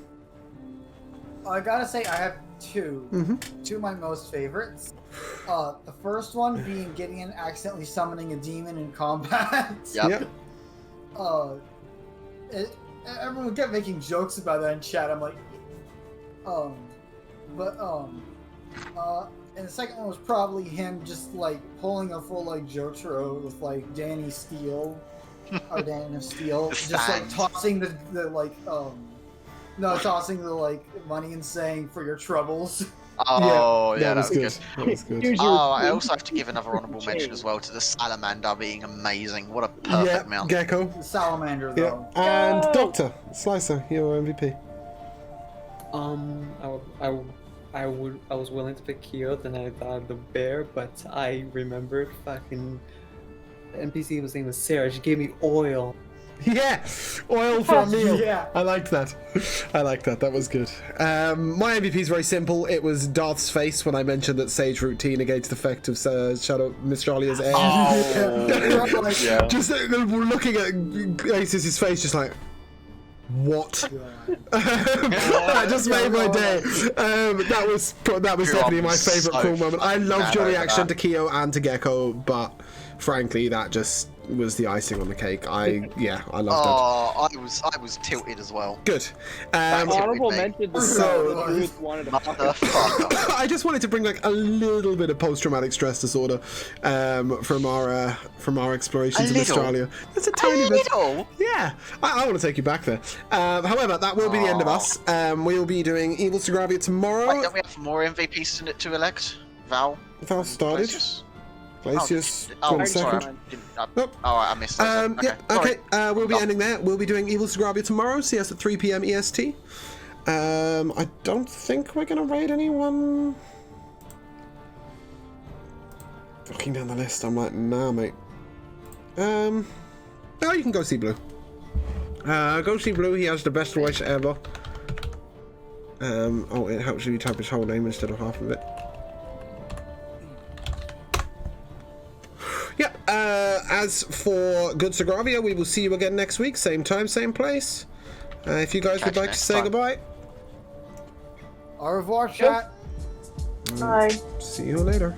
Speaker 3: I gotta say, I have 2.
Speaker 1: Mhm.
Speaker 3: 2 of my most favorites. The first one being Gideon accidentally summoning a demon in combat.
Speaker 4: Yep.
Speaker 1: Yep.
Speaker 3: Everyone kept making jokes about that in chat. I'm like, and the second one was probably him just like pulling a full like Jotaro with like Danny Steele or Danny of Steel,
Speaker 4: The
Speaker 3: just like
Speaker 4: Stag.
Speaker 3: tossing tossing the like money and saying for your troubles.
Speaker 4: Oh
Speaker 1: that
Speaker 4: yeah,
Speaker 1: was
Speaker 4: that
Speaker 1: good.
Speaker 4: was good.
Speaker 1: That was good.
Speaker 2: Use your
Speaker 4: Oh, I
Speaker 2: twin
Speaker 4: also have to give another honourable mention as well to the salamander being amazing. What a perfect
Speaker 1: Yeah,
Speaker 4: mount.
Speaker 1: Gecko.
Speaker 3: The salamander
Speaker 1: Yeah,
Speaker 3: though.
Speaker 1: and
Speaker 5: No.
Speaker 1: Doctor Slicer, your MVP.
Speaker 8: I was willing to pick Kyo, then I thought the bear, but I remembered fucking the NPC name was Sarah. She gave me oil.
Speaker 1: Yeah, oil for a meal.
Speaker 3: Yeah.
Speaker 1: I liked that. I liked that. That was good. My MVP is very simple. It was Darth's face when I mentioned that Sage Root Tea negates the effect of Shadow Mistralia's air.
Speaker 4: Oh, yeah.
Speaker 1: Just looking at Ace's face, just like, what? That just made my day. That was definitely my
Speaker 4: so
Speaker 1: favourite cool moment. I loved
Speaker 4: mad
Speaker 1: your
Speaker 4: over
Speaker 1: reaction
Speaker 4: that.
Speaker 1: to Kyo and to Gecko, but frankly, that just was the icing on the cake. I loved that.
Speaker 4: Oh, I was tilted as well.
Speaker 1: Good.
Speaker 2: Honorable
Speaker 4: mate.
Speaker 2: mention to
Speaker 3: So-
Speaker 2: Ruth wanted to fuck us.
Speaker 4: Motherfucker.
Speaker 1: I just wanted to bring like a little bit of post-traumatic stress disorder from our explorations
Speaker 4: A
Speaker 1: of
Speaker 4: little?
Speaker 1: Australia. That's a
Speaker 4: A
Speaker 1: tiny bit.
Speaker 4: little?
Speaker 1: Yeah, I want to take you back there. However, that will be the end of
Speaker 4: Aw.
Speaker 1: us. We will be doing Evil Sogravia tomorrow.
Speaker 4: Wait, don't we have more MVPs to elect? Val?
Speaker 1: Val started.
Speaker 4: Glacius?
Speaker 1: Glacius,
Speaker 4: Oh,
Speaker 1: one
Speaker 4: sorry.
Speaker 1: second.
Speaker 4: Oh,
Speaker 1: Nope.
Speaker 4: I missed that.
Speaker 1: Yeah,
Speaker 4: sorry.
Speaker 1: okay. We'll be
Speaker 4: Oh.
Speaker 1: ending there. We'll be doing Evil Sogravia tomorrow. See us at 3 p.m. EST. I don't think we're gonna raid anyone looking down the list, I'm like, nah, mate. Oh, you can go see Blue. Go see Blue. He has the best voice ever. Oh, it helps if you type his whole name instead of half of it. Yeah, as for Good Sogravia, we will see you again next week. Same time, same place. If you guys would like to say goodbye.
Speaker 3: Au revoir, chat.
Speaker 5: Bye.
Speaker 1: See you later.